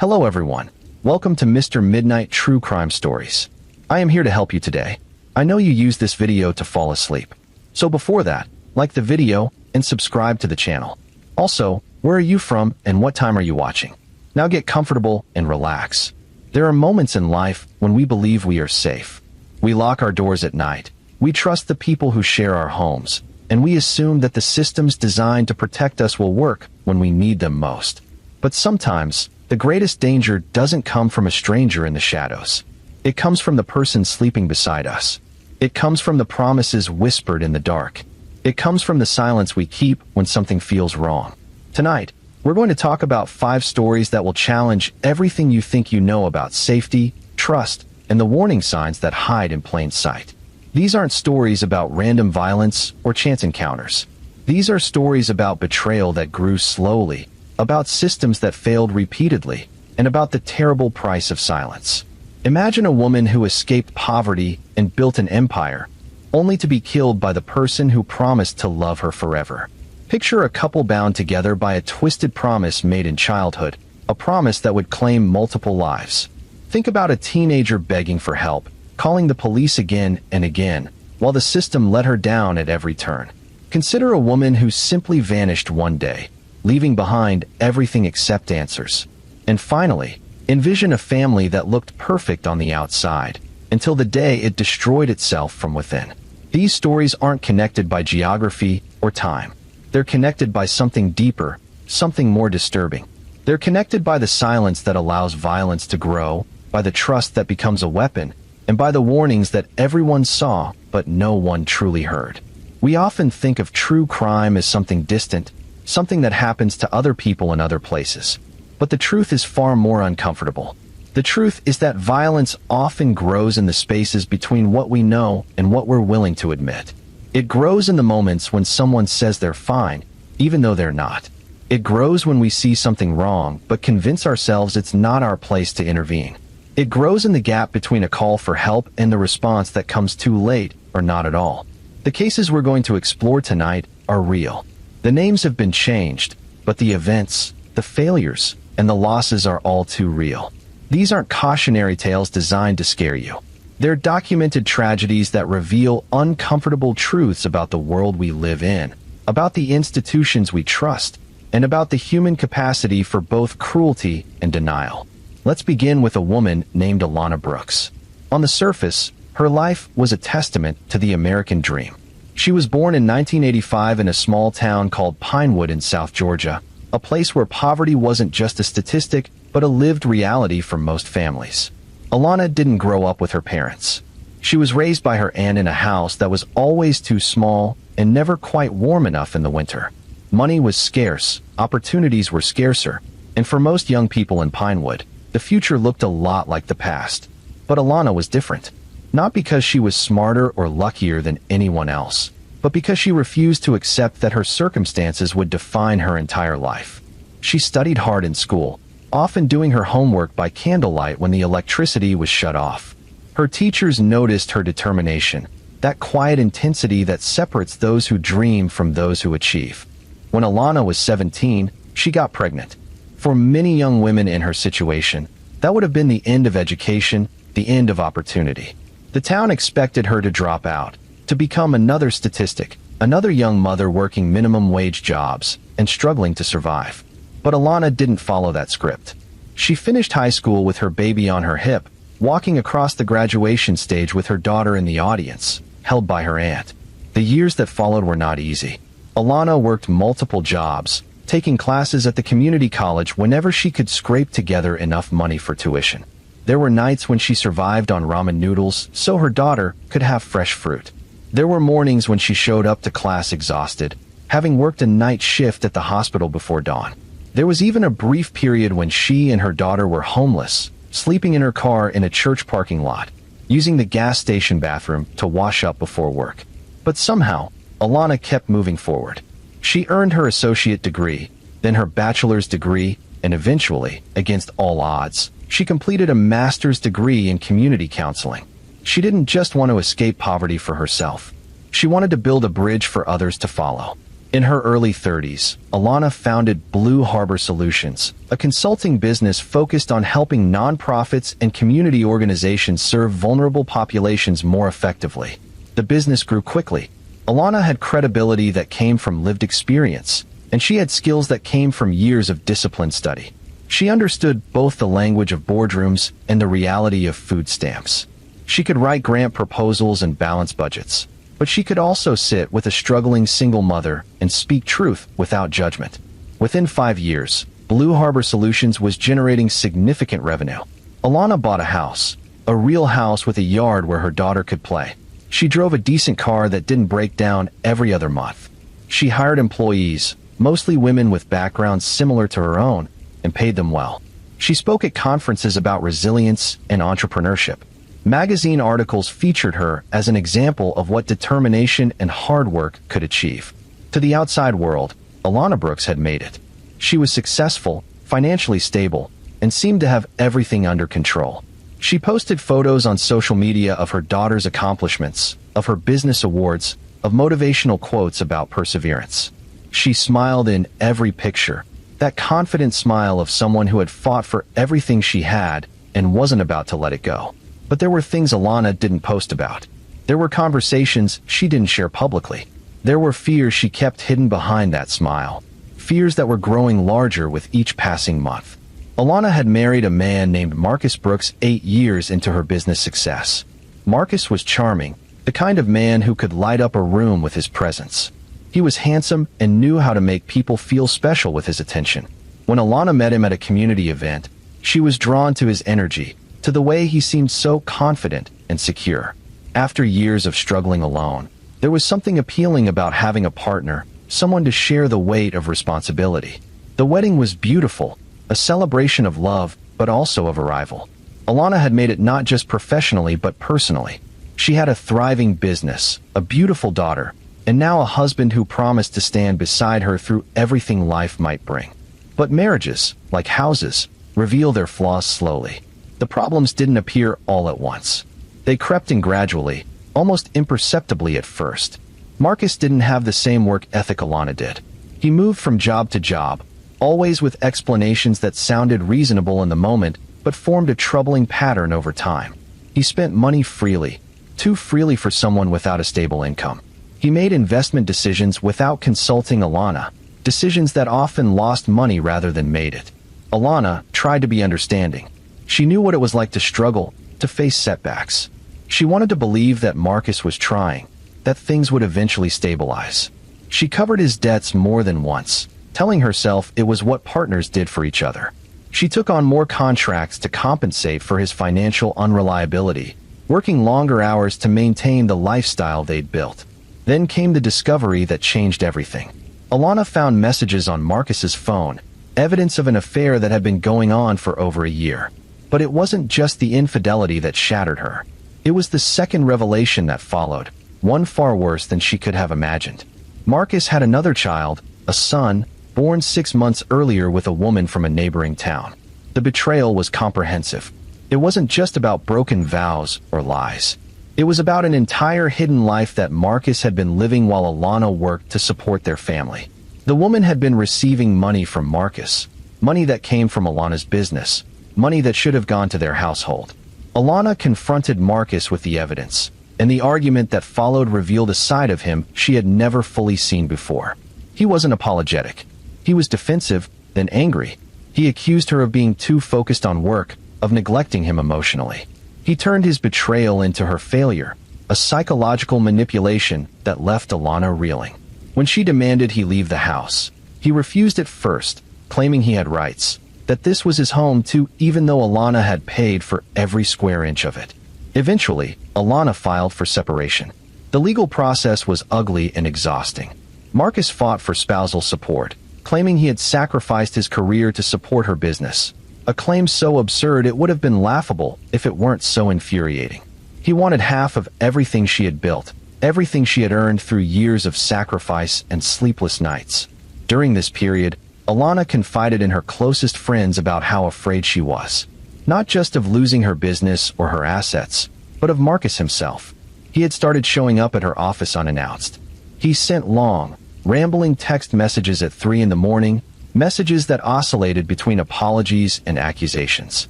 Hello everyone. Welcome to Mr. Midnight True Crime Stories. I am here to help you today. I know you use this video to fall asleep. So before that, like the video and subscribe to the channel. Also, where are you from and what time are you watching? Now get comfortable and relax. There are moments in life when we believe we are safe. We lock our doors at night. We trust the people who share our homes, and we assume that the systems designed to protect us will work when we need them most. But sometimes, the greatest danger doesn't come from a stranger in the shadows. It comes from the person sleeping beside us. It comes from the promises whispered in the dark. It comes from the silence we keep when something feels wrong. Tonight, we're going to talk about 5 stories that will challenge everything you think you know about safety, trust, and the warning signs that hide in plain sight. These aren't stories about random violence or chance encounters. These are stories about betrayal that grew slowly, about systems that failed repeatedly, and about the terrible price of silence. Imagine a woman who escaped poverty and built an empire, only to be killed by the person who promised to love her forever. Picture a couple bound together by a twisted promise made in childhood, a promise that would claim multiple lives. Think about a teenager begging for help, calling the police again and again, while the system let her down at every turn. Consider a woman who simply vanished one day, leaving behind everything except answers. And finally, envision a family that looked perfect on the outside, until the day it destroyed itself from within. These stories aren't connected by geography or time. They're connected by something deeper, something more disturbing. They're connected by the silence that allows violence to grow, by the trust that becomes a weapon, and by the warnings that everyone saw but no one truly heard. We often think of true crime as something distant, something that happens to other people in other places. But the truth is far more uncomfortable. The truth is that violence often grows in the spaces between what we know and what we're willing to admit. It grows in the moments when someone says they're fine, even though they're not. It grows when we see something wrong but convince ourselves it's not our place to intervene. It grows in the gap between a call for help and the response that comes too late or not at all. The cases we're going to explore tonight are real. The names have been changed, but the events, the failures, and the losses are all too real. These aren't cautionary tales designed to scare you. They're documented tragedies that reveal uncomfortable truths about the world we live in, about the institutions we trust, and about the human capacity for both cruelty and denial. Let's begin with a woman named Alana Brooks. On the surface, her life was a testament to the American dream. She was born in 1985 in a small town called Pinewood in South Georgia, a place where poverty wasn't just a statistic, but a lived reality for most families. Alana didn't grow up with her parents. She was raised by her aunt in a house that was always too small and never quite warm enough in the winter. Money was scarce, opportunities were scarcer, and for most young people in Pinewood, the future looked a lot like the past. But Alana was different. Not because she was smarter or luckier than anyone else, but because she refused to accept that her circumstances would define her entire life. She studied hard in school, often doing her homework by candlelight when the electricity was shut off. Her teachers noticed her determination, that quiet intensity that separates those who dream from those who achieve. When Alana was 17, she got pregnant. For many young women in her situation, that would have been the end of education, the end of opportunity. The town expected her to drop out, to become another statistic, another young mother working minimum wage jobs and struggling to survive. But Alana didn't follow that script. She finished high school with her baby on her hip, walking across the graduation stage with her daughter in the audience, held by her aunt. The years that followed were not easy. Alana worked multiple jobs, taking classes at the community college whenever she could scrape together enough money for tuition. There were nights when she survived on ramen noodles so her daughter could have fresh fruit. There were mornings when she showed up to class exhausted, having worked a night shift at the hospital before dawn. There was even a brief period when she and her daughter were homeless, sleeping in her car in a church parking lot, using the gas station bathroom to wash up before work. But somehow, Alana kept moving forward. She earned her associate degree, then her bachelor's degree, and eventually, against all odds, she completed a master's degree in community counseling. She didn't just want to escape poverty for herself. She wanted to build a bridge for others to follow. In her early 30s, Alana founded Blue Harbor Solutions, a consulting business focused on helping nonprofits and community organizations serve vulnerable populations more effectively. The business grew quickly. Alana had credibility that came from lived experience, and she had skills that came from years of disciplined study. She understood both the language of boardrooms and the reality of food stamps. She could write grant proposals and balance budgets, but she could also sit with a struggling single mother and speak truth without judgment. Within 5 years, Blue Harbor Solutions was generating significant revenue. Alana bought a house, a real house with a yard where her daughter could play. She drove a decent car that didn't break down every other month. She hired employees, mostly women with backgrounds similar to her own, and paid them well. She spoke at conferences about resilience and entrepreneurship. Magazine articles featured her as an example of what determination and hard work could achieve. To the outside world, Alana Brooks had made it. She was successful, financially stable, and seemed to have everything under control. She posted photos on social media of her daughter's accomplishments, of her business awards, of motivational quotes about perseverance. She smiled in every picture, that confident smile of someone who had fought for everything she had and wasn't about to let it go. But there were things Alana didn't post about. There were conversations she didn't share publicly. There were fears she kept hidden behind that smile. Fears that were growing larger with each passing month. Alana had married a man named Marcus Brooks 8 years into her business success. Marcus was charming, the kind of man who could light up a room with his presence. He was handsome and knew how to make people feel special with his attention. When Alana met him at a community event, she was drawn to his energy, to the way he seemed so confident and secure. After years of struggling alone, there was something appealing about having a partner, someone to share the weight of responsibility. The wedding was beautiful, a celebration of love, but also of arrival. Alana had made it not just professionally but personally. She had a thriving business, a beautiful daughter, and now a husband who promised to stand beside her through everything life might bring. But marriages, like houses, reveal their flaws slowly. The problems didn't appear all at once. They crept in gradually, almost imperceptibly at first. Marcus didn't have the same work ethic Alana did. He moved from job to job, always with explanations that sounded reasonable in the moment, but formed a troubling pattern over time. He spent money freely, too freely for someone without a stable income. He made investment decisions without consulting Alana, decisions that often lost money rather than made it. Alana tried to be understanding. She knew what it was like to struggle, to face setbacks. She wanted to believe that Marcus was trying, that things would eventually stabilize. She covered his debts more than once, telling herself it was what partners did for each other. She took on more contracts to compensate for his financial unreliability, working longer hours to maintain the lifestyle they'd built. Then came the discovery that changed everything. Alana found messages on Marcus's phone, evidence of an affair that had been going on for over a year. But it wasn't just the infidelity that shattered her. It was the second revelation that followed, one far worse than she could have imagined. Marcus had another child, a son, born 6 months earlier with a woman from a neighboring town. The betrayal was comprehensive. It wasn't just about broken vows or lies. It was about an entire hidden life that Marcus had been living while Alana worked to support their family. The woman had been receiving money from Marcus, money that came from Alana's business, money that should have gone to their household. Alana confronted Marcus with the evidence, and the argument that followed revealed a side of him she had never fully seen before. He wasn't apologetic. He was defensive, then angry. He accused her of being too focused on work, of neglecting him emotionally. He turned his betrayal into her failure, a psychological manipulation that left Alana reeling. When she demanded he leave the house, he refused at first, claiming he had rights, that this was his home too, even though Alana had paid for every square inch of it. Eventually, Alana filed for separation. The legal process was ugly and exhausting. Marcus fought for spousal support, claiming he had sacrificed his career to support her business, a claim so absurd it would have been laughable if it weren't so infuriating. He wanted half of everything she had built, everything she had earned through years of sacrifice and sleepless nights. During this period, Alana confided in her closest friends about how afraid she was, not just of losing her business or her assets, but of Marcus himself. He had started showing up at her office unannounced. He sent long, rambling text messages at 3 in the morning, messages that oscillated between apologies and accusations.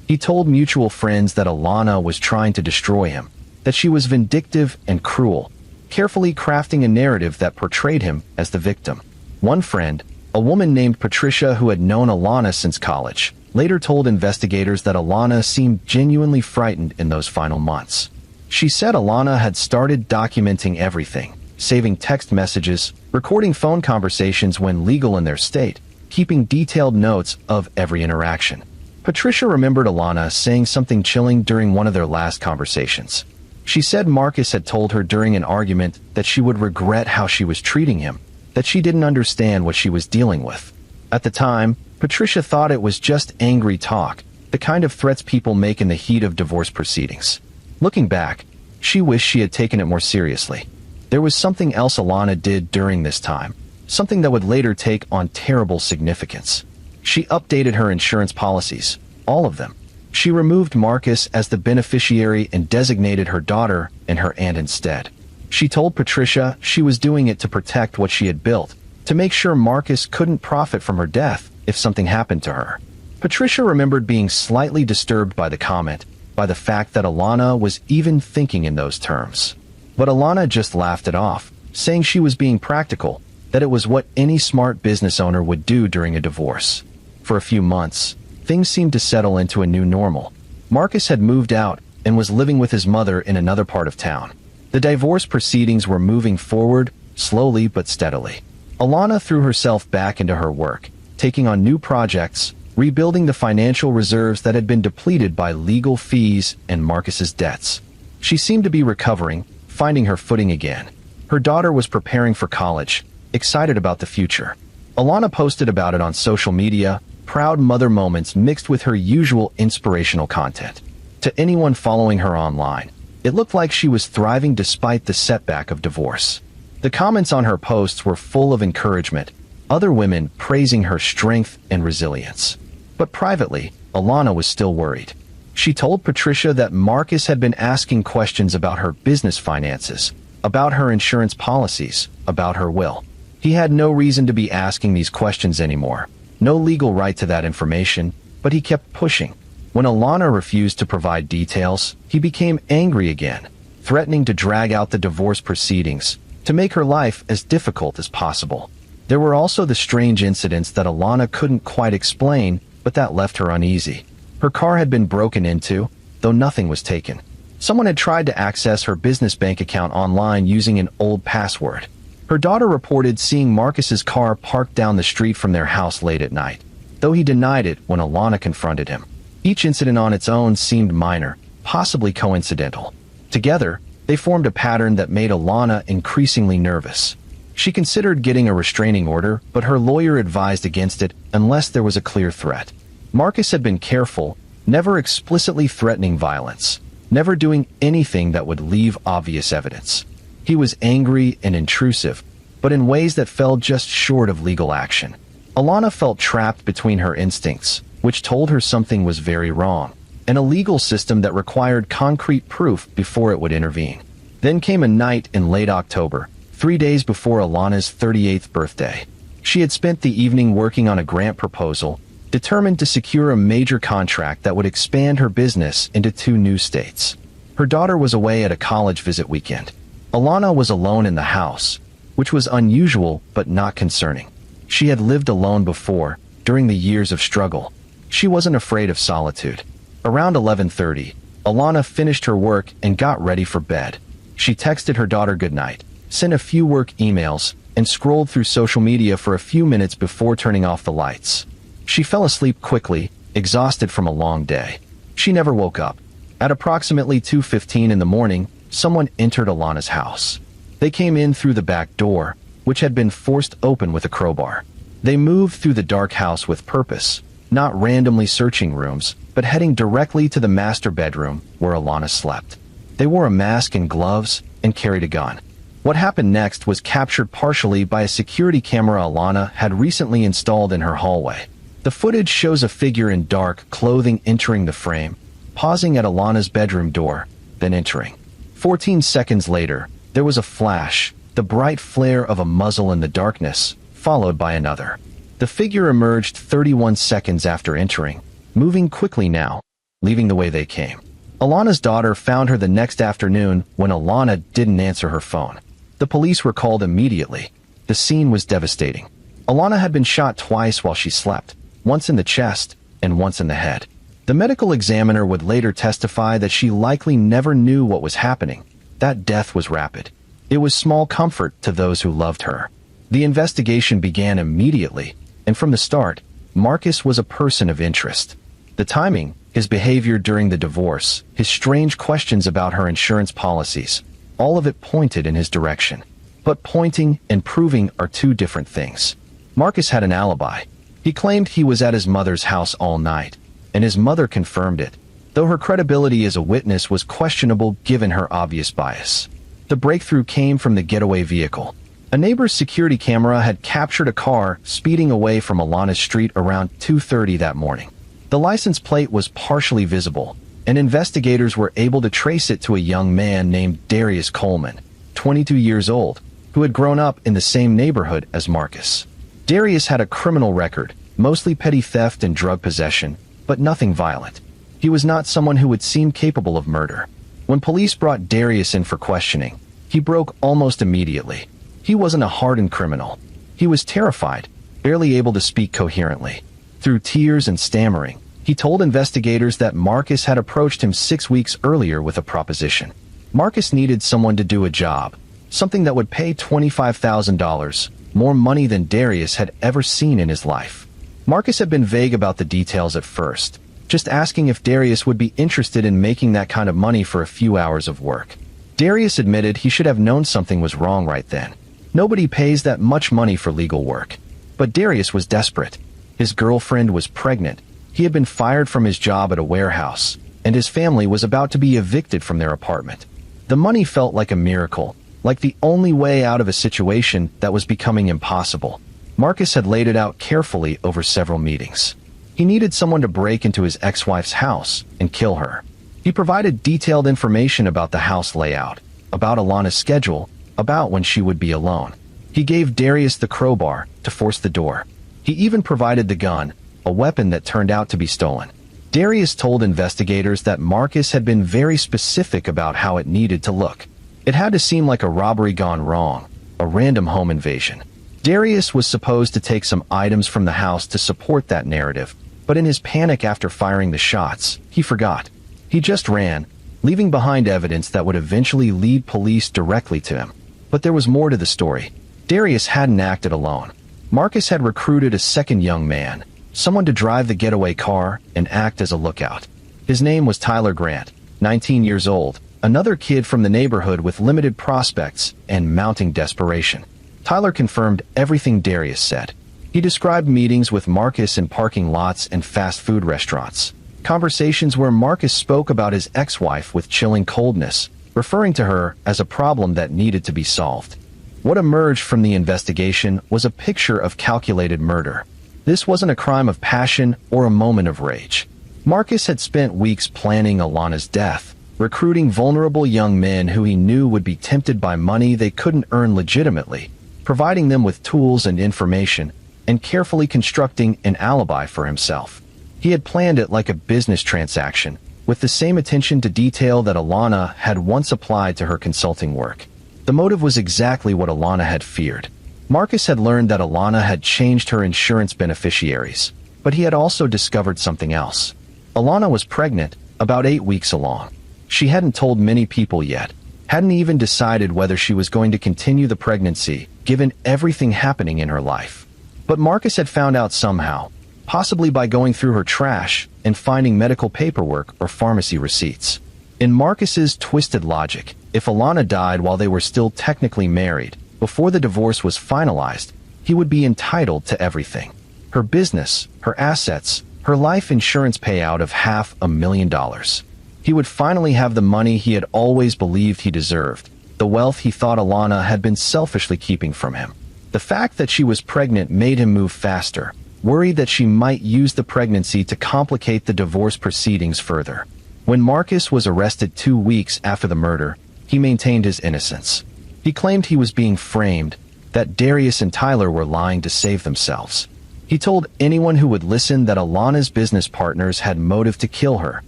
He told mutual friends that Alana was trying to destroy him, that she was vindictive and cruel, carefully crafting a narrative that portrayed him as the victim. One friend, a woman named Patricia who had known Alana since college, later told investigators that Alana seemed genuinely frightened in those final months. She said Alana had started documenting everything, saving text messages, recording phone conversations when legal in their state, keeping detailed notes of every interaction. Patricia remembered Alana saying something chilling during one of their last conversations. She said Marcus had told her during an argument that she would regret how she was treating him, that she didn't understand what she was dealing with. At the time, Patricia thought it was just angry talk, the kind of threats people make in the heat of divorce proceedings. Looking back, she wished she had taken it more seriously. There was something else Alana did during this time, something that would later take on terrible significance. She updated her insurance policies, all of them. She removed Marcus as the beneficiary and designated her daughter and her aunt instead. She told Patricia she was doing it to protect what she had built, to make sure Marcus couldn't profit from her death if something happened to her. Patricia remembered being slightly disturbed by the comment, by the fact that Alana was even thinking in those terms. But Alana just laughed it off, saying she was being practical, that it was what any smart business owner would do during a divorce. For a few months, things seemed to settle into a new normal. Marcus had moved out and was living with his mother in another part of town. The divorce proceedings were moving forward, slowly but steadily. Alana threw herself back into her work, taking on new projects, rebuilding the financial reserves that had been depleted by legal fees and Marcus's debts. She seemed to be recovering, finding her footing again. Her daughter was preparing for college, excited about the future. Alana posted about it on social media, proud mother moments mixed with her usual inspirational content. To anyone following her online, it looked like she was thriving despite the setback of divorce. The comments on her posts were full of encouragement, other women praising her strength and resilience. But privately, Alana was still worried. She told Patricia that Marcus had been asking questions about her business finances, about her insurance policies, about her will. He had no reason to be asking these questions anymore, no legal right to that information, but he kept pushing. When Alana refused to provide details, he became angry again, threatening to drag out the divorce proceedings, to make her life as difficult as possible. There were also the strange incidents that Alana couldn't quite explain, but that left her uneasy. Her car had been broken into, though nothing was taken. Someone had tried to access her business bank account online using an old password. Her daughter reported seeing Marcus's car parked down the street from their house late at night, though he denied it when Alana confronted him. Each incident on its own seemed minor, possibly coincidental. Together, they formed a pattern that made Alana increasingly nervous. She considered getting a restraining order, but her lawyer advised against it unless there was a clear threat. Marcus had been careful, never explicitly threatening violence, never doing anything that would leave obvious evidence. He was angry and intrusive, but in ways that fell just short of legal action. Alana felt trapped between her instincts, which told her something was very wrong, and a legal system that required concrete proof before it would intervene. Then came a night in late October, 3 days before Alana's 38th birthday. She had spent the evening working on a grant proposal, determined to secure a major contract that would expand her business into 2 new states. Her daughter was away at a college visit weekend. Alana was alone in the house, which was unusual but not concerning. She had lived alone before, during the years of struggle. She wasn't afraid of solitude. Around 11:30, Alana finished her work and got ready for bed. She texted her daughter goodnight, sent a few work emails, and scrolled through social media for a few minutes before turning off the lights. She fell asleep quickly, exhausted from a long day. She never woke up. At approximately 2:15 in the morning, someone entered Alana's house. They came in through the back door, which had been forced open with a crowbar. They moved through the dark house with purpose, not randomly searching rooms, but heading directly to the master bedroom where Alana slept. They wore a mask and gloves and carried a gun. What happened next was captured partially by a security camera Alana had recently installed in her hallway. The footage shows a figure in dark clothing entering the frame, pausing at Alana's bedroom door, then entering. 14 seconds later, there was a flash, the bright flare of a muzzle in the darkness, followed by another. The figure emerged 31 seconds after entering, moving quickly now, leaving the way they came. Alana's daughter found her the next afternoon when Alana didn't answer her phone. The police were called immediately. The scene was devastating. Alana had been shot twice while she slept, once in the chest and once in the head. The medical examiner would later testify that she likely never knew what was happening. That death was rapid. It was small comfort to those who loved her. The investigation began immediately, and from the start, Marcus was a person of interest. The timing, his behavior during the divorce, his strange questions about her insurance policies, all of it pointed in his direction. But pointing and proving are two different things. Marcus had an alibi. He claimed he was at his mother's house all night, and his mother confirmed it, though her credibility as a witness was questionable given her obvious bias. The breakthrough came from the getaway vehicle. A neighbor's security camera had captured a car speeding away from Alana's street around 2:30 that morning. The license plate was partially visible, and investigators were able to trace it to a young man named Darius Coleman, 22 years old, who had grown up in the same neighborhood as Marcus. Darius had a criminal record, mostly petty theft and drug possession, but nothing violent. He was not someone who would seem capable of murder. When police brought Darius in for questioning, he broke almost immediately. He wasn't a hardened criminal. He was terrified, barely able to speak coherently. Through tears and stammering, he told investigators that Marcus had approached him 6 weeks earlier with a proposition. Marcus needed someone to do a job, something that would pay $25,000, more money than Darius had ever seen in his life. Marcus had been vague about the details at first, just asking if Darius would be interested in making that kind of money for a few hours of work. Darius admitted he should have known something was wrong right then. Nobody pays that much money for legal work. But Darius was desperate. His girlfriend was pregnant. He had been fired from his job at a warehouse, and his family was about to be evicted from their apartment. The money felt like a miracle, like the only way out of a situation that was becoming impossible. Marcus had laid it out carefully over several meetings. He needed someone to break into his ex-wife's house and kill her. He provided detailed information about the house layout, about Alana's schedule, about when she would be alone. He gave Darius the crowbar to force the door. He even provided the gun, a weapon that turned out to be stolen. Darius told investigators that Marcus had been very specific about how it needed to look. It had to seem like a robbery gone wrong, a random home invasion. Darius was supposed to take some items from the house to support that narrative, but in his panic after firing the shots, he forgot. He just ran, leaving behind evidence that would eventually lead police directly to him. But there was more to the story. Darius hadn't acted alone. Marcus had recruited a second young man, someone to drive the getaway car and act as a lookout. His name was Tyler Grant, 19 years old, another kid from the neighborhood with limited prospects and mounting desperation. Tyler confirmed everything Darius said. He described meetings with Marcus in parking lots and fast food restaurants, conversations where Marcus spoke about his ex-wife with chilling coldness, referring to her as a problem that needed to be solved. What emerged from the investigation was a picture of calculated murder. This wasn't a crime of passion or a moment of rage. Marcus had spent weeks planning Alana's death, recruiting vulnerable young men who he knew would be tempted by money they couldn't earn legitimately, providing them with tools and information, and carefully constructing an alibi for himself. He had planned it like a business transaction, with the same attention to detail that Alana had once applied to her consulting work. The motive was exactly what Alana had feared. Marcus had learned that Alana had changed her insurance beneficiaries, but he had also discovered something else. Alana was pregnant, about 8 weeks along. She hadn't told many people yet, hadn't even decided whether she was going to continue the pregnancy, given everything happening in her life. But Marcus had found out somehow, possibly by going through her trash and finding medical paperwork or pharmacy receipts. In Marcus's twisted logic, if Alana died while they were still technically married, before the divorce was finalized, he would be entitled to everything. Her business, her assets, her life insurance payout of $500,000. He would finally have the money he had always believed he deserved, the wealth he thought Alana had been selfishly keeping from him. The fact that she was pregnant made him move faster, worried that she might use the pregnancy to complicate the divorce proceedings further. When Marcus was arrested 2 weeks after the murder, he maintained his innocence. He claimed he was being framed, that Darius and Tyler were lying to save themselves. He told anyone who would listen that Alana's business partners had motive to kill her,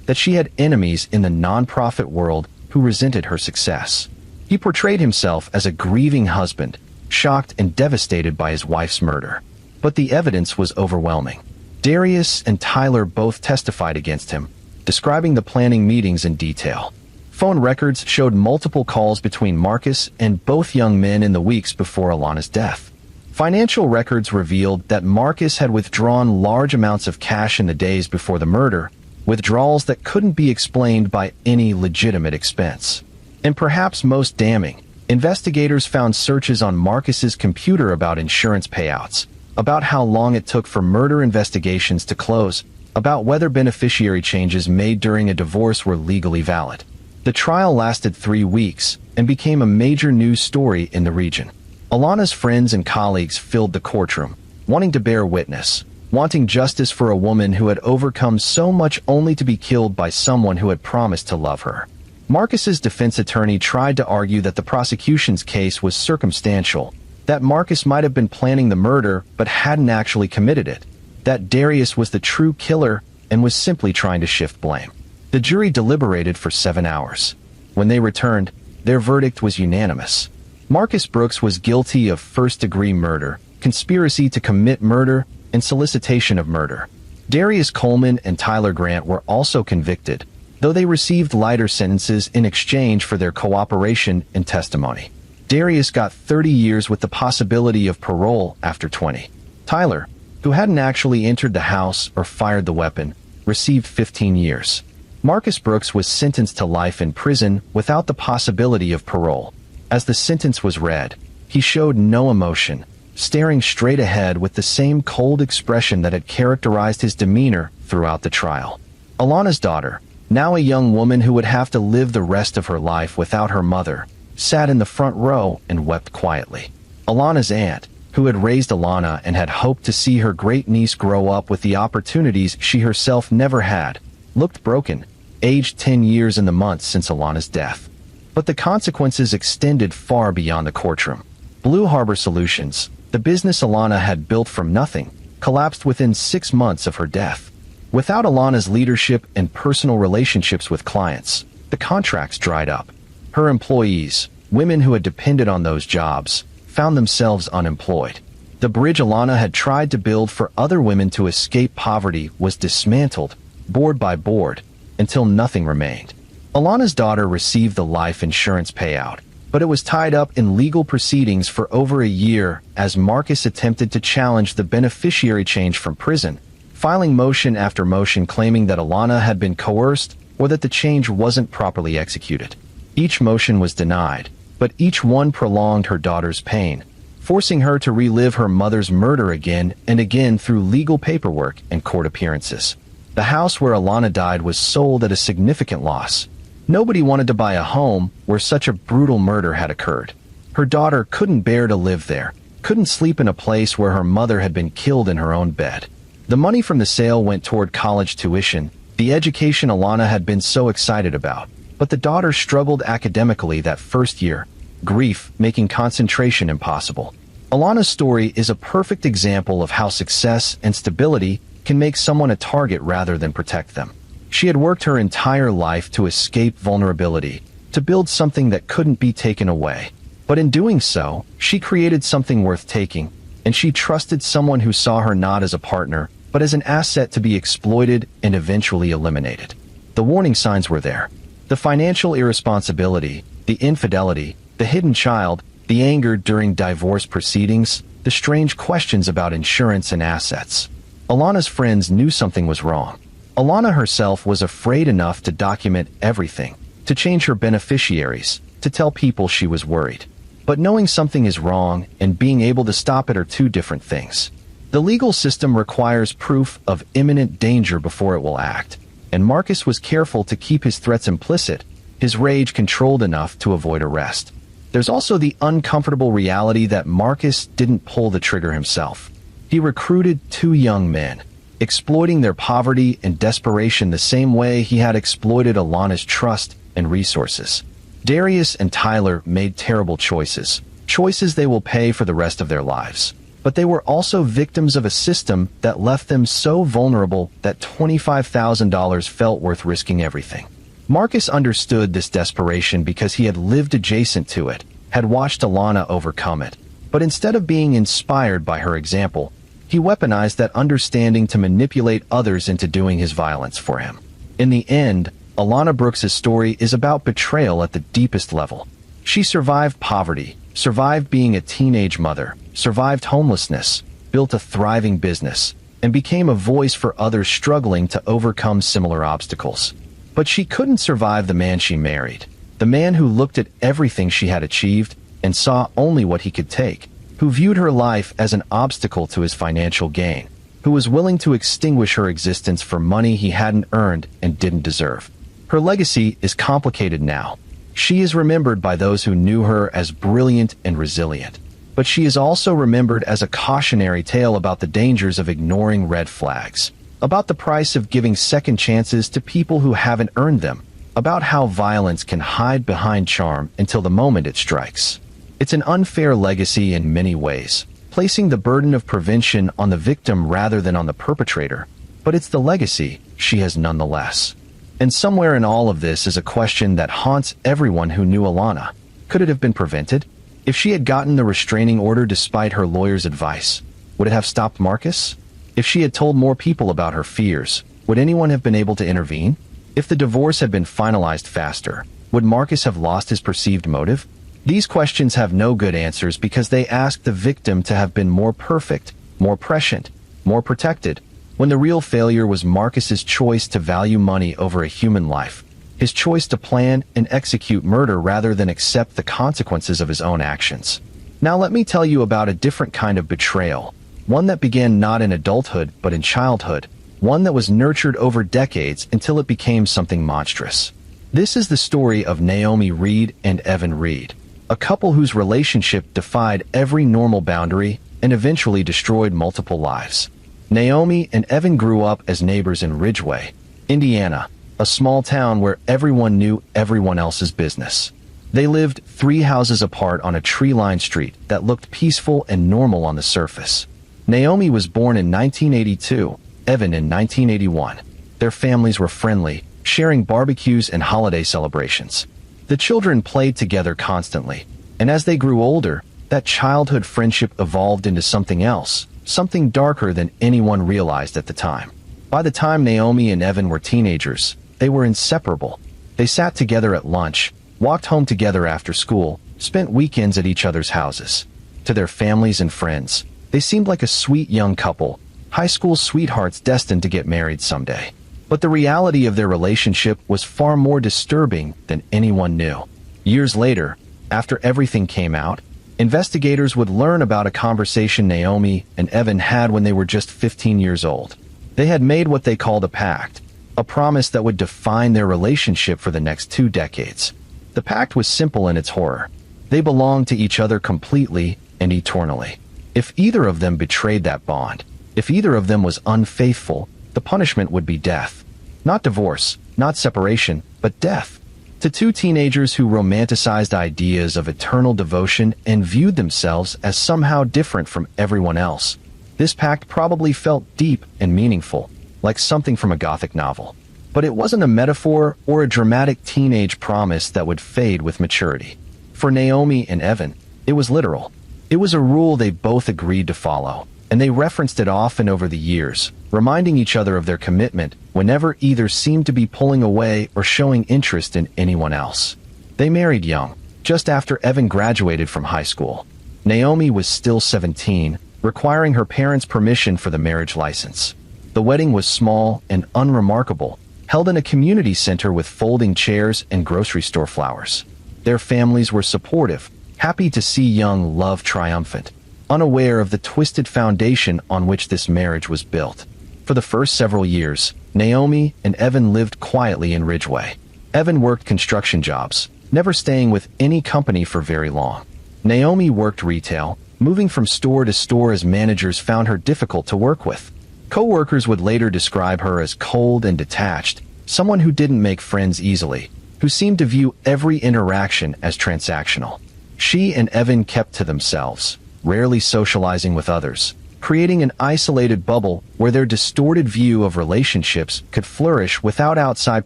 that she had enemies in the nonprofit world who resented her success. He portrayed himself as a grieving husband, shocked and devastated by his wife's murder. But the evidence was overwhelming. Darius and Tyler both testified against him, describing the planning meetings in detail. Phone records showed multiple calls between Marcus and both young men in the weeks before Alana's death. Financial records revealed that Marcus had withdrawn large amounts of cash in the days before the murder, withdrawals that couldn't be explained by any legitimate expense. And perhaps most damning, investigators found searches on Marcus's computer about insurance payouts, about how long it took for murder investigations to close, about whether beneficiary changes made during a divorce were legally valid. The trial lasted 3 weeks and became a major news story in the region. Alana's friends and colleagues filled the courtroom, wanting to bear witness, wanting justice for a woman who had overcome so much only to be killed by someone who had promised to love her. Marcus's defense attorney tried to argue that the prosecution's case was circumstantial, that Marcus might have been planning the murder but hadn't actually committed it, that Darius was the true killer and was simply trying to shift blame. The jury deliberated for 7 hours. When they returned, their verdict was unanimous. Marcus Brooks was guilty of first-degree murder, conspiracy to commit murder, and solicitation of murder. Darius Coleman and Tyler Grant were also convicted, though they received lighter sentences in exchange for their cooperation and testimony. Darius got 30 years with the possibility of parole after 20. Tyler, who hadn't actually entered the house or fired the weapon, received 15 years. Marcus Brooks was sentenced to life in prison without the possibility of parole. As the sentence was read, he showed no emotion, staring straight ahead with the same cold expression that had characterized his demeanor throughout the trial. Alana's daughter, now a young woman who would have to live the rest of her life without her mother, sat in the front row and wept quietly. Alana's aunt, who had raised Alana and had hoped to see her great-niece grow up with the opportunities she herself never had, looked broken, aged 10 years in the months since Alana's death. But the consequences extended far beyond the courtroom. Blue Harbor Solutions, the business Alana had built from nothing, collapsed within 6 months of her death. Without Alana's leadership and personal relationships with clients, the contracts dried up. Her employees, women who had depended on those jobs, found themselves unemployed. The bridge Alana had tried to build for other women to escape poverty was dismantled, board by board, until nothing remained. Alana's daughter received the life insurance payout, but it was tied up in legal proceedings for over a year as Marcus attempted to challenge the beneficiary change from prison, filing motion after motion claiming that Alana had been coerced or that the change wasn't properly executed. Each motion was denied, but each one prolonged her daughter's pain, forcing her to relive her mother's murder again and again through legal paperwork and court appearances. The house where Alana died was sold at a significant loss. Nobody wanted to buy a home where such a brutal murder had occurred. Her daughter couldn't bear to live there, couldn't sleep in a place where her mother had been killed in her own bed. The money from the sale went toward college tuition, the education Alana had been so excited about. But the daughter struggled academically that first year, grief making concentration impossible. Alana's story is a perfect example of how success and stability can make someone a target rather than protect them. She had worked her entire life to escape vulnerability, to build something that couldn't be taken away. But in doing so, she created something worth taking, and she trusted someone who saw her not as a partner, but as an asset to be exploited and eventually eliminated. The warning signs were there. The financial irresponsibility, the infidelity, the hidden child, the anger during divorce proceedings, the strange questions about insurance and assets. Alana's friends knew something was wrong. Alana herself was afraid enough to document everything, to change her beneficiaries, to tell people she was worried. But knowing something is wrong and being able to stop it are two different things. The legal system requires proof of imminent danger before it will act, and Marcus was careful to keep his threats implicit, his rage controlled enough to avoid arrest. There's also the uncomfortable reality that Marcus didn't pull the trigger himself. He recruited 2 young men, exploiting their poverty and desperation the same way he had exploited Alana's trust and resources. Darius and Tyler made terrible choices, choices they will pay for the rest of their lives. But they were also victims of a system that left them so vulnerable that $25,000 felt worth risking everything. Marcus understood this desperation because he had lived adjacent to it, had watched Alana overcome it. But instead of being inspired by her example, he weaponized that understanding to manipulate others into doing his violence for him. In the end, Alana Brooks's story is about betrayal at the deepest level. She survived poverty, survived being a teenage mother, survived homelessness, built a thriving business, and became a voice for others struggling to overcome similar obstacles. But she couldn't survive the man she married, the man who looked at everything she had achieved and saw only what he could take, who viewed her life as an obstacle to his financial gain, who was willing to extinguish her existence for money he hadn't earned and didn't deserve. Her legacy is complicated now. She is remembered by those who knew her as brilliant and resilient. But she is also remembered as a cautionary tale about the dangers of ignoring red flags, about the price of giving second chances to people who haven't earned them, about how violence can hide behind charm until the moment it strikes. It's an unfair legacy in many ways, placing the burden of prevention on the victim rather than on the perpetrator, but it's the legacy she has nonetheless. And somewhere in all of this is a question that haunts everyone who knew Alana. Could it have been prevented? If she had gotten the restraining order despite her lawyer's advice, would it have stopped Marcus? If she had told more people about her fears, would anyone have been able to intervene? If the divorce had been finalized faster, would Marcus have lost his perceived motive? These questions have no good answers because they ask the victim to have been more perfect, more prescient, more protected, when the real failure was Marcus's choice to value money over a human life, his choice to plan and execute murder rather than accept the consequences of his own actions. Now let me tell you about a different kind of betrayal, one that began not in adulthood but in childhood, one that was nurtured over decades until it became something monstrous. This is the story of Naomi Reed and Evan Reed, a couple whose relationship defied every normal boundary and eventually destroyed multiple lives. Naomi and Evan grew up as neighbors in Ridgeway, Indiana, a small town where everyone knew everyone else's business. They lived 3 houses apart on a tree-lined street that looked peaceful and normal on the surface. Naomi was born in 1982, Evan in 1981. Their families were friendly, sharing barbecues and holiday celebrations. The children played together constantly, and as they grew older, that childhood friendship evolved into something else, something darker than anyone realized at the time. By the time Naomi and Evan were teenagers, they were inseparable. They sat together at lunch, walked home together after school, spent weekends at each other's houses. To their families and friends, they seemed like a sweet young couple, high school sweethearts destined to get married someday. But the reality of their relationship was far more disturbing than anyone knew. Years later, after everything came out, investigators would learn about a conversation Naomi and Evan had when they were just 15 years old. They had made what they called a pact, a promise that would define their relationship for the next 2 decades. The pact was simple in its horror. They belonged to each other completely and eternally. If either of them betrayed that bond, if either of them was unfaithful, the punishment would be death. Not divorce, not separation, but death. To 2 teenagers who romanticized ideas of eternal devotion and viewed themselves as somehow different from everyone else, this pact probably felt deep and meaningful, like something from a Gothic novel. But it wasn't a metaphor or a dramatic teenage promise that would fade with maturity. For Naomi and Evan, it was literal. It was a rule they both agreed to follow, and they referenced it often over the years, reminding each other of their commitment whenever either seemed to be pulling away or showing interest in anyone else. They married young, just after Evan graduated from high school. Naomi was still 17, requiring her parents' permission for the marriage license. The wedding was small and unremarkable, held in a community center with folding chairs and grocery store flowers. Their families were supportive, happy to see young love triumphant, unaware of the twisted foundation on which this marriage was built. For the first several years, Naomi and Evan lived quietly in Ridgeway. Evan worked construction jobs, never staying with any company for very long. Naomi worked retail, moving from store to store as managers found her difficult to work with. Co-workers would later describe her as cold and detached, someone who didn't make friends easily. who seemed to view every interaction as transactional. She and Evan kept to themselves, rarely socializing with others, creating an isolated bubble where their distorted view of relationships could flourish without outside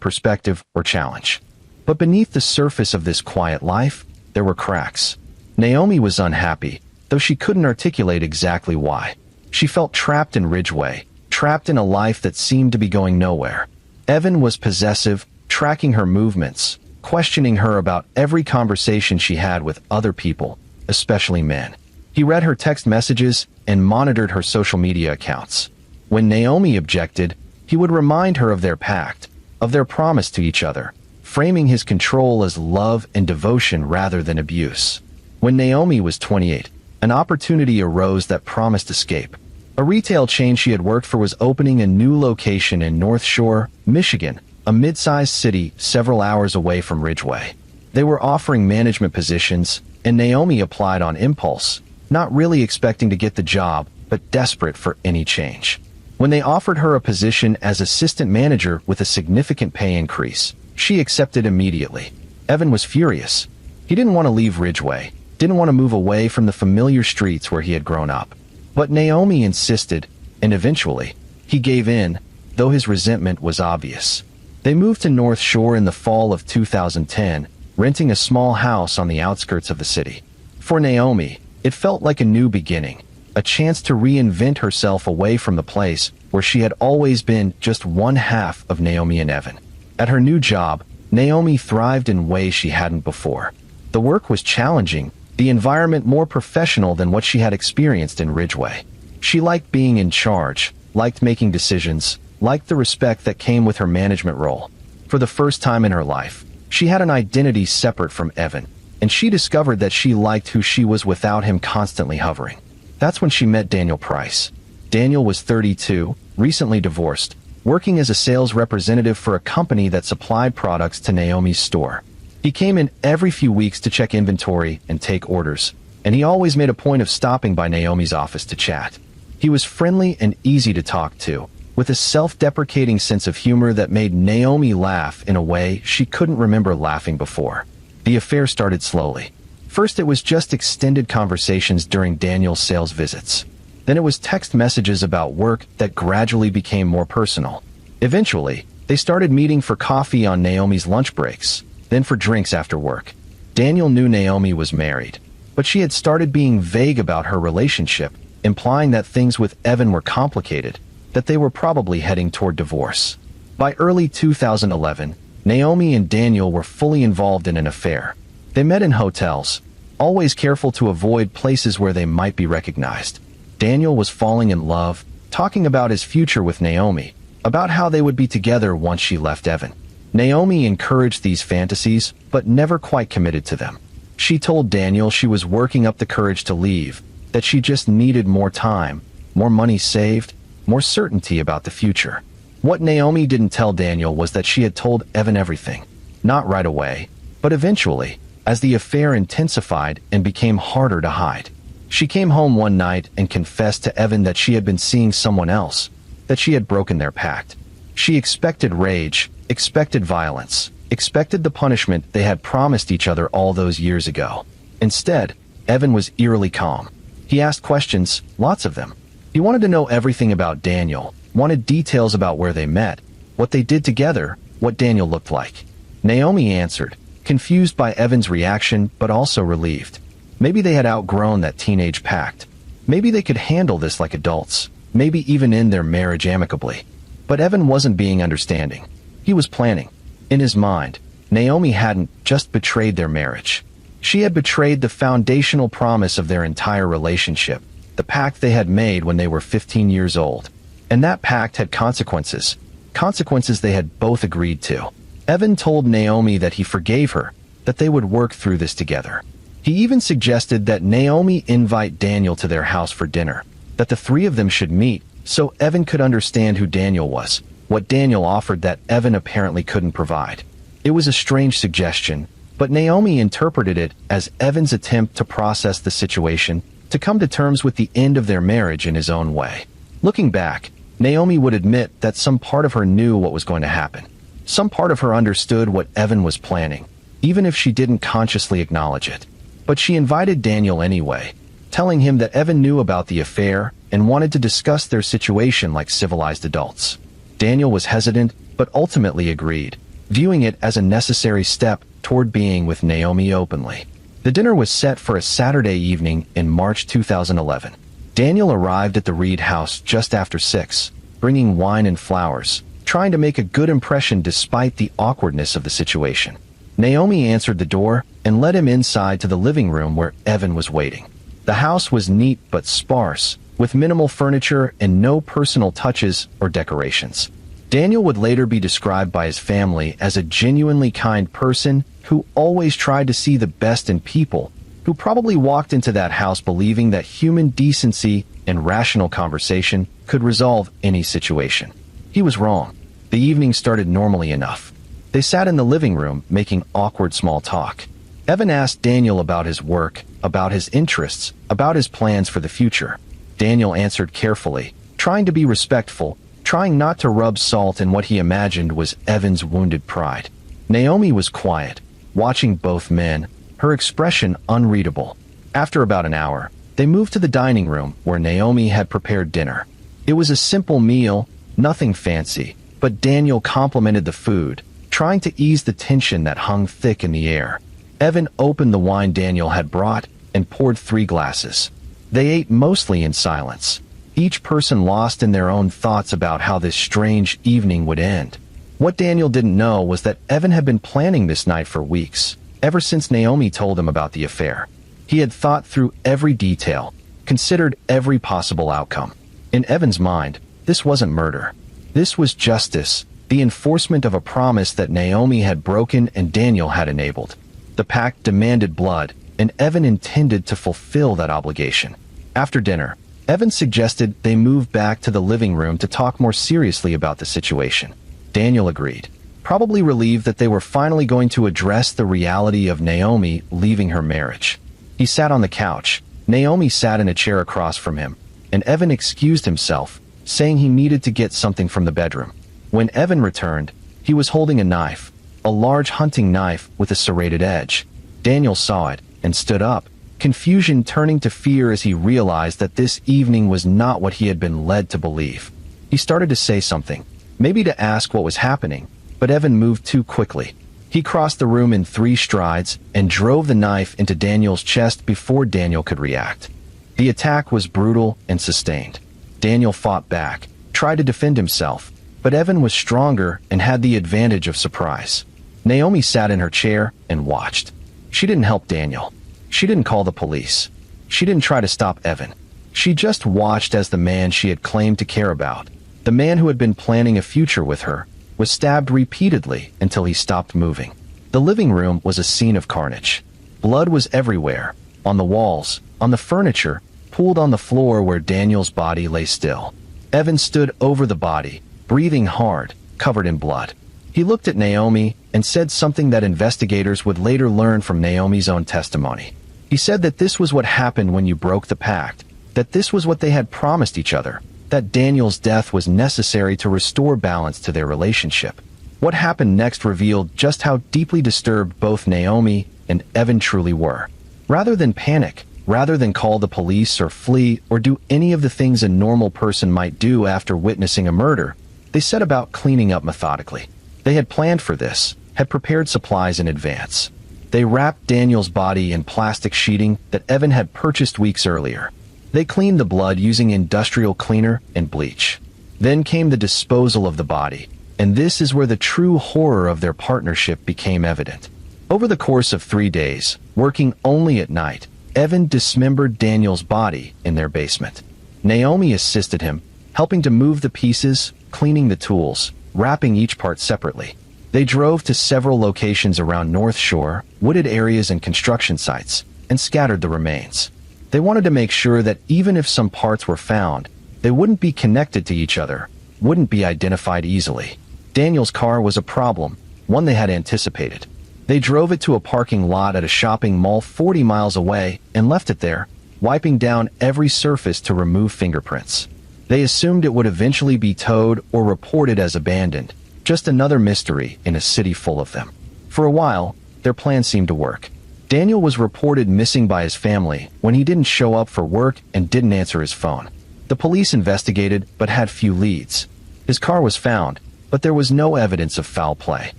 perspective or challenge. But beneath the surface of this quiet life, there were cracks. Naomi was unhappy, though she couldn't articulate exactly why. She felt trapped in Ridgeway, trapped in a life that seemed to be going nowhere. Evan was possessive, tracking her movements, questioning her about every conversation she had with other people, especially men. He read her text messages and monitored her social media accounts. When Naomi objected, he would remind her of their pact, of their promise to each other, framing his control as love and devotion rather than abuse. When Naomi was 28, an opportunity arose that promised escape. A retail chain she had worked for was opening a new location in North Shore, Michigan, a mid-sized city several hours away from Ridgeway. They were offering management positions, and Naomi applied on impulse, not really expecting to get the job, but desperate for any change. When they offered her a position as assistant manager with a significant pay increase, she accepted immediately. Evan was furious. He didn't want to leave Ridgeway, didn't want to move away from the familiar streets where he had grown up. But Naomi insisted, and eventually, he gave in, though his resentment was obvious. They moved to North Shore in the fall of 2010, renting a small house on the outskirts of the city. For Naomi, it felt like a new beginning, a chance to reinvent herself away from the place where she had always been just one half of Naomi and Evan. At her new job, Naomi thrived in ways she hadn't before. The work was challenging, the environment more professional than what she had experienced in Ridgeway. She liked being in charge, liked making decisions, liked the respect that came with her management role. For the first time in her life, she had an identity separate from Evan, and she discovered that she liked who she was without him constantly hovering. That's when she met Daniel Price. Daniel was 32, recently divorced, working as a sales representative for a company that supplied products to Naomi's store. He came in every few weeks to check inventory and take orders, and he always made a point of stopping by Naomi's office to chat. He was friendly and easy to talk to, with a self-deprecating sense of humor that made Naomi laugh in a way she couldn't remember laughing before. The affair started slowly. First, it was just extended conversations during Daniel's sales visits. Then it was text messages about work that gradually became more personal. Eventually, they started meeting for coffee on Naomi's lunch breaks, then for drinks after work. Daniel knew Naomi was married, but she had started being vague about her relationship, implying that things with Evan were complicated, that they were probably heading toward divorce. By early 2011, Naomi and Daniel were fully involved in an affair. They met in hotels, always careful to avoid places where they might be recognized. Daniel was falling in love, talking about his future with Naomi, about how they would be together once she left Evan. Naomi encouraged these fantasies, but never quite committed to them. She told Daniel she was working up the courage to leave, that she just needed more time, more money saved, more certainty about the future. What Naomi didn't tell Daniel was that she had told Evan everything. Not right away, but eventually, as the affair intensified and became harder to hide. She came home one night and confessed to Evan that she had been seeing someone else, that she had broken their pact. She expected rage, expected violence, expected the punishment they had promised each other all those years ago. Instead, Evan was eerily calm. He asked questions, lots of them. He wanted to know everything about Daniel, wanted details about where they met, what they did together, what Daniel looked like. Naomi answered, confused by Evan's reaction but also relieved. Maybe they had outgrown that teenage pact. Maybe they could handle this like adults, maybe even end their marriage amicably. But Evan wasn't being understanding. He was planning. In his mind, Naomi hadn't just betrayed their marriage. She had betrayed the foundational promise of their entire relationship, the pact they had made when they were 15 years old. And that pact had consequences, consequences they had both agreed to. Evan told Naomi that he forgave her, that they would work through this together. He even suggested that Naomi invite Daniel to their house for dinner, that the three of them should meet, so Evan could understand who Daniel was, what Daniel offered that Evan apparently couldn't provide. It was a strange suggestion, but Naomi interpreted it as Evan's attempt to process the situation, to come to terms with the end of their marriage in his own way. Looking back, Naomi would admit that some part of her knew what was going to happen. Some part of her understood what Evan was planning, even if she didn't consciously acknowledge it. But she invited Daniel anyway, telling him that Evan knew about the affair and wanted to discuss their situation like civilized adults. Daniel was hesitant, but ultimately agreed, viewing it as a necessary step toward being with Naomi openly. The dinner was set for a Saturday evening in March 2011. Daniel arrived at the Reed house just after 6, bringing wine and flowers, trying to make a good impression despite the awkwardness of the situation. Naomi answered the door and led him inside to the living room where Evan was waiting. The house was neat but sparse, with minimal furniture and no personal touches or decorations. Daniel would later be described by his family as a genuinely kind person who always tried to see the best in people, who probably walked into that house believing that human decency and rational conversation could resolve any situation. He was wrong. The evening started normally enough. They sat in the living room, making awkward small talk. Evan asked Daniel about his work, about his interests, about his plans for the future. Daniel answered carefully, trying to be respectful, trying not to rub salt in what he imagined was Evan's wounded pride. Naomi was quiet, watching both men, her expression unreadable. After about an hour, they moved to the dining room where Naomi had prepared dinner. It was a simple meal, nothing fancy, but Daniel complimented the food, trying to ease the tension that hung thick in the air. Evan opened the wine Daniel had brought and poured 3 glasses. They ate mostly in silence, each person lost in their own thoughts about how this strange evening would end. What Daniel didn't know was that Evan had been planning this night for weeks, ever since Naomi told him about the affair. He had thought through every detail, considered every possible outcome. In Evan's mind, this wasn't murder. This was justice, the enforcement of a promise that Naomi had broken and Daniel had enabled. The pact demanded blood, and Evan intended to fulfill that obligation. After dinner, Evan suggested they move back to the living room to talk more seriously about the situation. Daniel agreed, probably relieved that they were finally going to address the reality of Naomi leaving her marriage. He sat on the couch. Naomi sat in a chair across from him, and Evan excused himself, saying he needed to get something from the bedroom. When Evan returned, he was holding a knife, a large hunting knife with a serrated edge. Daniel saw it and stood up, confusion turning to fear as he realized that this evening was not what he had been led to believe. He started to say something, maybe to ask what was happening, but Evan moved too quickly. He crossed the room in 3 strides and drove the knife into Daniel's chest before Daniel could react. The attack was brutal and sustained. Daniel fought back, tried to defend himself, but Evan was stronger and had the advantage of surprise. Naomi sat in her chair and watched. She didn't help Daniel. She didn't call the police. She didn't try to stop Evan. She just watched as the man she had claimed to care about, the man who had been planning a future with her, was stabbed repeatedly until he stopped moving. The living room was a scene of carnage. Blood was everywhere, on the walls, on the furniture, pooled on the floor where Daniel's body lay still. Evan stood over the body, breathing hard, covered in blood. He looked at Naomi and said something that investigators would later learn from Naomi's own testimony. He said that this was what happened when you broke the pact, that this was what they had promised each other, that Daniel's death was necessary to restore balance to their relationship. What happened next revealed just how deeply disturbed both Naomi and Evan truly were. Rather than panic, rather than call the police or flee or do any of the things a normal person might do after witnessing a murder, they set about cleaning up methodically. They had planned for this, had prepared supplies in advance. They wrapped Daniel's body in plastic sheeting that Evan had purchased weeks earlier. They cleaned the blood using industrial cleaner and bleach. Then came the disposal of the body, and this is where the true horror of their partnership became evident. Over the course of 3 days, working only at night, Evan dismembered Daniel's body in their basement. Naomi assisted him, helping to move the pieces, cleaning the tools, wrapping each part separately. They drove to several locations around North Shore, wooded areas and construction sites, and scattered the remains. They wanted to make sure that even if some parts were found, they wouldn't be connected to each other, wouldn't be identified easily. Daniel's car was a problem, one they had anticipated. They drove it to a parking lot at a shopping mall 40 miles away and left it there, wiping down every surface to remove fingerprints. They assumed it would eventually be towed or reported as abandoned, Just another mystery in a city full of them. For a while, their plan seemed to work. Daniel was reported missing by his family when he didn't show up for work and didn't answer his phone. The police investigated but had few leads. His car was found, but there was no evidence of foul play.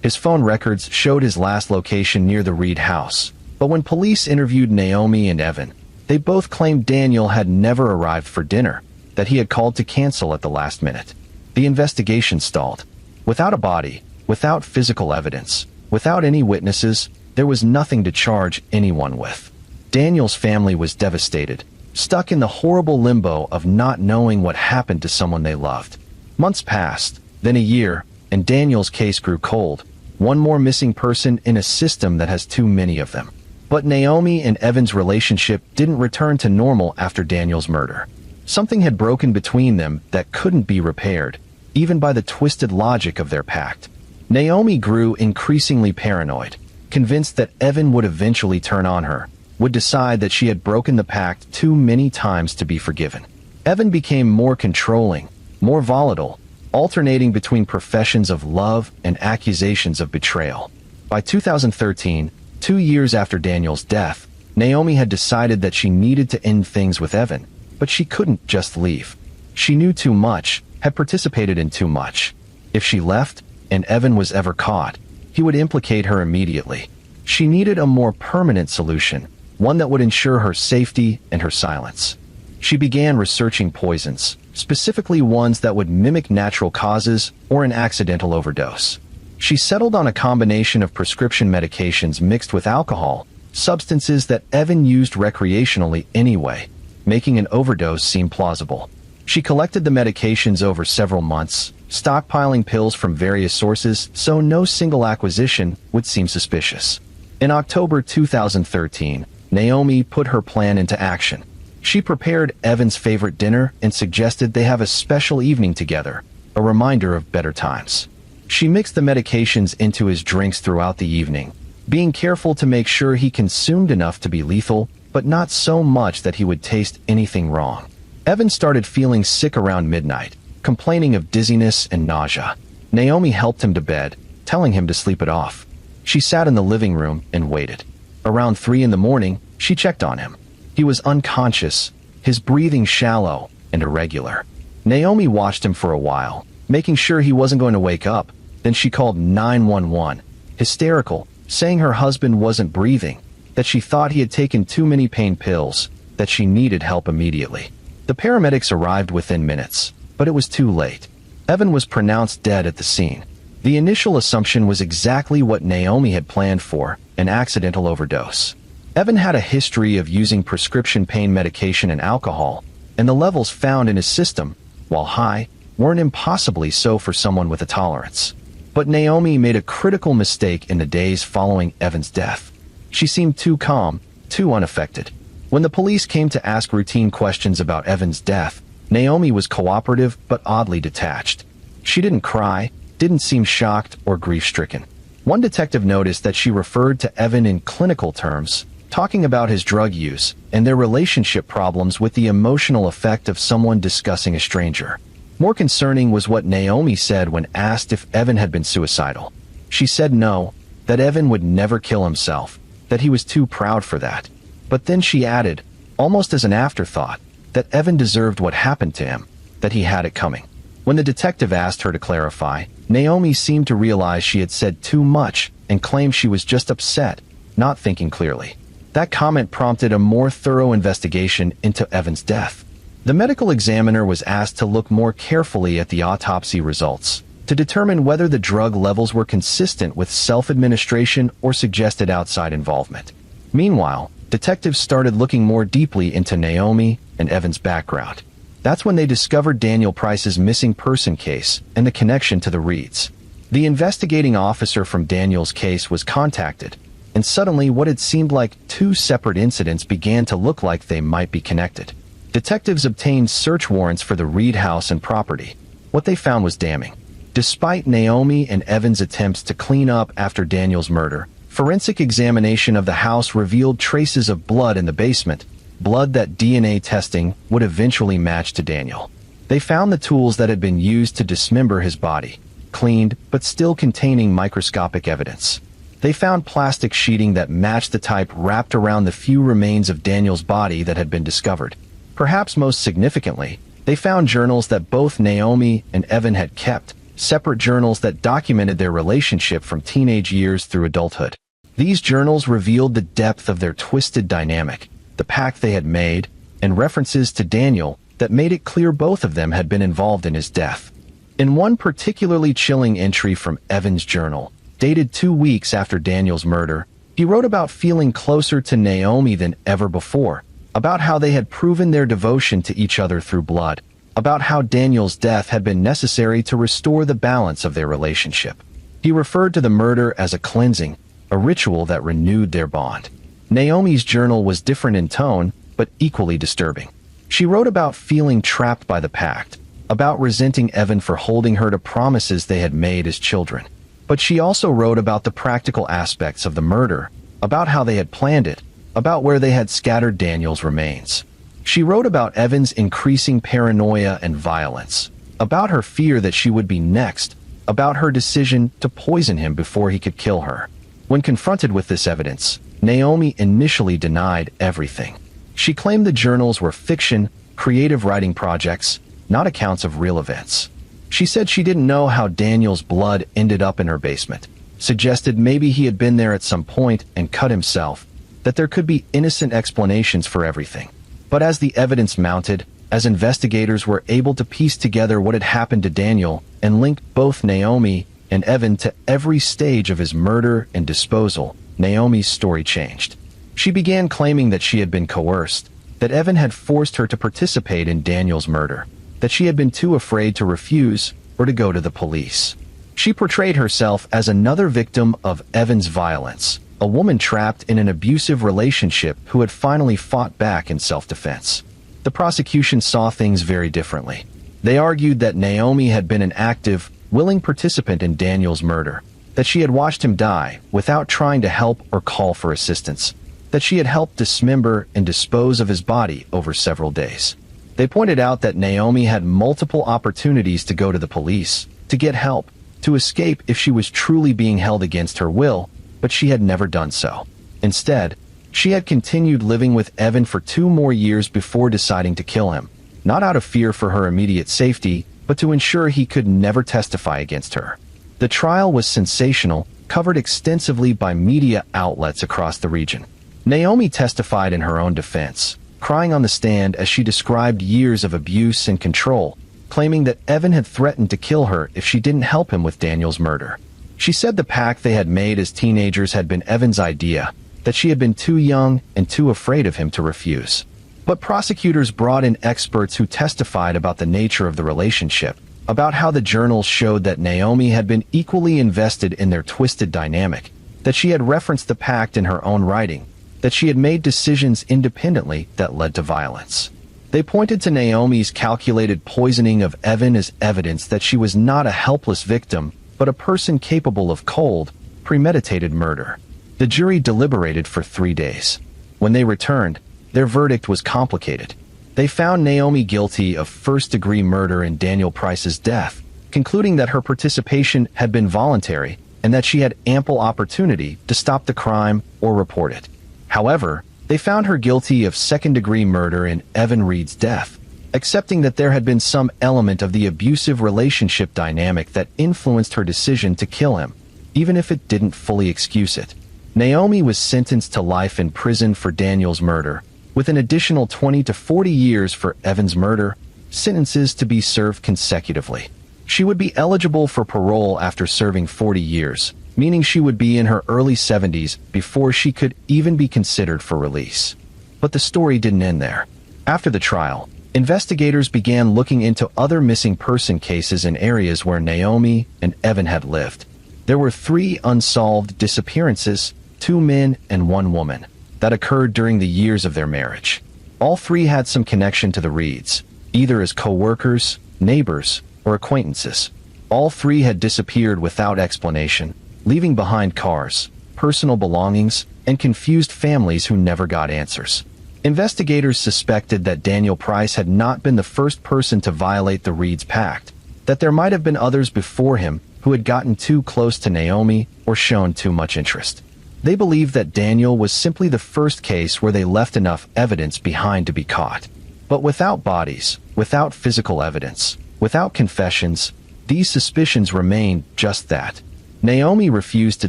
His phone records showed his last location near the Reed house, but when police interviewed Naomi and Evan, they both claimed Daniel had never arrived for dinner, that he had called to cancel at the last minute. The investigation stalled. Without a body, without physical evidence, without any witnesses, there was nothing to charge anyone with. Daniel's family was devastated, stuck in the horrible limbo of not knowing what happened to someone they loved. Months passed, then a year, and Daniel's case grew cold. One more missing person in a system that has too many of them. But Naomi and Evan's relationship didn't return to normal after Daniel's murder. Something had broken between them that couldn't be repaired, even by the twisted logic of their pact. Naomi grew increasingly paranoid, convinced that Evan would eventually turn on her, would decide that she had broken the pact too many times to be forgiven. Evan became more controlling, more volatile, alternating between professions of love and accusations of betrayal. By 2013, 2 years after Daniel's death, Naomi had decided that she needed to end things with Evan, but she couldn't just leave. She knew too much, had participated in too much. If she left, and Evan was ever caught, he would implicate her immediately. She needed a more permanent solution, one that would ensure her safety and her silence. She began researching poisons, specifically ones that would mimic natural causes or an accidental overdose. She settled on a combination of prescription medications mixed with alcohol, substances that Evan used recreationally anyway, making an overdose seem plausible. She collected the medications over several months, stockpiling pills from various sources so no single acquisition would seem suspicious. In October 2013, Naomi put her plan into action. She prepared Evan's favorite dinner and suggested they have a special evening together, a reminder of better times. She mixed the medications into his drinks throughout the evening, being careful to make sure he consumed enough to be lethal, but not so much that he would taste anything wrong. Evan started feeling sick around midnight, complaining of dizziness and nausea. Naomi helped him to bed, telling him to sleep it off. She sat in the living room and waited. Around 3 in the morning, she checked on him. He was unconscious, his breathing shallow and irregular. Naomi watched him for a while, making sure he wasn't going to wake up. Then she called 911, hysterical, saying her husband wasn't breathing, that she thought he had taken too many pain pills, that she needed help immediately. The paramedics arrived within minutes, but it was too late. Evan was pronounced dead at the scene. The initial assumption was exactly what Naomi had planned for, an accidental overdose. Evan had a history of using prescription pain medication and alcohol, and the levels found in his system, while high, weren't impossibly so for someone with a tolerance. But Naomi made a critical mistake in the days following Evan's death. She seemed too calm, too unaffected. When the police came to ask routine questions about Evan's death, Naomi was cooperative but oddly detached. She didn't cry, didn't seem shocked or grief-stricken. One detective noticed that she referred to Evan in clinical terms, talking about his drug use and their relationship problems with the emotional effect of someone discussing a stranger. More concerning was what Naomi said when asked if Evan had been suicidal. She said no, that Evan would never kill himself, that he was too proud for that. But then she added, almost as an afterthought, that Evan deserved what happened to him, that he had it coming. When the detective asked her to clarify, Naomi seemed to realize she had said too much and claimed she was just upset, not thinking clearly. That comment prompted a more thorough investigation into Evan's death. The medical examiner was asked to look more carefully at the autopsy results, to determine whether the drug levels were consistent with self-administration or suggested outside involvement. Meanwhile, detectives started looking more deeply into Naomi and Evan's background. That's when they discovered Daniel Price's missing person case and the connection to the Reeds. The investigating officer from Daniel's case was contacted, and suddenly what had seemed like 2 separate incidents began to look like they might be connected. Detectives obtained search warrants for the Reed house and property. What they found was damning. Despite Naomi and Evan's attempts to clean up after Daniel's murder, forensic examination of the house revealed traces of blood in the basement, blood that DNA testing would eventually match to Daniel. They found the tools that had been used to dismember his body, cleaned but still containing microscopic evidence. They found plastic sheeting that matched the type wrapped around the few remains of Daniel's body that had been discovered. Perhaps most significantly, they found journals that both Naomi and Evan had kept, separate journals that documented their relationship from teenage years through adulthood. These journals revealed the depth of their twisted dynamic, the pact they had made, and references to Daniel that made it clear both of them had been involved in his death. In one particularly chilling entry from Evan's journal, dated 2 weeks after Daniel's murder, he wrote about feeling closer to Naomi than ever before, about how they had proven their devotion to each other through blood, about how Daniel's death had been necessary to restore the balance of their relationship. He referred to the murder as a cleansing, a ritual that renewed their bond. Naomi's journal was different in tone, but equally disturbing. She wrote about feeling trapped by the pact, about resenting Evan for holding her to promises they had made as children. But she also wrote about the practical aspects of the murder, about how they had planned it, about where they had scattered Daniel's remains. She wrote about Evan's increasing paranoia and violence, about her fear that she would be next, about her decision to poison him before he could kill her. When confronted with this evidence, Naomi initially denied everything. She claimed the journals were fiction, creative writing projects, not accounts of real events. She said she didn't know how Daniel's blood ended up in her basement, suggested maybe he had been there at some point and cut himself, that there could be innocent explanations for everything. But as the evidence mounted, as investigators were able to piece together what had happened to Daniel and link both Naomi and Evan to every stage of his murder and disposal, Naomi's story changed. She began claiming that she had been coerced, that Evan had forced her to participate in Daniel's murder, that she had been too afraid to refuse or to go to the police. She portrayed herself as another victim of Evan's violence, a woman trapped in an abusive relationship who had finally fought back in self-defense. The prosecution saw things very differently. They argued that Naomi had been an active, willing participant in Daniel's murder, that she had watched him die without trying to help or call for assistance, that she had helped dismember and dispose of his body over several days. They pointed out that Naomi had multiple opportunities to go to the police, to get help, to escape if she was truly being held against her will, but she had never done so. Instead, she had continued living with Evan for 2 more years before deciding to kill him, not out of fear for her immediate safety, but to ensure he could never testify against her. The trial was sensational, covered extensively by media outlets across the region. Naomi testified in her own defense, crying on the stand as she described years of abuse and control, claiming that Evan had threatened to kill her if she didn't help him with Daniel's murder. She said the pact they had made as teenagers had been Evan's idea, that she had been too young and too afraid of him to refuse. But prosecutors brought in experts who testified about the nature of the relationship, about how the journals showed that Naomi had been equally invested in their twisted dynamic, that she had referenced the pact in her own writing, that she had made decisions independently that led to violence. They pointed to Naomi's calculated poisoning of Evan as evidence that she was not a helpless victim, but a person capable of cold, premeditated murder. The jury deliberated for 3 days. When they returned, their verdict was complicated. They found Naomi guilty of first-degree murder in Daniel Price's death, concluding that her participation had been voluntary and that she had ample opportunity to stop the crime or report it. However, they found her guilty of second-degree murder in Evan Reed's death, accepting that there had been some element of the abusive relationship dynamic that influenced her decision to kill him, even if it didn't fully excuse it. Naomi was sentenced to life in prison for Daniel's murder, with an additional 20 to 40 years for Evan's murder, sentences to be served consecutively. She would be eligible for parole after serving 40 years, meaning she would be in her early 70s before she could even be considered for release. But the story didn't end there. After the trial, investigators began looking into other missing person cases in areas where Naomi and Evan had lived. There were 3 unsolved disappearances, 2 men and 1 woman, that occurred during the years of their marriage. All 3 had some connection to the Reeds, either as co-workers, neighbors, or acquaintances. All 3 had disappeared without explanation, leaving behind cars, personal belongings, and confused families who never got answers. Investigators suspected that Daniel Price had not been the first person to violate the Reeds' pact, that there might have been others before him who had gotten too close to Naomi or shown too much interest. They believed that Daniel was simply the first case where they left enough evidence behind to be caught. But without bodies, without physical evidence, without confessions, these suspicions remained just that. Naomi refused to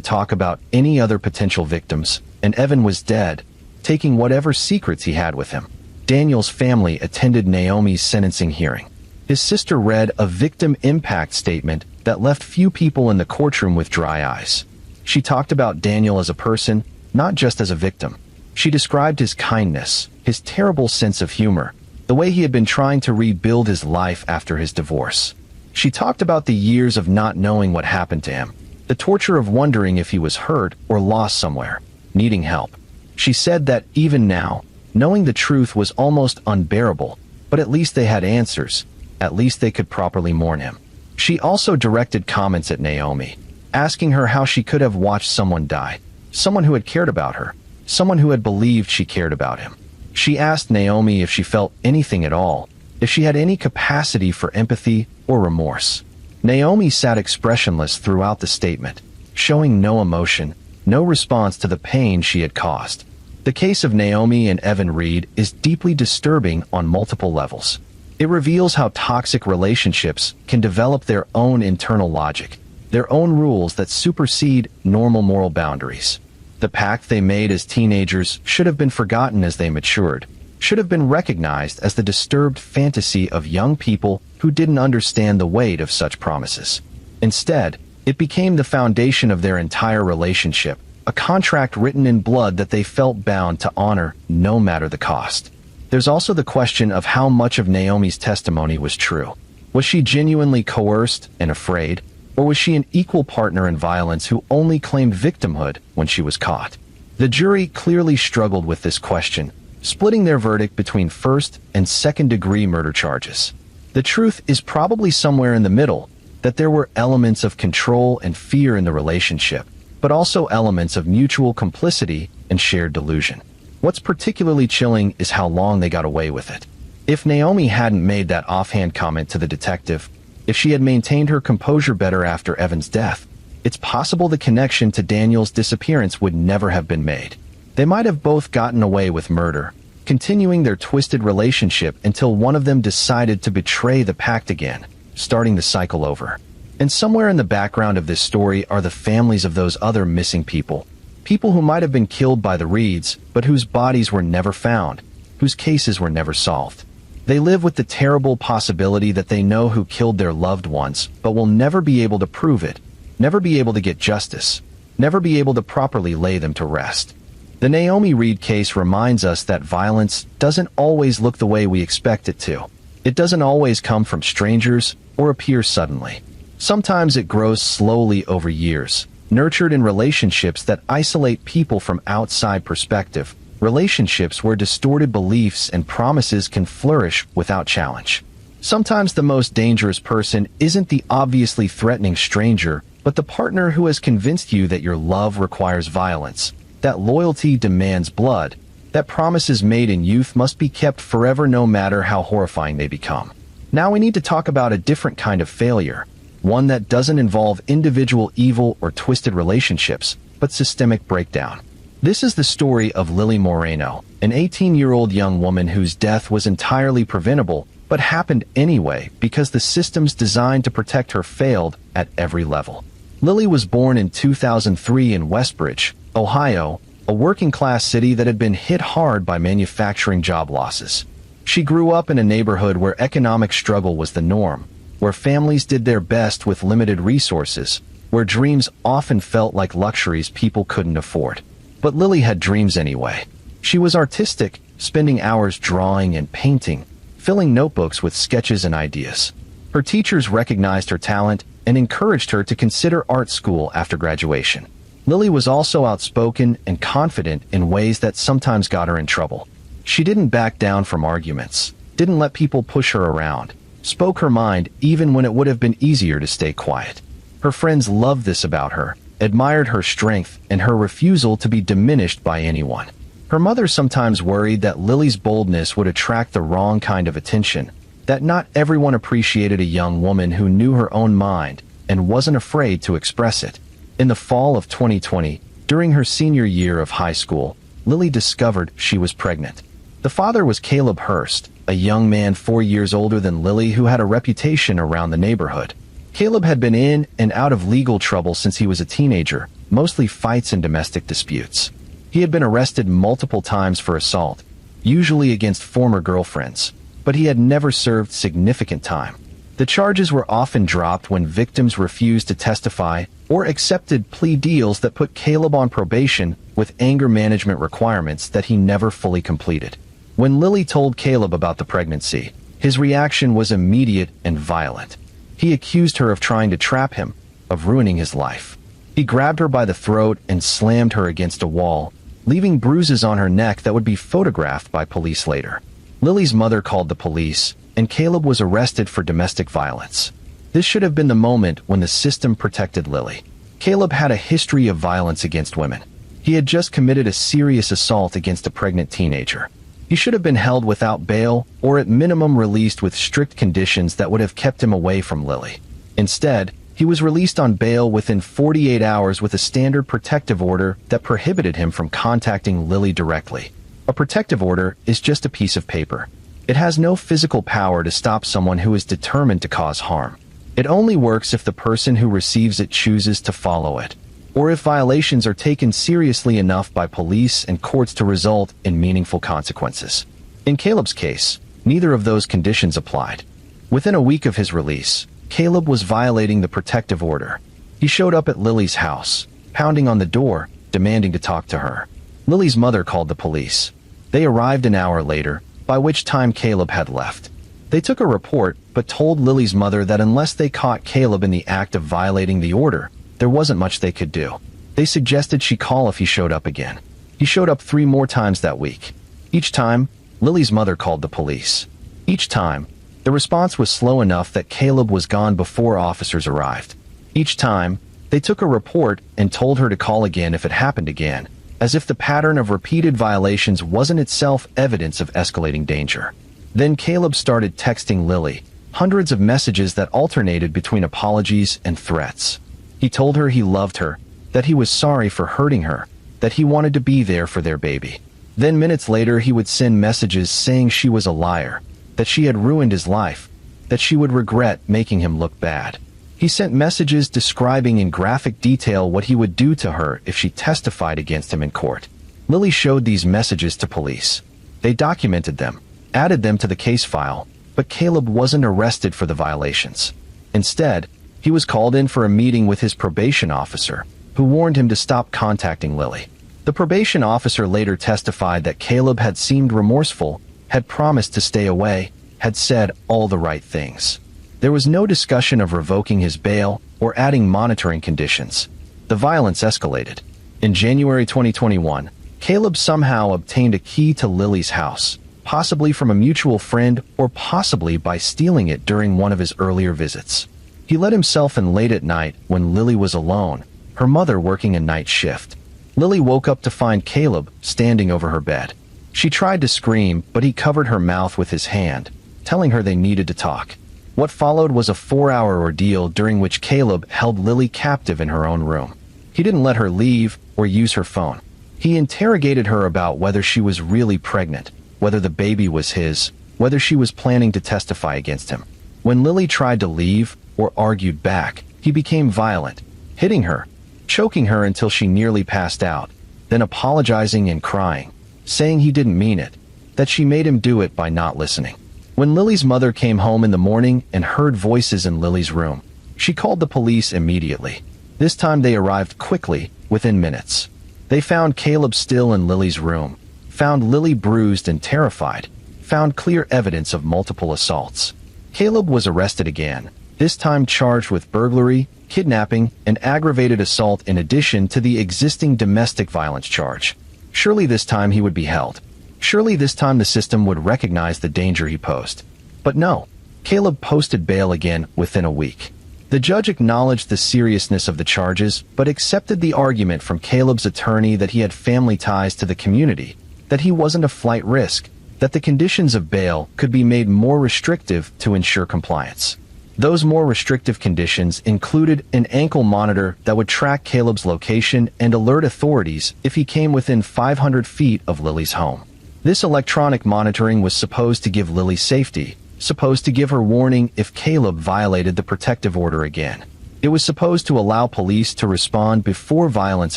talk about any other potential victims, and Evan was dead, taking whatever secrets he had with him. Daniel's family attended Naomi's sentencing hearing. His sister read a victim impact statement that left few people in the courtroom with dry eyes. She talked about Daniel as a person, not just as a victim. She described his kindness, his terrible sense of humor, the way he had been trying to rebuild his life after his divorce. She talked about the years of not knowing what happened to him, the torture of wondering if he was hurt or lost somewhere, needing help. She said that even now, knowing the truth was almost unbearable, but at least they had answers. At least they could properly mourn him. She also directed comments at Naomi, asking her how she could have watched someone die, someone who had cared about her, someone who had believed she cared about him. She asked Naomi if she felt anything at all, if she had any capacity for empathy or remorse. Naomi sat expressionless throughout the statement, showing no emotion, no response to the pain she had caused. The case of Naomi and Evan Reed is deeply disturbing on multiple levels. It reveals how toxic relationships can develop their own internal logic, their own rules that supersede normal moral boundaries. The pact they made as teenagers should have been forgotten as they matured, should have been recognized as the disturbed fantasy of young people who didn't understand the weight of such promises. Instead, it became the foundation of their entire relationship, a contract written in blood that they felt bound to honor no matter the cost. There's also the question of how much of Naomi's testimony was true. Was she genuinely coerced and afraid, or was she an equal partner in violence who only claimed victimhood when she was caught? The jury clearly struggled with this question, splitting their verdict between first and second-degree murder charges. The truth is probably somewhere in the middle, that there were elements of control and fear in the relationship, but also elements of mutual complicity and shared delusion. What's particularly chilling is how long they got away with it. If Naomi hadn't made that offhand comment to the detective, if she had maintained her composure better after Evan's death, it's possible the connection to Daniel's disappearance would never have been made. They might have both gotten away with murder, continuing their twisted relationship until one of them decided to betray the pact again, starting the cycle over. And somewhere in the background of this story are the families of those other missing people. People who might have been killed by the Reeds, but whose bodies were never found, whose cases were never solved. They live with the terrible possibility that they know who killed their loved ones, but will never be able to prove it, never be able to get justice, never be able to properly lay them to rest. The Naomi Reed case reminds us that violence doesn't always look the way we expect it to. It doesn't always come from strangers or appear suddenly. Sometimes it grows slowly over years, nurtured in relationships that isolate people from outside perspective, relationships where distorted beliefs and promises can flourish without challenge. Sometimes the most dangerous person isn't the obviously threatening stranger, but the partner who has convinced you that your love requires violence, that loyalty demands blood, that promises made in youth must be kept forever no matter how horrifying they become. Now we need to talk about a different kind of failure, one that doesn't involve individual evil or twisted relationships, but systemic breakdown. This is the story of Lily Moreno, an 18-year-old young woman whose death was entirely preventable, but happened anyway because the systems designed to protect her failed at every level. Lily was born in 2003 in Westbridge, Ohio, a working-class city that had been hit hard by manufacturing job losses. She grew up in a neighborhood where economic struggle was the norm, where families did their best with limited resources, where dreams often felt like luxuries people couldn't afford. But Lily had dreams anyway. She was artistic, spending hours drawing and painting, filling notebooks with sketches and ideas. Her teachers recognized her talent and encouraged her to consider art school after graduation. Lily was also outspoken and confident in ways that sometimes got her in trouble. She didn't back down from arguments, didn't let people push her around, spoke her mind even when it would have been easier to stay quiet. Her friends loved this about her, admired her strength and her refusal to be diminished by anyone. Her mother sometimes worried that Lily's boldness would attract the wrong kind of attention, that not everyone appreciated a young woman who knew her own mind, and wasn't afraid to express it. In the fall of 2020, during her senior year of high school, Lily discovered she was pregnant. The father was Caleb Hurst, a young man 4 years older than Lily who had a reputation around the neighborhood. Caleb had been in and out of legal trouble since he was a teenager, mostly fights and domestic disputes. He had been arrested multiple times for assault, usually against former girlfriends, but he had never served significant time. The charges were often dropped when victims refused to testify or accepted plea deals that put Caleb on probation with anger management requirements that he never fully completed. When Lily told Caleb about the pregnancy, his reaction was immediate and violent. He accused her of trying to trap him, of ruining his life. He grabbed her by the throat and slammed her against a wall, leaving bruises on her neck that would be photographed by police later. Lily's mother called the police, and Caleb was arrested for domestic violence. This should have been the moment when the system protected Lily. Caleb had a history of violence against women. He had just committed a serious assault against a pregnant teenager. He should have been held without bail or at minimum released with strict conditions that would have kept him away from Lily. Instead, he was released on bail within 48 hours with a standard protective order that prohibited him from contacting Lily directly. A protective order is just a piece of paper. It has no physical power to stop someone who is determined to cause harm. It only works if the person who receives it chooses to follow it, or if violations are taken seriously enough by police and courts to result in meaningful consequences. In Caleb's case, neither of those conditions applied. Within a week of his release, Caleb was violating the protective order. He showed up at Lily's house, pounding on the door, demanding to talk to her. Lily's mother called the police. They arrived an hour later, by which time Caleb had left. They took a report, but told Lily's mother that unless they caught Caleb in the act of violating the order, there wasn't much they could do. They suggested she call if he showed up again. He showed up 3 more times that week. Each time, Lily's mother called the police. Each time, the response was slow enough that Caleb was gone before officers arrived. Each time, they took a report and told her to call again if it happened again, as if the pattern of repeated violations wasn't itself evidence of escalating danger. Then Caleb started texting Lily, hundreds of messages that alternated between apologies and threats. He told her he loved her, that he was sorry for hurting her, that he wanted to be there for their baby. Then minutes later he would send messages saying she was a liar, that she had ruined his life, that she would regret making him look bad. He sent messages describing in graphic detail what he would do to her if she testified against him in court. Lily showed these messages to police. They documented them, added them to the case file, but Caleb wasn't arrested for the violations. Instead, he was called in for a meeting with his probation officer, who warned him to stop contacting Lily. The probation officer later testified that Caleb had seemed remorseful, had promised to stay away, had said all the right things. There was no discussion of revoking his bail or adding monitoring conditions. The violence escalated. In January 2021, Caleb somehow obtained a key to Lily's house, possibly from a mutual friend or possibly by stealing it during one of his earlier visits. He let himself in late at night when Lily was alone, her mother working a night shift. Lily woke up to find Caleb standing over her bed. She tried to scream, but he covered her mouth with his hand, telling her they needed to talk. What followed was a 4-hour ordeal during which Caleb held Lily captive in her own room. He didn't let her leave or use her phone. He interrogated her about whether she was really pregnant, whether the baby was his, whether she was planning to testify against him. When Lily tried to leave or argued back, he became violent, hitting her, choking her until she nearly passed out, then apologizing and crying, saying he didn't mean it, that she made him do it by not listening. When Lily's mother came home in the morning and heard voices in Lily's room, she called the police immediately. This time they arrived quickly, within minutes. They found Caleb still in Lily's room, found Lily bruised and terrified, found clear evidence of multiple assaults. Caleb was arrested again, this time charged with burglary, kidnapping, and aggravated assault in addition to the existing domestic violence charge. Surely this time he would be held. Surely this time the system would recognize the danger he posed. But no, Caleb posted bail again within a week. The judge acknowledged the seriousness of the charges, but accepted the argument from Caleb's attorney that he had family ties to the community, that he wasn't a flight risk, that the conditions of bail could be made more restrictive to ensure compliance. Those more restrictive conditions included an ankle monitor that would track Caleb's location and alert authorities if he came within 500 feet of Lily's home. This electronic monitoring was supposed to give Lily safety, supposed to give her warning if Caleb violated the protective order again. It was supposed to allow police to respond before violence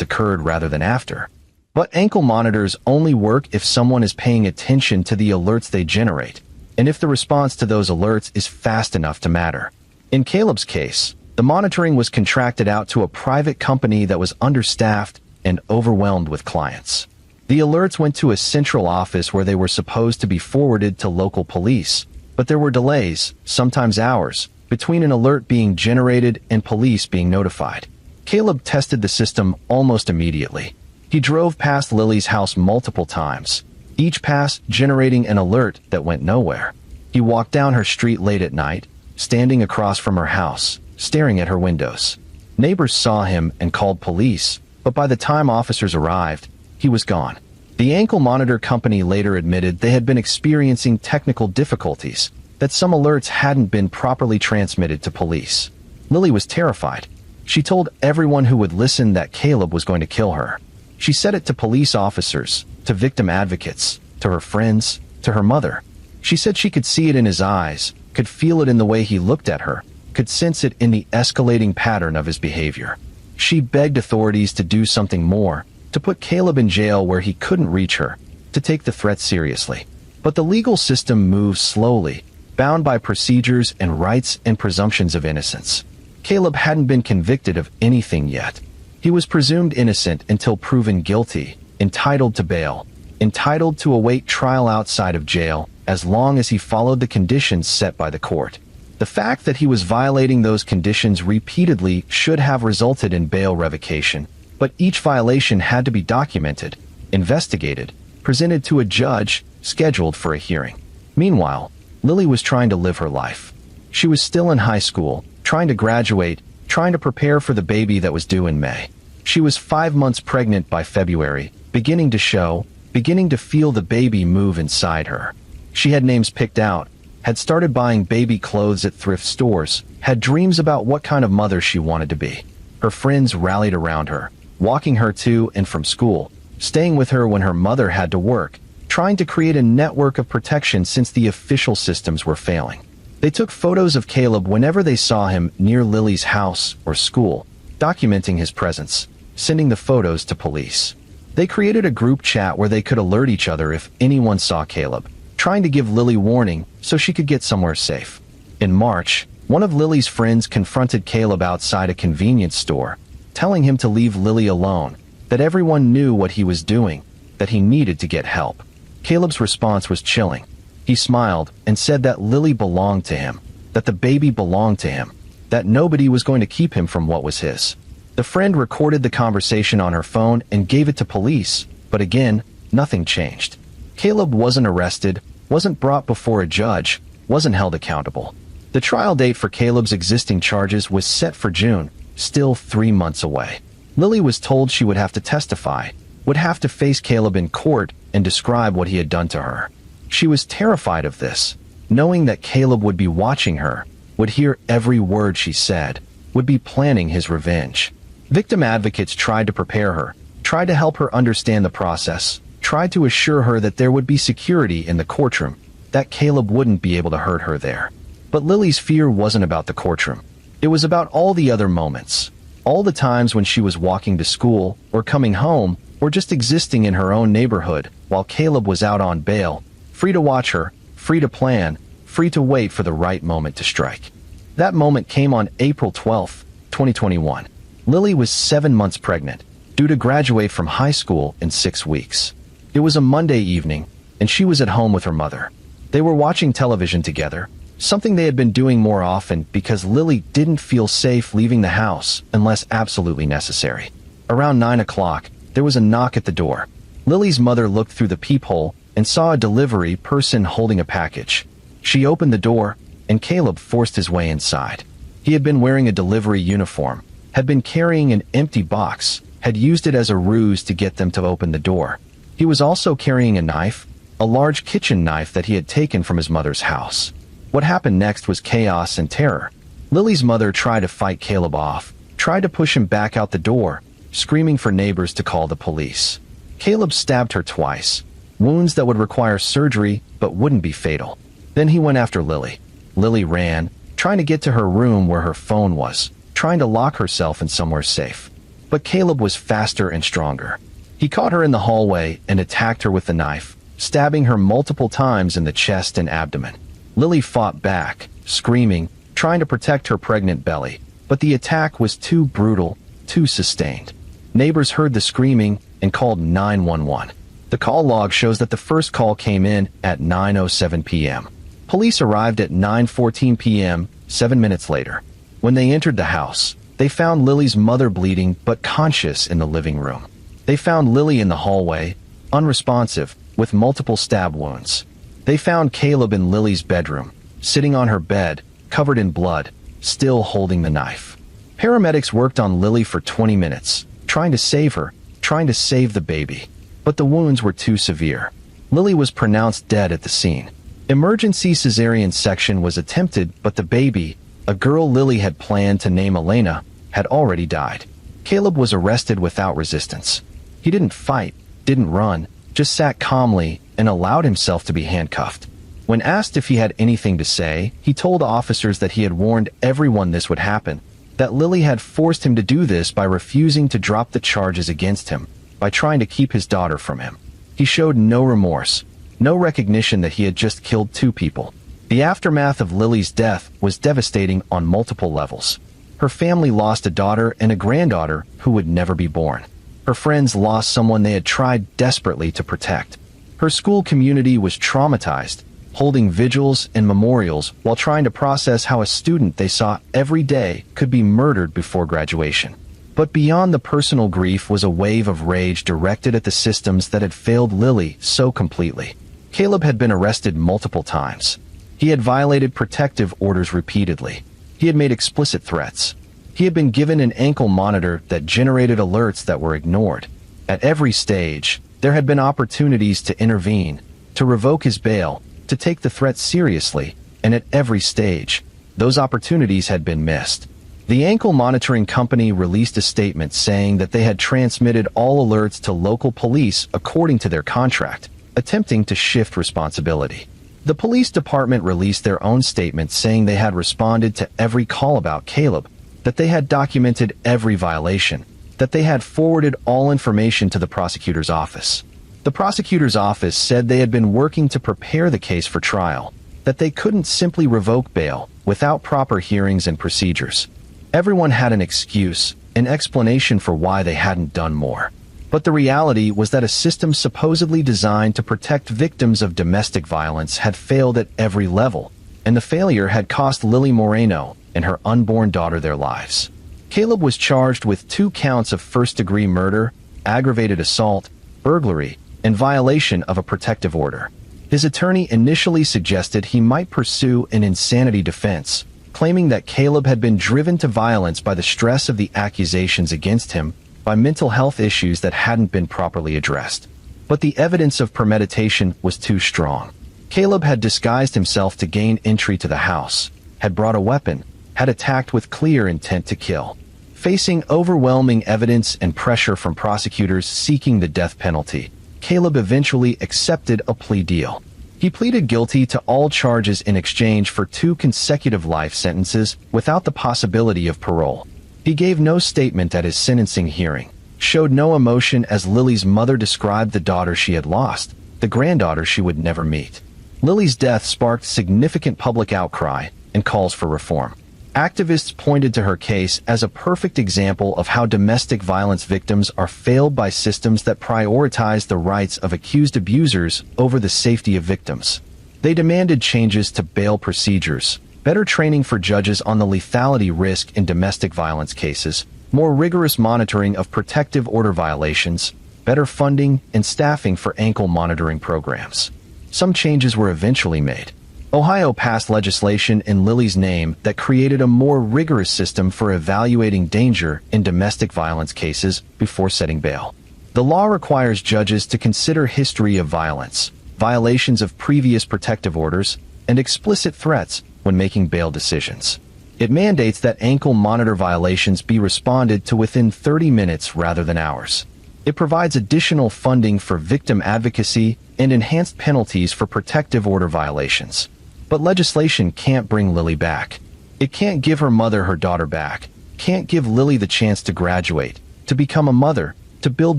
occurred rather than after. But ankle monitors only work if someone is paying attention to the alerts they generate, and if the response to those alerts is fast enough to matter. In Caleb's case, the monitoring was contracted out to a private company that was understaffed and overwhelmed with clients. The alerts went to a central office where they were supposed to be forwarded to local police, but there were delays, sometimes hours, between an alert being generated and police being notified. Caleb tested the system almost immediately. He drove past Lily's house multiple times, each pass generating an alert that went nowhere. He walked down her street late at night, standing across from her house, staring at her windows. Neighbors saw him and called police, but by the time officers arrived, he was gone. The ankle monitor company later admitted they had been experiencing technical difficulties, that some alerts hadn't been properly transmitted to police. Lily was terrified. She told everyone who would listen that Caleb was going to kill her. She said it to police officers, to victim advocates, to her friends, to her mother. She said she could see it in his eyes, could feel it in the way he looked at her, could sense it in the escalating pattern of his behavior. She begged authorities to do something more, to put Caleb in jail where he couldn't reach her, to take the threat seriously. But the legal system moves slowly, bound by procedures and rights and presumptions of innocence. Caleb hadn't been convicted of anything yet. He was presumed innocent until proven guilty, entitled to bail, entitled to await trial outside of jail, as long as he followed the conditions set by the court. The fact that he was violating those conditions repeatedly should have resulted in bail revocation, but each violation had to be documented, investigated, presented to a judge, scheduled for a hearing. Meanwhile, Lily was trying to live her life. She was still in high school, trying to graduate, trying to prepare for the baby that was due in May. She was 5 months pregnant by February, beginning to feel the baby move inside her. She had names picked out, had started buying baby clothes at thrift stores, had dreams about what kind of mother she wanted to be. Her friends rallied around her, walking her to and from school, staying with her when her mother had to work, trying to create a network of protection since the official systems were failing. They took photos of Caleb whenever they saw him near Lily's house or school, documenting his presence, sending the photos to police. They created a group chat where they could alert each other if anyone saw Caleb, trying to give Lily warning so she could get somewhere safe. In March, one of Lily's friends confronted Caleb outside a convenience store, telling him to leave Lily alone, that everyone knew what he was doing, that he needed to get help. Caleb's response was chilling. He smiled and said that Lily belonged to him, that the baby belonged to him, that nobody was going to keep him from what was his. The friend recorded the conversation on her phone and gave it to police, but again, nothing changed. Caleb wasn't arrested, wasn't brought before a judge, wasn't held accountable. The trial date for Caleb's existing charges was set for June, still 3 months away. Lily was told she would have to testify, would have to face Caleb in court and describe what he had done to her. She was terrified of this, knowing that Caleb would be watching her, would hear every word she said, would be planning his revenge. Victim advocates tried to prepare her, tried to help her understand the process, tried to assure her that there would be security in the courtroom, that Caleb wouldn't be able to hurt her there. But Lily's fear wasn't about the courtroom. It was about all the other moments, all the times when she was walking to school, or coming home, or just existing in her own neighborhood, while Caleb was out on bail, free to watch her, free to plan, free to wait for the right moment to strike. That moment came on April 12, 2021. Lily was 7 months pregnant, due to graduate from high school in 6 weeks. It was a Monday evening, and she was at home with her mother. They were watching television together, something they had been doing more often because Lily didn't feel safe leaving the house unless absolutely necessary. Around 9 o'clock, there was a knock at the door. Lily's mother looked through the peephole and saw a delivery person holding a package. She opened the door, and Caleb forced his way inside. He had been wearing a delivery uniform, had been carrying an empty box, had used it as a ruse to get them to open the door. He was also carrying a knife, a large kitchen knife that he had taken from his mother's house. What happened next was chaos and terror. Lily's mother tried to fight Caleb off, tried to push him back out the door, screaming for neighbors to call the police. Caleb stabbed her twice, wounds that would require surgery but wouldn't be fatal. Then he went after Lily. Lily ran, trying to get to her room where her phone was, trying to lock herself in somewhere safe. But Caleb was faster and stronger. He caught her in the hallway and attacked her with the knife, stabbing her multiple times in the chest and abdomen. Lily fought back, screaming, trying to protect her pregnant belly, but the attack was too brutal, too sustained. Neighbors heard the screaming and called 911. The call log shows that the first call came in at 9:07 p.m. Police arrived at 9:14 p.m., 7 minutes later. When they entered the house, they found Lily's mother bleeding but conscious in the living room. They found Lily in the hallway, unresponsive, with multiple stab wounds. They found Caleb in Lily's bedroom, sitting on her bed, covered in blood, still holding the knife. Paramedics worked on Lily for 20 minutes, trying to save her, trying to save the baby. But the wounds were too severe. Lily was pronounced dead at the scene. Emergency cesarean section was attempted, but the baby, a girl Lily had planned to name Elena, had already died. Caleb was arrested without resistance. He didn't fight, didn't run, just sat calmly and allowed himself to be handcuffed. When asked if he had anything to say, he told officers that he had warned everyone this would happen, that Lily had forced him to do this by refusing to drop the charges against him, by trying to keep his daughter from him. He showed no remorse, no recognition that he had just killed 2 people. The aftermath of Lily's death was devastating on multiple levels. Her family lost a daughter and a granddaughter who would never be born. Her friends lost someone they had tried desperately to protect. Her school community was traumatized, holding vigils and memorials while trying to process how a student they saw every day could be murdered before graduation. But beyond the personal grief was a wave of rage directed at the systems that had failed Lily so completely. Caleb had been arrested multiple times. He had violated protective orders repeatedly. He had made explicit threats. He had been given an ankle monitor that generated alerts that were ignored. At every stage, there had been opportunities to intervene, to revoke his bail, to take the threat seriously, and at every stage, those opportunities had been missed. The ankle monitoring company released a statement saying that they had transmitted all alerts to local police according to their contract, attempting to shift responsibility. The police department released their own statement saying they had responded to every call about Caleb, that they had documented every violation, that they had forwarded all information to the prosecutor's office. The prosecutor's office said they had been working to prepare the case for trial, that they couldn't simply revoke bail without proper hearings and procedures. Everyone had an excuse, an explanation for why they hadn't done more. But the reality was that a system supposedly designed to protect victims of domestic violence had failed at every level, and the failure had cost Lily Moreno and her unborn daughter their lives. Caleb was charged with 2 counts of first-degree murder, aggravated assault, burglary, and violation of a protective order. His attorney initially suggested he might pursue an insanity defense, claiming that Caleb had been driven to violence by the stress of the accusations against him, by mental health issues that hadn't been properly addressed. But the evidence of premeditation was too strong. Caleb had disguised himself to gain entry to the house, had brought a weapon, had attacked with clear intent to kill. Facing overwhelming evidence and pressure from prosecutors seeking the death penalty, Caleb eventually accepted a plea deal. He pleaded guilty to all charges in exchange for 2 consecutive life sentences without the possibility of parole. He gave no statement at his sentencing hearing, showed no emotion as Lily's mother described the daughter she had lost, the granddaughter she would never meet. Lily's death sparked significant public outcry and calls for reform. Activists pointed to her case as a perfect example of how domestic violence victims are failed by systems that prioritize the rights of accused abusers over the safety of victims. They demanded changes to bail procedures, better training for judges on the lethality risk in domestic violence cases, more rigorous monitoring of protective order violations, better funding and staffing for ankle monitoring programs. Some changes were eventually made. Ohio passed legislation in Lily's name that created a more rigorous system for evaluating danger in domestic violence cases before setting bail. The law requires judges to consider history of violence, violations of previous protective orders, and explicit threats when making bail decisions. It mandates that ankle monitor violations be responded to within 30 minutes rather than hours. It provides additional funding for victim advocacy and enhanced penalties for protective order violations. But legislation can't bring Lily back. It can't give her mother her daughter back, can't give Lily the chance to graduate, to become a mother, to build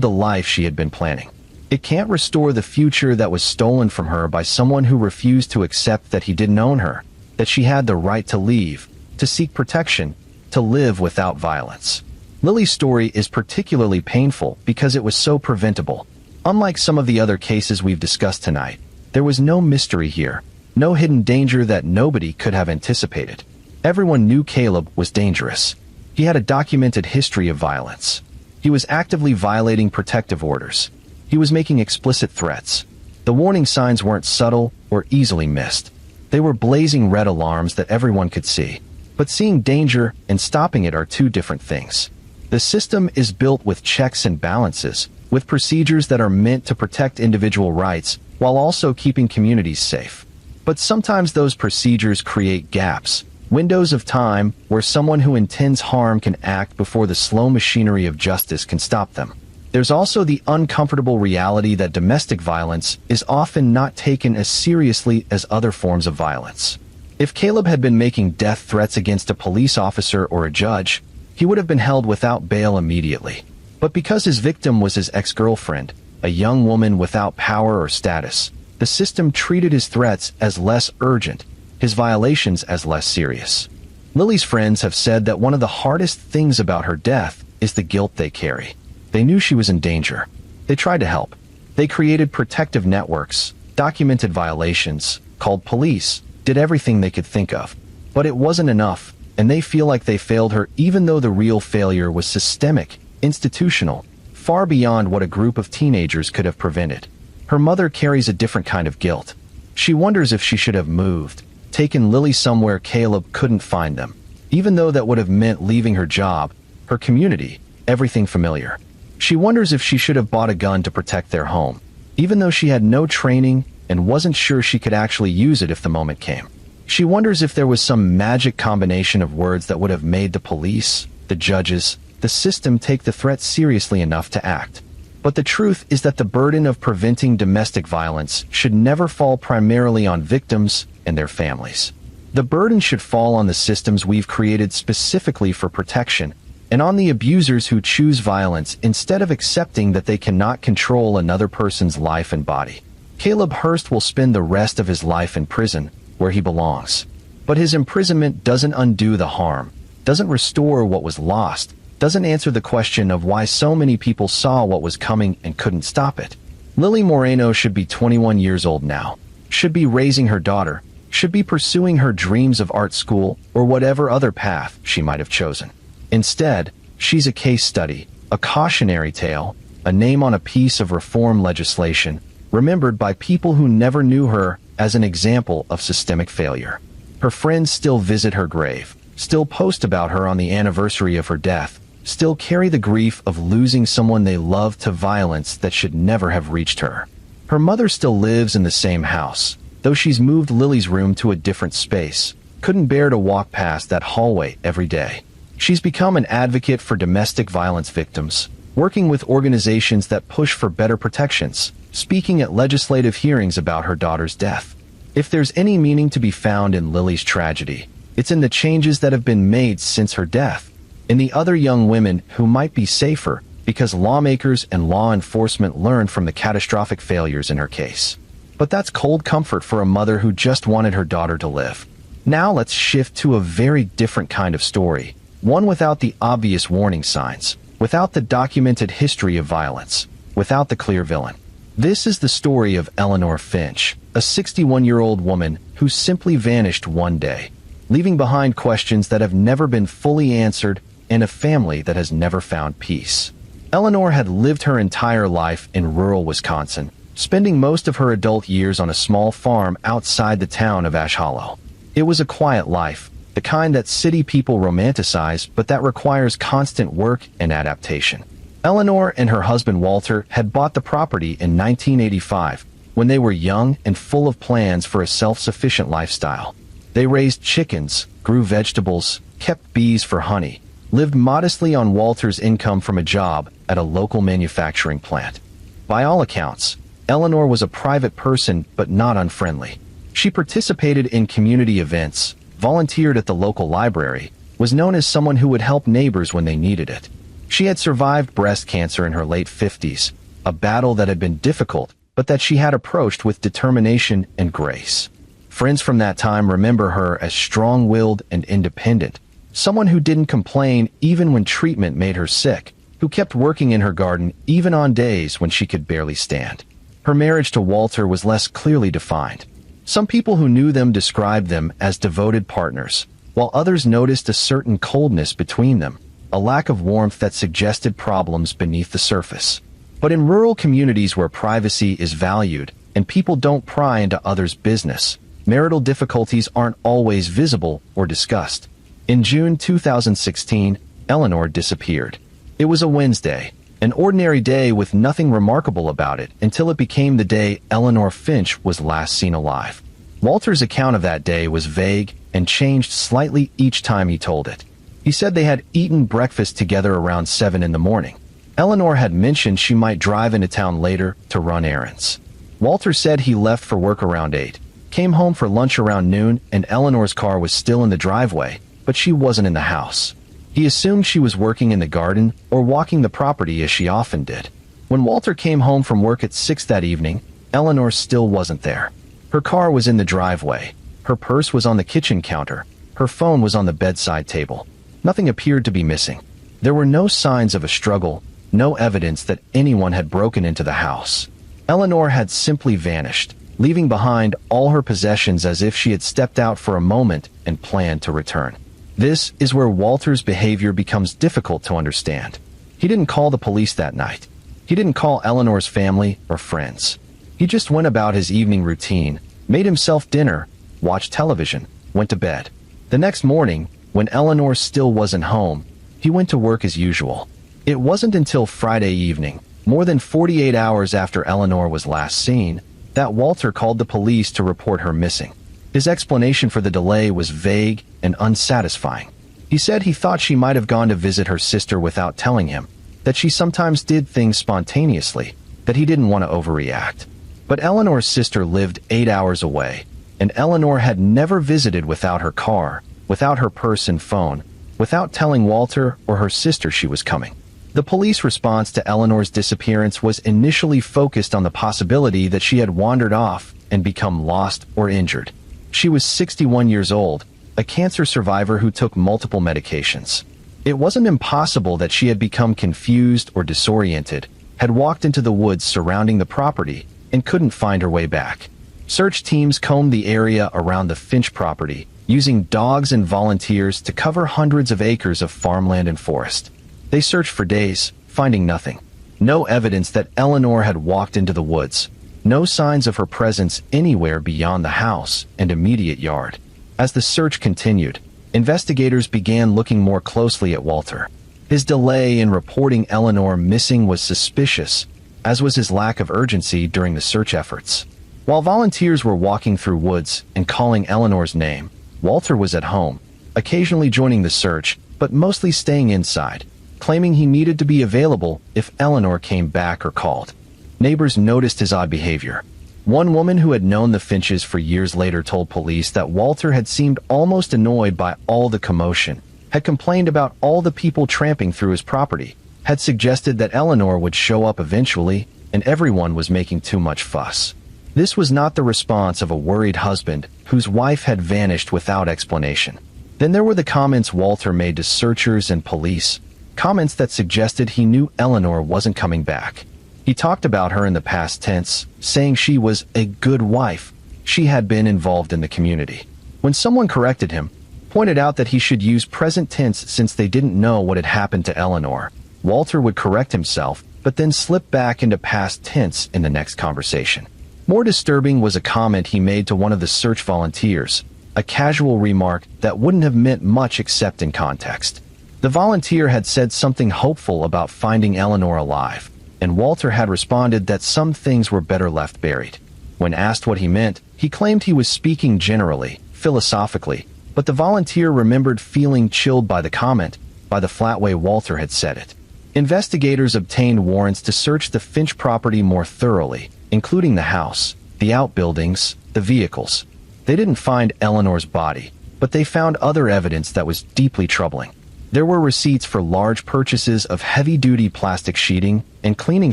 the life she had been planning. It can't restore the future that was stolen from her by someone who refused to accept that he didn't own her, that she had the right to leave, to seek protection, to live without violence. Lily's story is particularly painful because it was so preventable. Unlike some of the other cases we've discussed tonight, there was no mystery here, no hidden danger that nobody could have anticipated. Everyone knew Caleb was dangerous. He had a documented history of violence. He was actively violating protective orders. He was making explicit threats. The warning signs weren't subtle or easily missed. They were blazing red alarms that everyone could see. But seeing danger and stopping it are two different things. The system is built with checks and balances, with procedures that are meant to protect individual rights while also keeping communities safe. But sometimes those procedures create gaps, windows of time where someone who intends harm can act before the slow machinery of justice can stop them. There's also the uncomfortable reality that domestic violence is often not taken as seriously as other forms of violence. If Caleb had been making death threats against a police officer or a judge, he would have been held without bail immediately. But because his victim was his ex-girlfriend, a young woman without power or status, the system treated his threats as less urgent, his violations as less serious. Lily's friends have said that one of the hardest things about her death is the guilt they carry. They knew she was in danger. They tried to help. They created protective networks, documented violations, called police, did everything they could think of. But it wasn't enough, and they feel like they failed her even though the real failure was systemic, institutional, far beyond what a group of teenagers could have prevented. Her mother carries a different kind of guilt. She wonders if she should have moved, taken Lily somewhere Caleb couldn't find them, even though that would have meant leaving her job, her community, everything familiar. She wonders if she should have bought a gun to protect their home, even though she had no training and wasn't sure she could actually use it if the moment came. She wonders if there was some magic combination of words that would have made the police, the judges, the system take the threat seriously enough to act. But the truth is that the burden of preventing domestic violence should never fall primarily on victims and their families. The burden should fall on the systems we've created specifically for protection, and on the abusers who choose violence instead of accepting that they cannot control another person's life and body. Caleb Hurst will spend the rest of his life in prison, where he belongs. But his imprisonment doesn't undo the harm, doesn't restore what was lost, doesn't answer the question of why so many people saw what was coming and couldn't stop it. Lily Moreno should be 21 years old now, should be raising her daughter, should be pursuing her dreams of art school or whatever other path she might have chosen. Instead, she's a case study, a cautionary tale, a name on a piece of reform legislation, remembered by people who never knew her as an example of systemic failure. Her friends still visit her grave, still post about her on the anniversary of her death, still carry the grief of losing someone they loved to violence that should never have reached her. Her mother still lives in the same house, though she's moved Lily's room to a different space, couldn't bear to walk past that hallway every day. She's become an advocate for domestic violence victims, working with organizations that push for better protections, speaking at legislative hearings about her daughter's death. If there's any meaning to be found in Lily's tragedy, it's in the changes that have been made since her death, in the other young women who might be safer because lawmakers and law enforcement learned from the catastrophic failures in her case. But that's cold comfort for a mother who just wanted her daughter to live. Now let's shift to a very different kind of story, one without the obvious warning signs, without the documented history of violence, without the clear villain. This is the story of Eleanor Finch, a 61-year-old woman who simply vanished one day, leaving behind questions that have never been fully answered and a family that has never found peace. Eleanor had lived her entire life in rural Wisconsin, spending most of her adult years on a small farm outside the town of Ash Hollow. It was a quiet life, the kind that city people romanticize but that requires constant work and adaptation. Eleanor and her husband Walter had bought the property in 1985 when they were young and full of plans for a self-sufficient lifestyle. They raised chickens, grew vegetables, kept bees for honey, lived modestly on Walter's income from a job at a local manufacturing plant. By all accounts, Eleanor was a private person but not unfriendly. She participated in community events, volunteered at the local library, was known as someone who would help neighbors when they needed it. She had survived breast cancer in her late 50s, a battle that had been difficult, but that she had approached with determination and grace. Friends from that time remember her as strong-willed and independent, someone who didn't complain even when treatment made her sick, who kept working in her garden even on days when she could barely stand. Her marriage to Walter was less clearly defined. Some people who knew them described them as devoted partners, while others noticed a certain coldness between them, a lack of warmth that suggested problems beneath the surface. But in rural communities where privacy is valued and people don't pry into others' business, marital difficulties aren't always visible or discussed. In June 2016, Eleanor disappeared. It was a Wednesday, an ordinary day with nothing remarkable about it until it became the day Eleanor Finch was last seen alive. Walter's account of that day was vague and changed slightly each time he told it. He said they had eaten breakfast together around 7 in the morning. Eleanor had mentioned she might drive into town later to run errands. Walter said he left for work around 8, came home for lunch around noon, and Eleanor's car was still in the driveway, but she wasn't in the house. He assumed she was working in the garden or walking the property as she often did. When Walter came home from work at 6 that evening, Eleanor still wasn't there. Her car was in the driveway. Her purse was on the kitchen counter. Her phone was on the bedside table. Nothing appeared to be missing. There were no signs of a struggle, no evidence that anyone had broken into the house. Eleanor had simply vanished, leaving behind all her possessions as if she had stepped out for a moment and planned to return. This is where Walter's behavior becomes difficult to understand. He didn't call the police that night. He didn't call Eleanor's family or friends. He just went about his evening routine, made himself dinner, watched television, went to bed. The next morning, when Eleanor still wasn't home, he went to work as usual. It wasn't until Friday evening, more than 48 hours after Eleanor was last seen, that Walter called the police to report her missing. His explanation for the delay was vague and unsatisfying. He said he thought she might have gone to visit her sister without telling him, that she sometimes did things spontaneously, that he didn't want to overreact. But Eleanor's sister lived 8 hours away, and Eleanor had never visited without her car, without her purse and phone, without telling Walter or her sister she was coming. The police response to Eleanor's disappearance was initially focused on the possibility that she had wandered off and become lost or injured. She was 61 years old, a cancer survivor who took multiple medications. It wasn't impossible that she had become confused or disoriented, had walked into the woods surrounding the property, and couldn't find her way back. Search teams combed the area around the Finch property, using dogs and volunteers to cover hundreds of acres of farmland and forest. They searched for days, finding nothing. No evidence that Eleanor had walked into the woods. No signs of her presence anywhere beyond the house and immediate yard. As the search continued, investigators began looking more closely at Walter. His delay in reporting Eleanor missing was suspicious, as was his lack of urgency during the search efforts. While volunteers were walking through woods and calling Eleanor's name, Walter was at home, occasionally joining the search, but mostly staying inside, claiming he needed to be available if Eleanor came back or called. Neighbors noticed his odd behavior. One woman who had known the Finches for years later told police that Walter had seemed almost annoyed by all the commotion, had complained about all the people tramping through his property, had suggested that Eleanor would show up eventually, and everyone was making too much fuss. This was not the response of a worried husband whose wife had vanished without explanation. Then there were the comments Walter made to searchers and police, comments that suggested he knew Eleanor wasn't coming back. He talked about her in the past tense, saying she was a good wife. She had been involved in the community. When someone corrected him, pointed out that he should use present tense since they didn't know what had happened to Eleanor, Walter would correct himself, but then slip back into past tense in the next conversation. More disturbing was a comment he made to one of the search volunteers, a casual remark that wouldn't have meant much except in context. The volunteer had said something hopeful about finding Eleanor alive, and Walter had responded that some things were better left buried. When asked what he meant, he claimed he was speaking generally, philosophically, But the volunteer remembered feeling chilled by the comment, by the flat way Walter had said it. Investigators obtained warrants to search the Finch property more thoroughly, including the house, the outbuildings, the vehicles. They didn't find Eleanor's body, but they found other evidence that was deeply troubling. There were receipts for large purchases of heavy-duty plastic sheeting and cleaning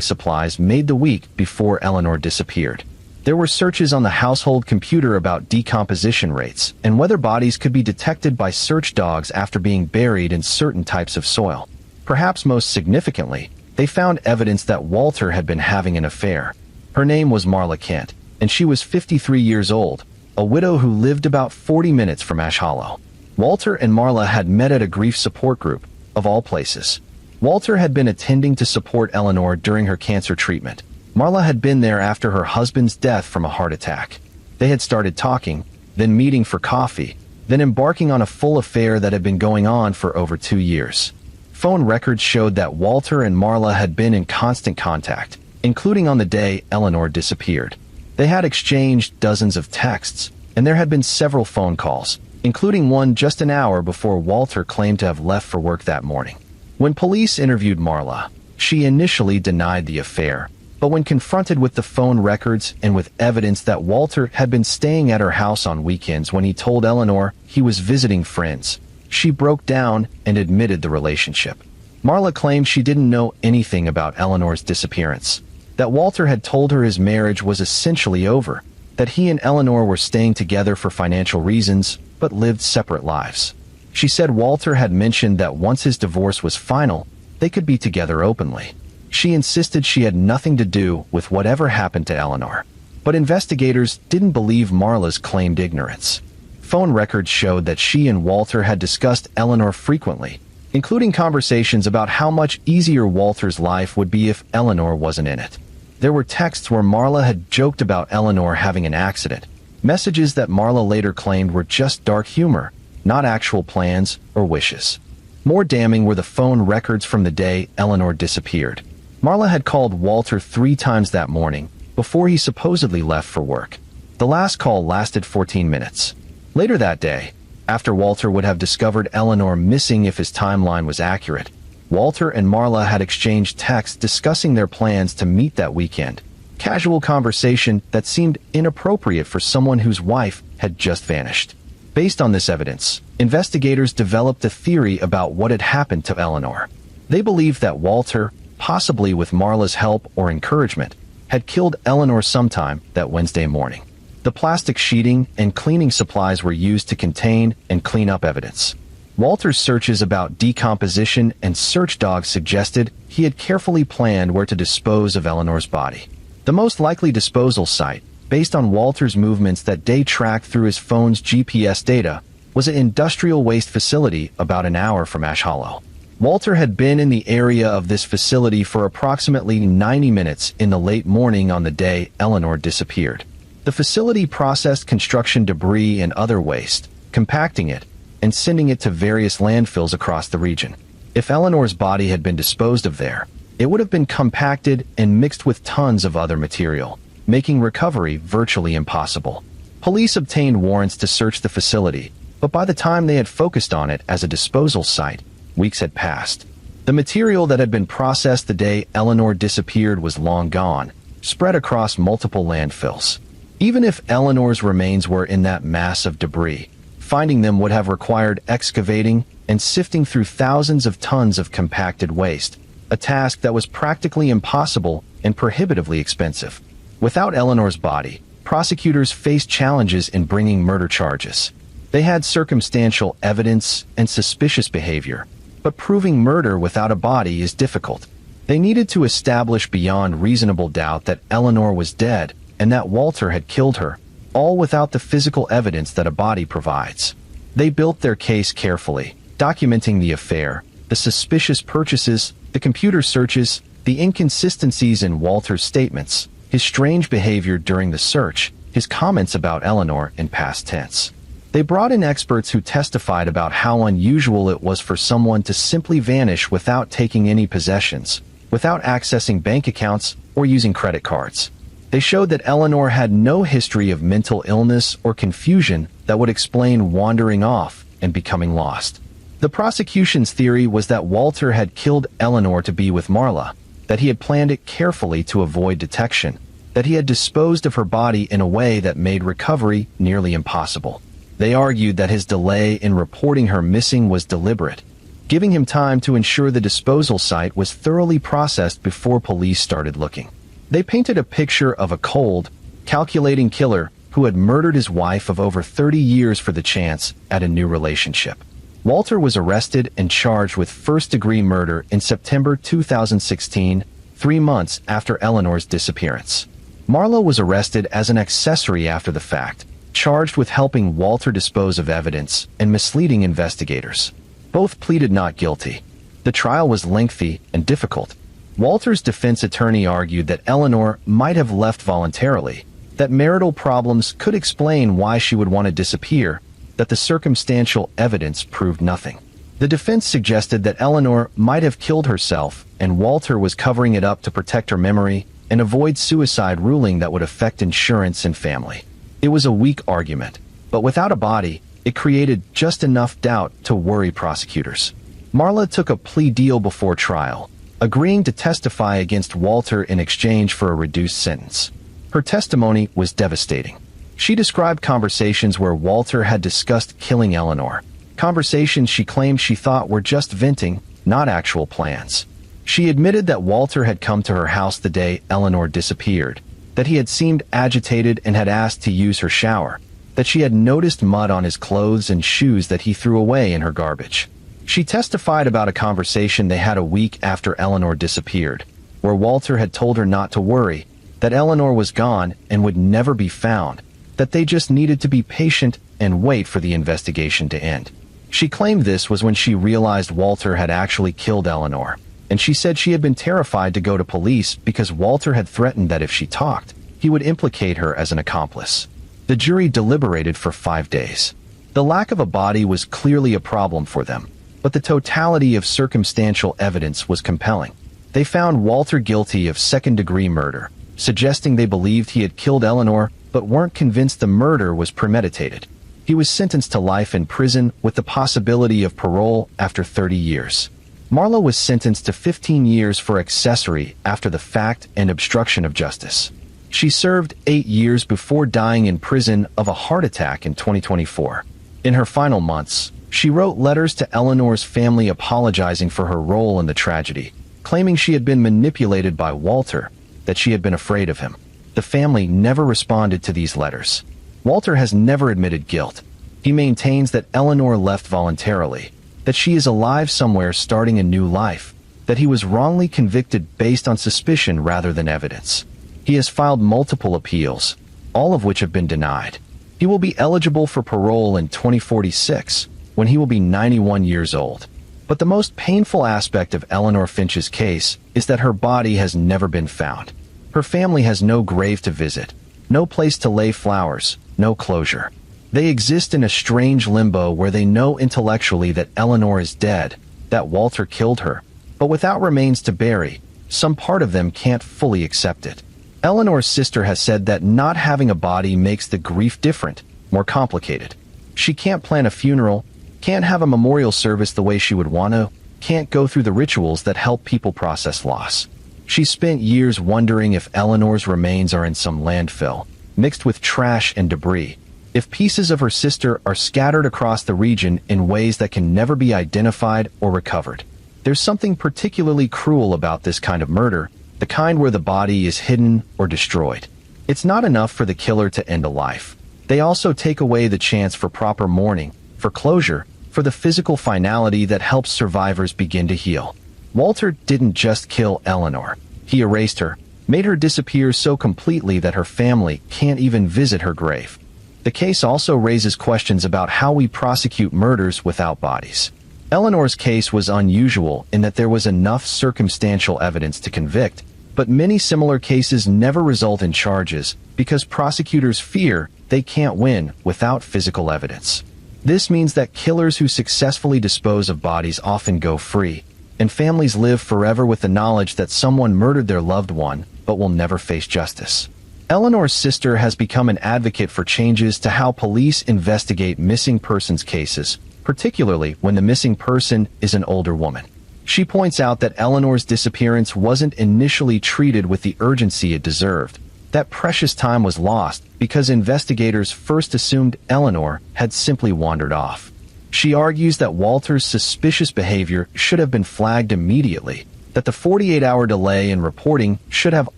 supplies made the week before Eleanor disappeared. There were searches on the household computer about decomposition rates and whether bodies could be detected by search dogs after being buried in certain types of soil. Perhaps most significantly, they found evidence that Walter had been having an affair. Her name was Marla Kent, and she was 53 years old, a widow who lived about 40 minutes from Ash Hollow. Walter and Marla had met at a grief support group, of all places. Walter had been attending to support Eleanor during her cancer treatment. Marla had been there after her husband's death from a heart attack. They had started talking, then meeting for coffee, then embarking on a full affair that had been going on for over 2 years. Phone records showed that Walter and Marla had been in constant contact, including on the day Eleanor disappeared. They had exchanged dozens of texts, and there had been several phone calls, including one just an hour before Walter claimed to have left for work that morning. When police interviewed Marla, she initially denied the affair, but when confronted with the phone records and with evidence that Walter had been staying at her house on weekends when he told Eleanor he was visiting friends, she broke down and admitted the relationship. Marla claimed she didn't know anything about Eleanor's disappearance, that Walter had told her his marriage was essentially over, that he and Eleanor were staying together for financial reasons, but lived separate lives. She said Walter had mentioned that once his divorce was final, they could be together openly. She insisted she had nothing to do with whatever happened to Eleanor. But investigators didn't believe Marla's claimed ignorance. Phone records showed that she and Walter had discussed Eleanor frequently, including conversations about how much easier Walter's life would be if Eleanor wasn't in it. There were texts where Marla had joked about Eleanor having an accident, messages that Marla later claimed were just dark humor, not actual plans or wishes. More damning were the phone records from the day Eleanor disappeared. Marla had called Walter 3 times that morning, before he supposedly left for work. The last call lasted 14 minutes. Later that day, after Walter would have discovered Eleanor missing if his timeline was accurate, Walter and Marla had exchanged texts discussing their plans to meet that weekend. Casual conversation that seemed inappropriate for someone whose wife had just vanished. Based on this evidence, investigators developed a theory about what had happened to Eleanor. They believed that Walter, possibly with Marla's help or encouragement, had killed Eleanor sometime that Wednesday morning. The plastic sheeting and cleaning supplies were used to contain and clean up evidence. Walter's searches about decomposition and search dogs suggested he had carefully planned where to dispose of Eleanor's body. The most likely disposal site, based on Walter's movements that day tracked through his phone's GPS data, was an industrial waste facility about an hour from Ash Hollow. Walter had been in the area of this facility for approximately 90 minutes in the late morning on the day Eleanor disappeared. The facility processed construction debris and other waste, compacting it, and sending it to various landfills across the region. If Eleanor's body had been disposed of there, it would have been compacted and mixed with tons of other material, making recovery virtually impossible. Police obtained warrants to search the facility, but by the time they had focused on it as a disposal site, weeks had passed. The material that had been processed the day Eleanor disappeared was long gone, spread across multiple landfills. Even if Eleanor's remains were in that mass of debris, finding them would have required excavating and sifting through thousands of tons of compacted waste, a task that was practically impossible and prohibitively expensive. Without Eleanor's body, prosecutors faced challenges in bringing murder charges. They had circumstantial evidence and suspicious behavior, but proving murder without a body is difficult. They needed to establish beyond reasonable doubt that Eleanor was dead and that Walter had killed her, all without the physical evidence that a body provides. They built their case carefully, documenting the affair, the suspicious purchases, the computer searches, the inconsistencies in Walter's statements, his strange behavior during the search, his comments about Eleanor in past tense. They brought in experts who testified about how unusual it was for someone to simply vanish without taking any possessions, without accessing bank accounts or using credit cards. They showed that Eleanor had no history of mental illness or confusion that that would explain wandering off and becoming lost. The prosecution's theory was that Walter had killed Eleanor to be with Marla, that he had planned it carefully to avoid detection, that he had disposed of her body in a way that made recovery nearly impossible. They argued that his delay in reporting her missing was deliberate, giving him time to ensure the disposal site was thoroughly processed before police started looking. They painted a picture of a cold, calculating killer who had murdered his wife of over 30 years for the chance at a new relationship. Walter was arrested and charged with first-degree murder in September 2016, 3 months after Eleanor's disappearance. Marla was arrested as an accessory after the fact, charged with helping Walter dispose of evidence and misleading investigators. Both pleaded not guilty. The trial was lengthy and difficult. Walter's defense attorney argued that Eleanor might have left voluntarily, that marital problems could explain why she would want to disappear, that the circumstantial evidence proved nothing. The defense suggested that Eleanor might have killed herself and Walter was covering it up to protect her memory and avoid suicide ruling that would affect insurance and family. It was a weak argument, but without a body, it created just enough doubt to worry prosecutors. Marla took a plea deal before trial, agreeing to testify against Walter in exchange for a reduced sentence. Her testimony was devastating. She described conversations where Walter had discussed killing Eleanor, conversations she claimed she thought were just venting, not actual plans. She admitted that Walter had come to her house the day Eleanor disappeared, that he had seemed agitated and had asked to use her shower, that she had noticed mud on his clothes and shoes that he threw away in her garbage. She testified about a conversation they had a week after Eleanor disappeared, where Walter had told her not to worry, that Eleanor was gone and would never be found, that they just needed to be patient and wait for the investigation to end. She claimed this was when she realized Walter had actually killed Eleanor, and she said she had been terrified to go to police because Walter had threatened that if she talked, he would implicate her as an accomplice. The jury deliberated for 5 days. The lack of a body was clearly a problem for them, but the totality of circumstantial evidence was compelling. They found Walter guilty of second-degree murder, suggesting they believed he had killed Eleanor but weren't convinced the murder was premeditated. He was sentenced to life in prison with the possibility of parole after 30 years. Marla was sentenced to 15 years for accessory after the fact and obstruction of justice. She served 8 years before dying in prison of a heart attack in 2024. In her final months, she wrote letters to Eleanor's family apologizing for her role in the tragedy, claiming she had been manipulated by Walter, that she had been afraid of him. The family never responded to these letters. Walter has never admitted guilt. He maintains that Eleanor left voluntarily, that she is alive somewhere starting a new life, that he was wrongly convicted based on suspicion rather than evidence. He has filed multiple appeals, all of which have been denied. He will be eligible for parole in 2046, when he will be 91 years old. But the most painful aspect of Eleanor Finch's case is that her body has never been found. Her family has no grave to visit, no place to lay flowers, no closure. They exist in a strange limbo where they know intellectually that Eleanor is dead, that Walter killed her, but without remains to bury, some part of them can't fully accept it. Eleanor's sister has said that not having a body makes the grief different, more complicated. She can't plan a funeral, can't have a memorial service the way she would want to, can't go through the rituals that help people process loss. She spent years wondering if Eleanor's remains are in some landfill, mixed with trash and debris, if pieces of her sister are scattered across the region in ways that can never be identified or recovered. There's something particularly cruel about this kind of murder, the kind where the body is hidden or destroyed. It's not enough for the killer to end a life. They also take away the chance for proper mourning, for closure, for the physical finality that helps survivors begin to heal. Walter didn't just kill Eleanor. He erased her, made her disappear so completely that her family can't even visit her grave. The case also raises questions about how we prosecute murders without bodies. Eleanor's case was unusual in that there was enough circumstantial evidence to convict, but many similar cases never result in charges because prosecutors fear they can't win without physical evidence. This means that killers who successfully dispose of bodies often go free, and families live forever with the knowledge that someone murdered their loved one but will never face justice. Eleanor's sister has become an advocate for changes to how police investigate missing persons cases, particularly when the missing person is an older woman. She points out that Eleanor's disappearance wasn't initially treated with the urgency it deserved. That precious time was lost because investigators first assumed Eleanor had simply wandered off. She argues that Walter's suspicious behavior should have been flagged immediately, that the 48-hour delay in reporting should have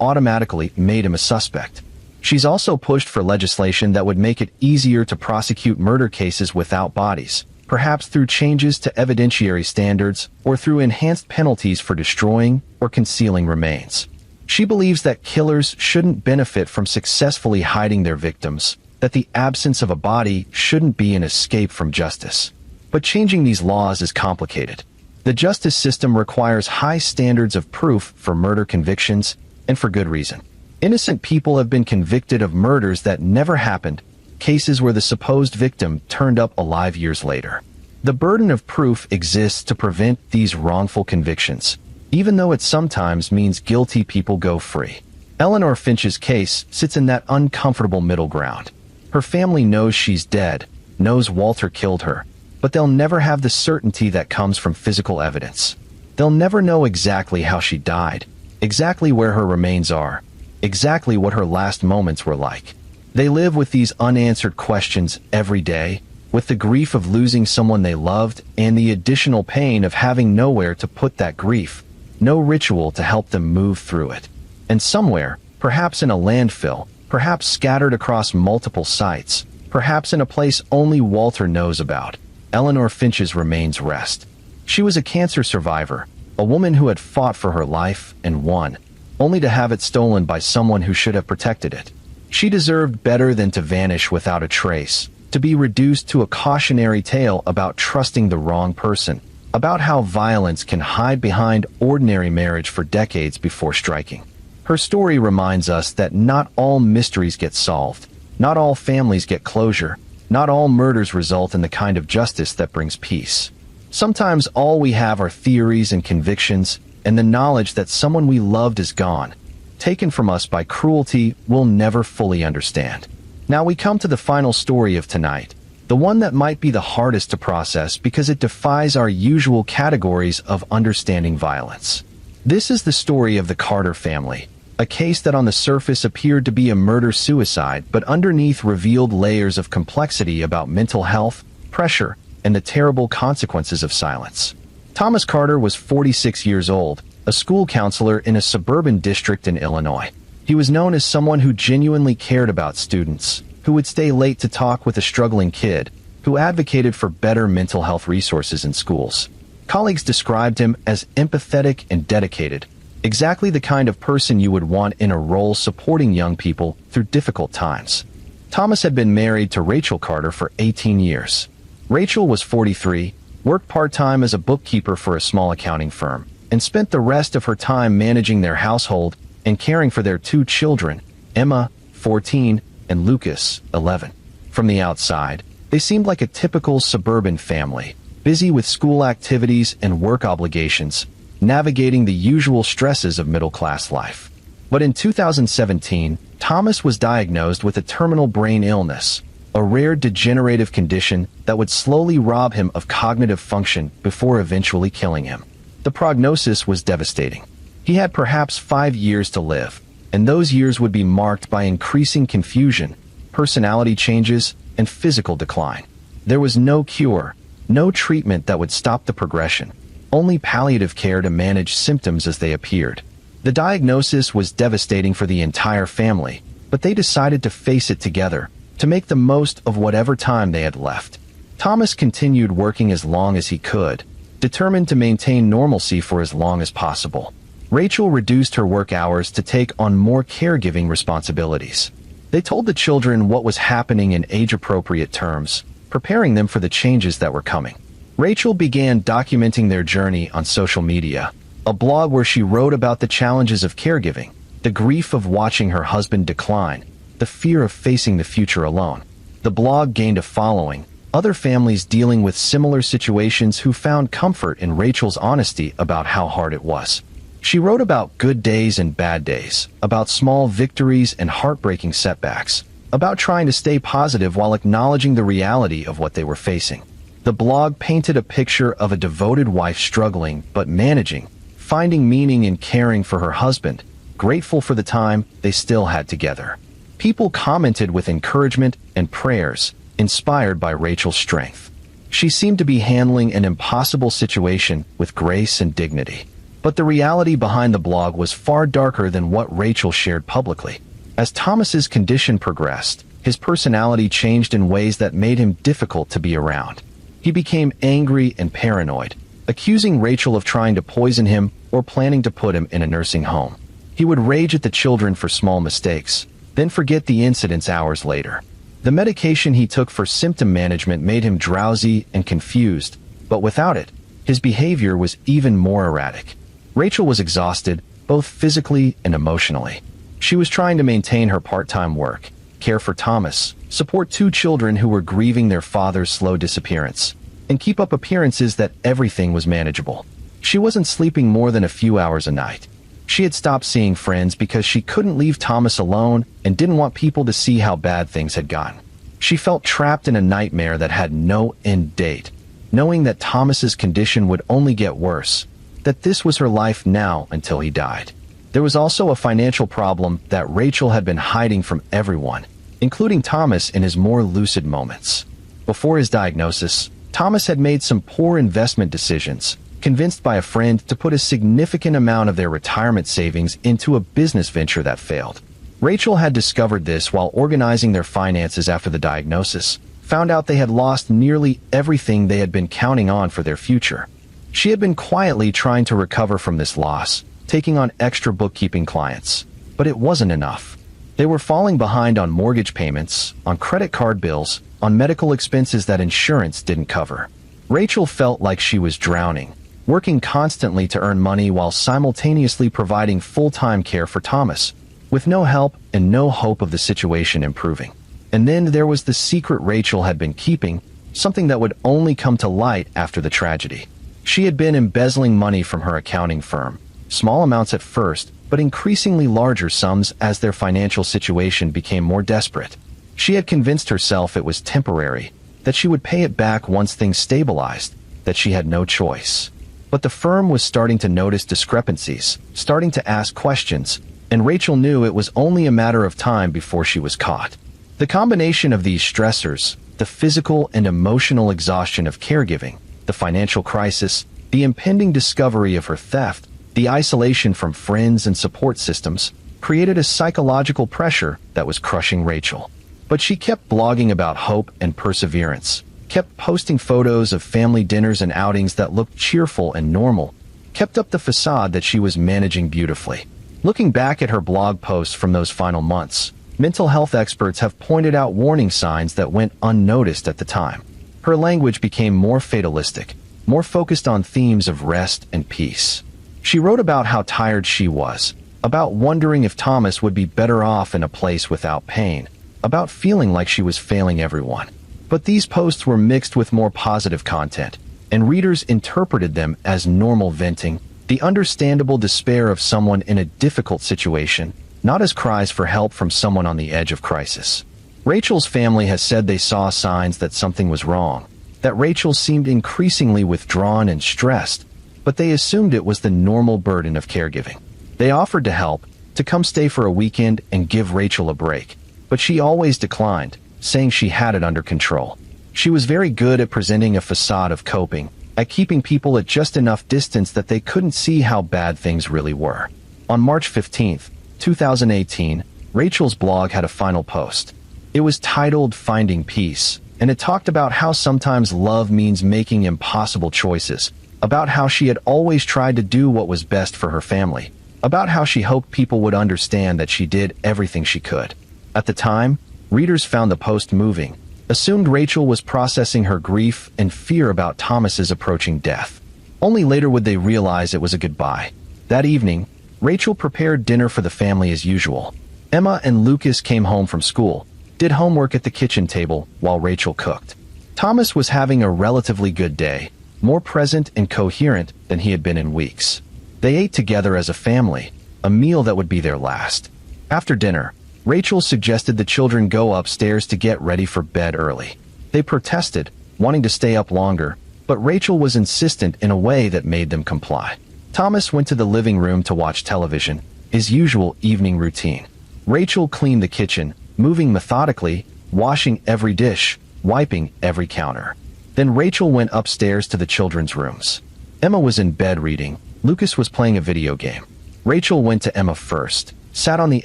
automatically made him a suspect. She's also pushed for legislation that would make it easier to prosecute murder cases without bodies, perhaps through changes to evidentiary standards or through enhanced penalties for destroying or concealing remains. She believes that killers shouldn't benefit from successfully hiding their victims, that the absence of a body shouldn't be an escape from justice. But changing these laws is complicated. The justice system requires high standards of proof for murder convictions, and for good reason. Innocent people have been convicted of murders that never happened, cases where the supposed victim turned up alive years later. The burden of proof exists to prevent these wrongful convictions, even though it sometimes means guilty people go free. Eleanor Finch's case sits in that uncomfortable middle ground. Her family knows she's dead, knows Walter killed her, but they'll never have the certainty that comes from physical evidence. They'll never know exactly how she died, exactly where her remains are, exactly what her last moments were like. They live with these unanswered questions every day, with the grief of losing someone they loved and the additional pain of having nowhere to put that grief, no ritual to help them move through it. And somewhere, perhaps in a landfill, perhaps scattered across multiple sites, perhaps in a place only Walter knows about, Eleanor Finch's remains rest. She was a cancer survivor, a woman who had fought for her life and won, only to have it stolen by someone who should have protected it. She deserved better than to vanish without a trace, to be reduced to a cautionary tale about trusting the wrong person, about how violence can hide behind ordinary marriage for decades before striking. Her story reminds us that not all mysteries get solved, not all families get closure, not all murders result in the kind of justice that brings peace. Sometimes all we have are theories and convictions, and the knowledge that someone we loved is gone, taken from us by cruelty we'll never fully understand. Now we come to the final story of tonight, the one that might be the hardest to process because it defies our usual categories of understanding violence. This is the story of the Carter family, a case that on the surface appeared to be a murder-suicide but underneath revealed layers of complexity about mental health, pressure, and the terrible consequences of silence. Thomas Carter was 46 years old, a school counselor in a suburban district in Illinois. He was known as someone who genuinely cared about students, who would stay late to talk with a struggling kid, who advocated for better mental health resources in schools. Colleagues described him as empathetic and dedicated, exactly the kind of person you would want in a role supporting young people through difficult times. Thomas had been married to Rachel Carter for 18 years. Rachel was 43, worked part-time as a bookkeeper for a small accounting firm, and spent the rest of her time managing their household and caring for their two children, Emma, 14, and Lucas, 11. From the outside, they seemed like a typical suburban family, busy with school activities and work obligations, navigating the usual stresses of middle-class life. But in 2017, Thomas was diagnosed with a terminal brain illness, a rare degenerative condition that would slowly rob him of cognitive function before eventually killing him. The prognosis was devastating. He had perhaps 5 years to live, and those years would be marked by increasing confusion, personality changes, and physical decline. There was no cure, no treatment that would stop the progression, only palliative care to manage symptoms as they appeared. The diagnosis was devastating for the entire family, but they decided to face it together, to make the most of whatever time they had left. Thomas continued working as long as he could, determined to maintain normalcy for as long as possible. Rachel reduced her work hours to take on more caregiving responsibilities. They told the children what was happening in age-appropriate terms, preparing them for the changes that were coming. Rachel began documenting their journey on social media, a blog where she wrote about the challenges of caregiving, the grief of watching her husband decline, the fear of facing the future alone. The blog gained a following, other families dealing with similar situations who found comfort in Rachel's honesty about how hard it was. She wrote about good days and bad days, about small victories and heartbreaking setbacks, about trying to stay positive while acknowledging the reality of what they were facing. The blog painted a picture of a devoted wife struggling but managing, finding meaning in caring for her husband, grateful for the time they still had together. People commented with encouragement and prayers, inspired by Rachel's strength. She seemed to be handling an impossible situation with grace and dignity. But the reality behind the blog was far darker than what Rachel shared publicly. As Thomas's condition progressed, his personality changed in ways that made him difficult to be around. He became angry and paranoid, accusing Rachel of trying to poison him or planning to put him in a nursing home. He would rage at the children for small mistakes, then forget the incidents hours later. The medication he took for symptom management made him drowsy and confused, but without it, his behavior was even more erratic. Rachel was exhausted, both physically and emotionally. She was trying to maintain her part-time work, care for Thomas, support 2 children who were grieving their father's slow disappearance, and keep up appearances that everything was manageable. She wasn't sleeping more than a few hours a night. She had stopped seeing friends because she couldn't leave Thomas alone and didn't want people to see how bad things had gotten. She felt trapped in a nightmare that had no end date, knowing that Thomas's condition would only get worse, that this was her life now until he died. There was also a financial problem that Rachel had been hiding from everyone, including Thomas in his more lucid moments. Before his diagnosis, Thomas had made some poor investment decisions, convinced by a friend to put a significant amount of their retirement savings into a business venture that failed. Rachel had discovered this while organizing their finances after the diagnosis, found out they had lost nearly everything they had been counting on for their future. She had been quietly trying to recover from this loss, taking on extra bookkeeping clients, but it wasn't enough. They were falling behind on mortgage payments, on credit card bills, on medical expenses that insurance didn't cover. Rachel felt like she was drowning, working constantly to earn money while simultaneously providing full-time care for Thomas, with no help and no hope of the situation improving. And then there was the secret Rachel had been keeping, something that would only come to light after the tragedy. She had been embezzling money from her accounting firm, small amounts at first, but increasingly larger sums as their financial situation became more desperate. She had convinced herself it was temporary, that she would pay it back once things stabilized, that she had no choice. But the firm was starting to notice discrepancies, starting to ask questions, and Rachel knew it was only a matter of time before she was caught. The combination of these stressors, the physical and emotional exhaustion of caregiving, the financial crisis, the impending discovery of her theft, the isolation from friends and support systems, created a psychological pressure that was crushing Rachel. But she kept blogging about hope and perseverance, kept posting photos of family dinners and outings that looked cheerful and normal, kept up the facade that she was managing beautifully. Looking back at her blog posts from those final months, mental health experts have pointed out warning signs that went unnoticed at the time. Her language became more fatalistic, more focused on themes of rest and peace. She wrote about how tired she was, about wondering if Thomas would be better off in a place without pain, about feeling like she was failing everyone. But these posts were mixed with more positive content, and readers interpreted them as normal venting, the understandable despair of someone in a difficult situation, not as cries for help from someone on the edge of crisis. Rachel's family has said they saw signs that something was wrong, that Rachel seemed increasingly withdrawn and stressed, but they assumed it was the normal burden of caregiving. They offered to help, to come stay for a weekend and give Rachel a break, but she always declined, saying she had it under control. She was very good at presenting a facade of coping, at keeping people at just enough distance that they couldn't see how bad things really were. On March 15, 2018, Rachel's blog had a final post. It was titled Finding Peace, and it talked about how sometimes love means making impossible choices, about how she had always tried to do what was best for her family, about how she hoped people would understand that she did everything she could. At the time, readers found the post moving, assumed Rachel was processing her grief and fear about Thomas's approaching death. Only later would they realize it was a goodbye. That evening, Rachel prepared dinner for the family as usual. Emma and Lucas came home from school, did homework at the kitchen table while Rachel cooked. Thomas was having a relatively good day, more present and coherent than he had been in weeks. They ate together as a family, a meal that would be their last. After dinner, Rachel suggested the children go upstairs to get ready for bed early. They protested, wanting to stay up longer, but Rachel was insistent in a way that made them comply. Thomas went to the living room to watch television, his usual evening routine. Rachel cleaned the kitchen, moving methodically, washing every dish, wiping every counter. Then Rachel went upstairs to the children's rooms. Emma was in bed reading. Lucas was playing a video game. Rachel went to Emma first, sat on the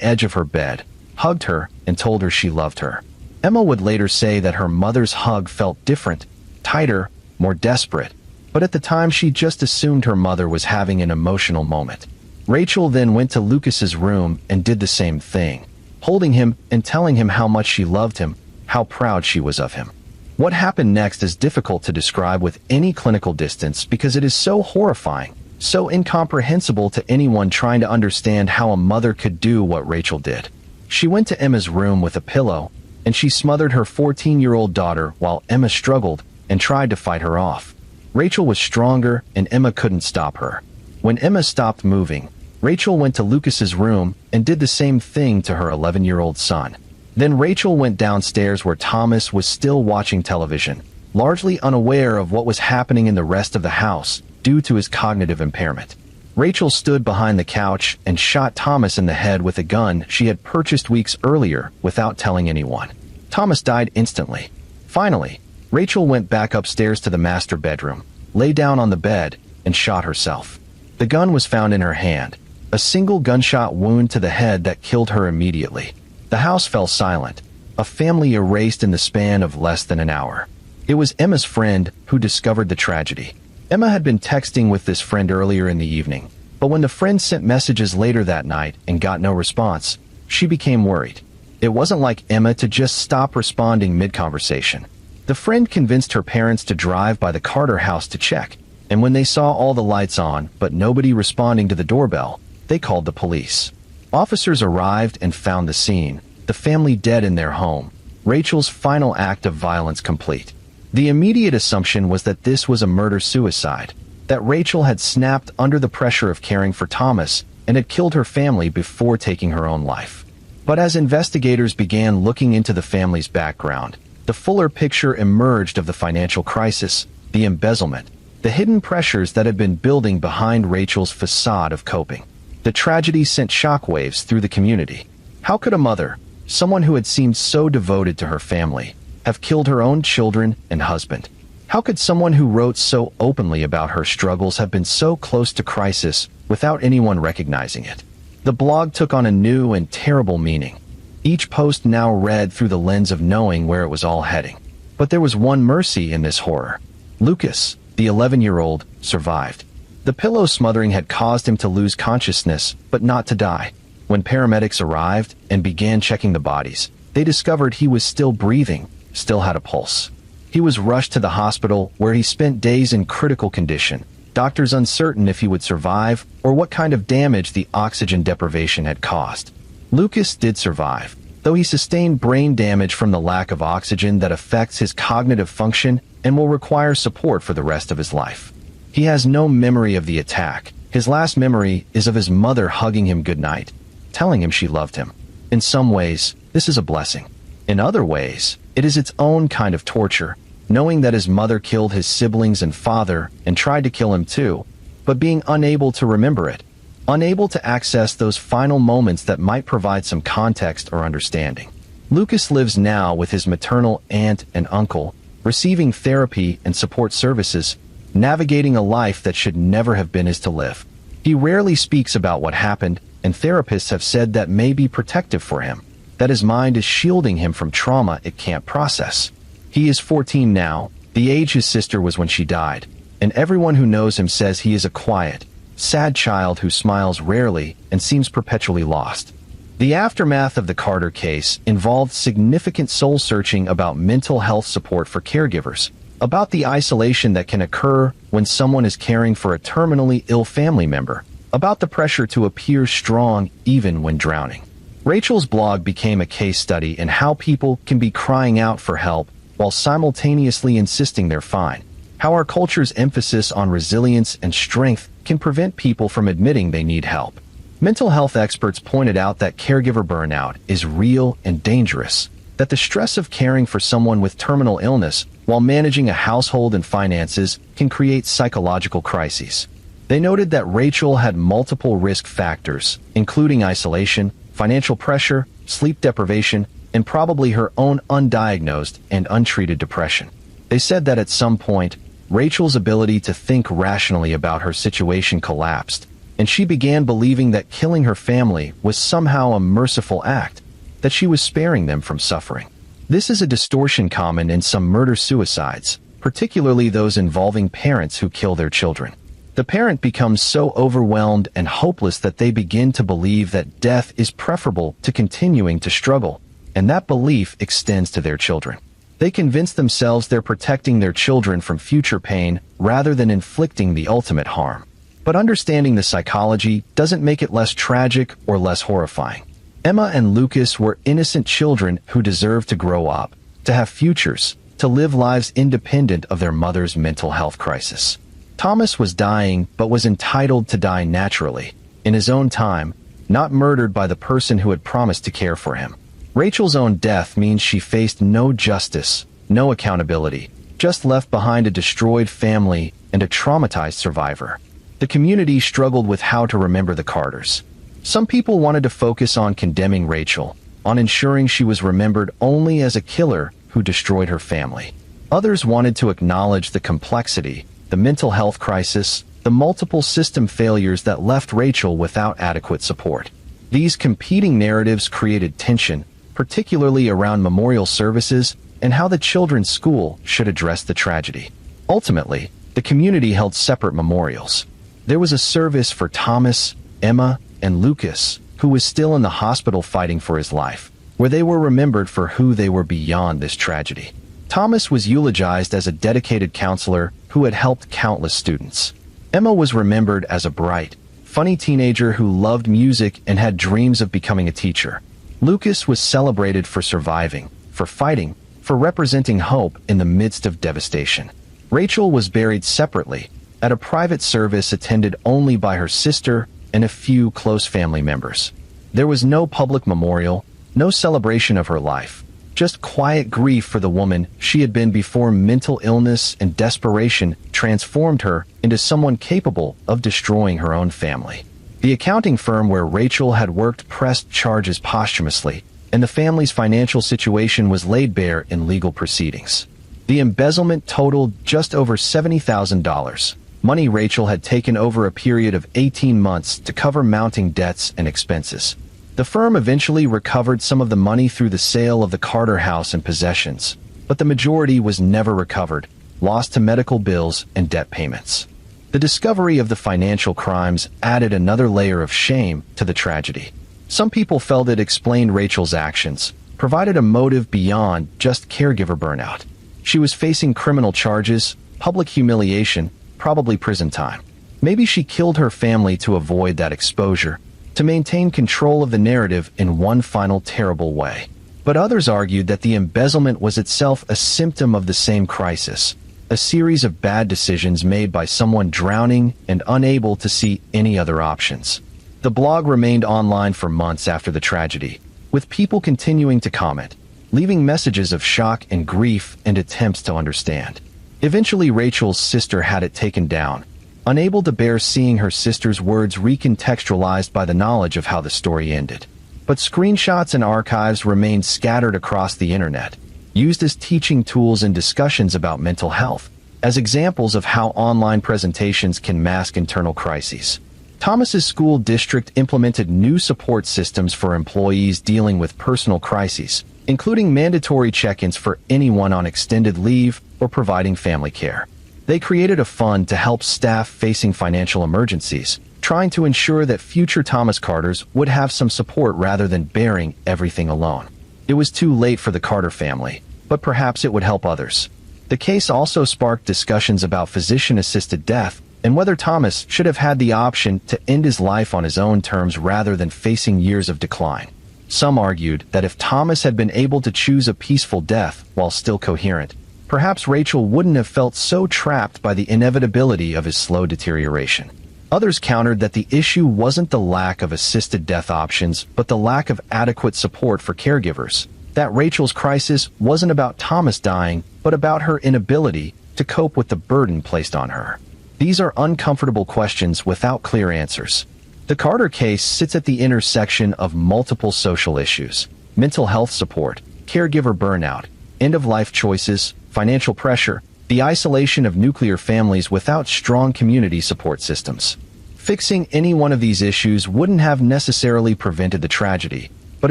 edge of her bed, hugged her, and told her she loved her. Emma would later say that her mother's hug felt different, tighter, more desperate, but at the time she just assumed her mother was having an emotional moment. Rachel then went to Lucas's room and did the same thing, holding him and telling him how much she loved him, how proud she was of him. What happened next is difficult to describe with any clinical distance because it is so horrifying, so incomprehensible to anyone trying to understand how a mother could do what Rachel did. She went to Emma's room with a pillow, and she smothered her 14-year-old daughter while Emma struggled and tried to fight her off. Rachel was stronger, and Emma couldn't stop her. When Emma stopped moving, Rachel went to Lucas's room and did the same thing to her 11-year-old son. Then Rachel went downstairs where Thomas was still watching television, largely unaware of what was happening in the rest of the house due to his cognitive impairment. Rachel stood behind the couch and shot Thomas in the head with a gun she had purchased weeks earlier without telling anyone. Thomas died instantly. Finally, Rachel went back upstairs to the master bedroom, lay down on the bed, and shot herself. The gun was found in her hand, a single gunshot wound to the head that killed her immediately. The house fell silent, a family erased in the span of less than an hour. It was Emma's friend who discovered the tragedy. Emma had been texting with this friend earlier in the evening, but when the friend sent messages later that night and got no response, she became worried. It wasn't like Emma to just stop responding mid-conversation. The friend convinced her parents to drive by the Carter house to check, and when they saw all the lights on but nobody responding to the doorbell, they called the police. Officers arrived and found the scene, the family dead in their home, Rachel's final act of violence complete. The immediate assumption was that this was a murder-suicide, that Rachel had snapped under the pressure of caring for Thomas and had killed her family before taking her own life. But as investigators began looking into the family's background, the fuller picture emerged of the financial crisis, the embezzlement, the hidden pressures that had been building behind Rachel's facade of coping. The tragedy sent shockwaves through the community. How could a mother, someone who had seemed so devoted to her family, have killed her own children and husband? How could someone who wrote so openly about her struggles have been so close to crisis without anyone recognizing it? The blog took on a new and terrible meaning. Each post now read through the lens of knowing where it was all heading. But there was one mercy in this horror. Lucas, the 11-year-old, survived. The pillow smothering had caused him to lose consciousness, but not to die. When paramedics arrived and began checking the bodies, they discovered he was still breathing, still had a pulse. He was rushed to the hospital where he spent days in critical condition, doctors uncertain if he would survive or what kind of damage the oxygen deprivation had caused. Lucas did survive, though he sustained brain damage from the lack of oxygen that affects his cognitive function and will require support for the rest of his life. He has no memory of the attack. His last memory is of his mother hugging him goodnight, telling him she loved him. In some ways, this is a blessing. In other ways, it is its own kind of torture, knowing that his mother killed his siblings and father and tried to kill him too, but being unable to remember it, unable to access those final moments that might provide some context or understanding. Lucas lives now with his maternal aunt and uncle, receiving therapy and support services, navigating a life that should never have been his to live. He rarely speaks about what happened, and therapists have said that may be protective for him, that his mind is shielding him from trauma it can't process. He is 14 now, the age his sister was when she died, and everyone who knows him says he is a quiet, sad child who smiles rarely and seems perpetually lost. The aftermath of the Carter case involved significant soul-searching about mental health support for caregivers, about the isolation that can occur when someone is caring for a terminally ill family member, about the pressure to appear strong even when drowning. Rachel's blog became a case study in how people can be crying out for help while simultaneously insisting they're fine, how our culture's emphasis on resilience and strength can prevent people from admitting they need help. Mental health experts pointed out that caregiver burnout is real and dangerous, that the stress of caring for someone with terminal illness while managing a household and finances can create psychological crises. They noted that Rachel had multiple risk factors, including isolation, financial pressure, sleep deprivation, and probably her own undiagnosed and untreated depression. They said that at some point, Rachel's ability to think rationally about her situation collapsed, and she began believing that killing her family was somehow a merciful act, that she was sparing them from suffering. This is a distortion common in some murder-suicides, particularly those involving parents who kill their children. The parent becomes so overwhelmed and hopeless that they begin to believe that death is preferable to continuing to struggle, and that belief extends to their children. They convince themselves they're protecting their children from future pain rather than inflicting the ultimate harm. But understanding the psychology doesn't make it less tragic or less horrifying. Emma and Lucas were innocent children who deserved to grow up, to have futures, to live lives independent of their mother's mental health crisis. Thomas was dying, but was entitled to die naturally, in his own time, not murdered by the person who had promised to care for him. Rachel's own death means she faced no justice, no accountability, just left behind a destroyed family and a traumatized survivor. The community struggled with how to remember the Carters. Some people wanted to focus on condemning Rachel, on ensuring she was remembered only as a killer who destroyed her family. Others wanted to acknowledge the complexity, the mental health crisis, the multiple system failures that left Rachel without adequate support. These competing narratives created tension, particularly around memorial services and how the children's school should address the tragedy. Ultimately, the community held separate memorials. There was a service for Thomas, Emma, and Lucas, who was still in the hospital fighting for his life, where they were remembered for who they were beyond this tragedy. Thomas was eulogized as a dedicated counselor who had helped countless students. Emma was remembered as a bright, funny teenager who loved music and had dreams of becoming a teacher. Lucas was celebrated for surviving, for fighting, for representing hope in the midst of devastation. Rachel was buried separately, at a private service attended only by her sister and a few close family members. There was no public memorial, no celebration of her life, just quiet grief for the woman she had been before mental illness and desperation transformed her into someone capable of destroying her own family. The accounting firm where Rachel had worked pressed charges posthumously, and the family's financial situation was laid bare in legal proceedings. The embezzlement totaled just over $70,000, money Rachel had taken over a period of 18 months to cover mounting debts and expenses. The firm eventually recovered some of the money through the sale of the Carter house and possessions, but the majority was never recovered, lost to medical bills and debt payments. The discovery of the financial crimes added another layer of shame to the tragedy. Some people felt it explained Rachel's actions, provided a motive beyond just caregiver burnout. She was facing criminal charges, public humiliation, probably prison time. Maybe she killed her family to avoid that exposure, to maintain control of the narrative in one final terrible way. But others argued that the embezzlement was itself a symptom of the same crisis, a series of bad decisions made by someone drowning and unable to see any other options. The blog remained online for months after the tragedy, with people continuing to comment, leaving messages of shock and grief and attempts to understand. Eventually, Rachel's sister had it taken down, unable to bear seeing her sister's words recontextualized by the knowledge of how the story ended. But screenshots and archives remained scattered across the internet, used as teaching tools in discussions about mental health, as examples of how online presentations can mask internal crises. Thomas's school district implemented new support systems for employees dealing with personal crises, including mandatory check-ins for anyone on extended leave or providing family care. They created a fund to help staff facing financial emergencies, trying to ensure that future Thomas Carters would have some support rather than bearing everything alone. It was too late for the Carter family, but perhaps it would help others. The case also sparked discussions about physician-assisted death and whether Thomas should have had the option to end his life on his own terms rather than facing years of decline. Some argued that if Thomas had been able to choose a peaceful death while still coherent, perhaps Rachel wouldn't have felt so trapped by the inevitability of his slow deterioration. Others countered that the issue wasn't the lack of assisted death options, but the lack of adequate support for caregivers. That Rachel's crisis wasn't about Thomas dying, but about her inability to cope with the burden placed on her. These are uncomfortable questions without clear answers. The Carter case sits at the intersection of multiple social issues: mental health support, caregiver burnout, end-of-life choices, financial pressure, the isolation of nuclear families without strong community support systems. Fixing any one of these issues wouldn't have necessarily prevented the tragedy, but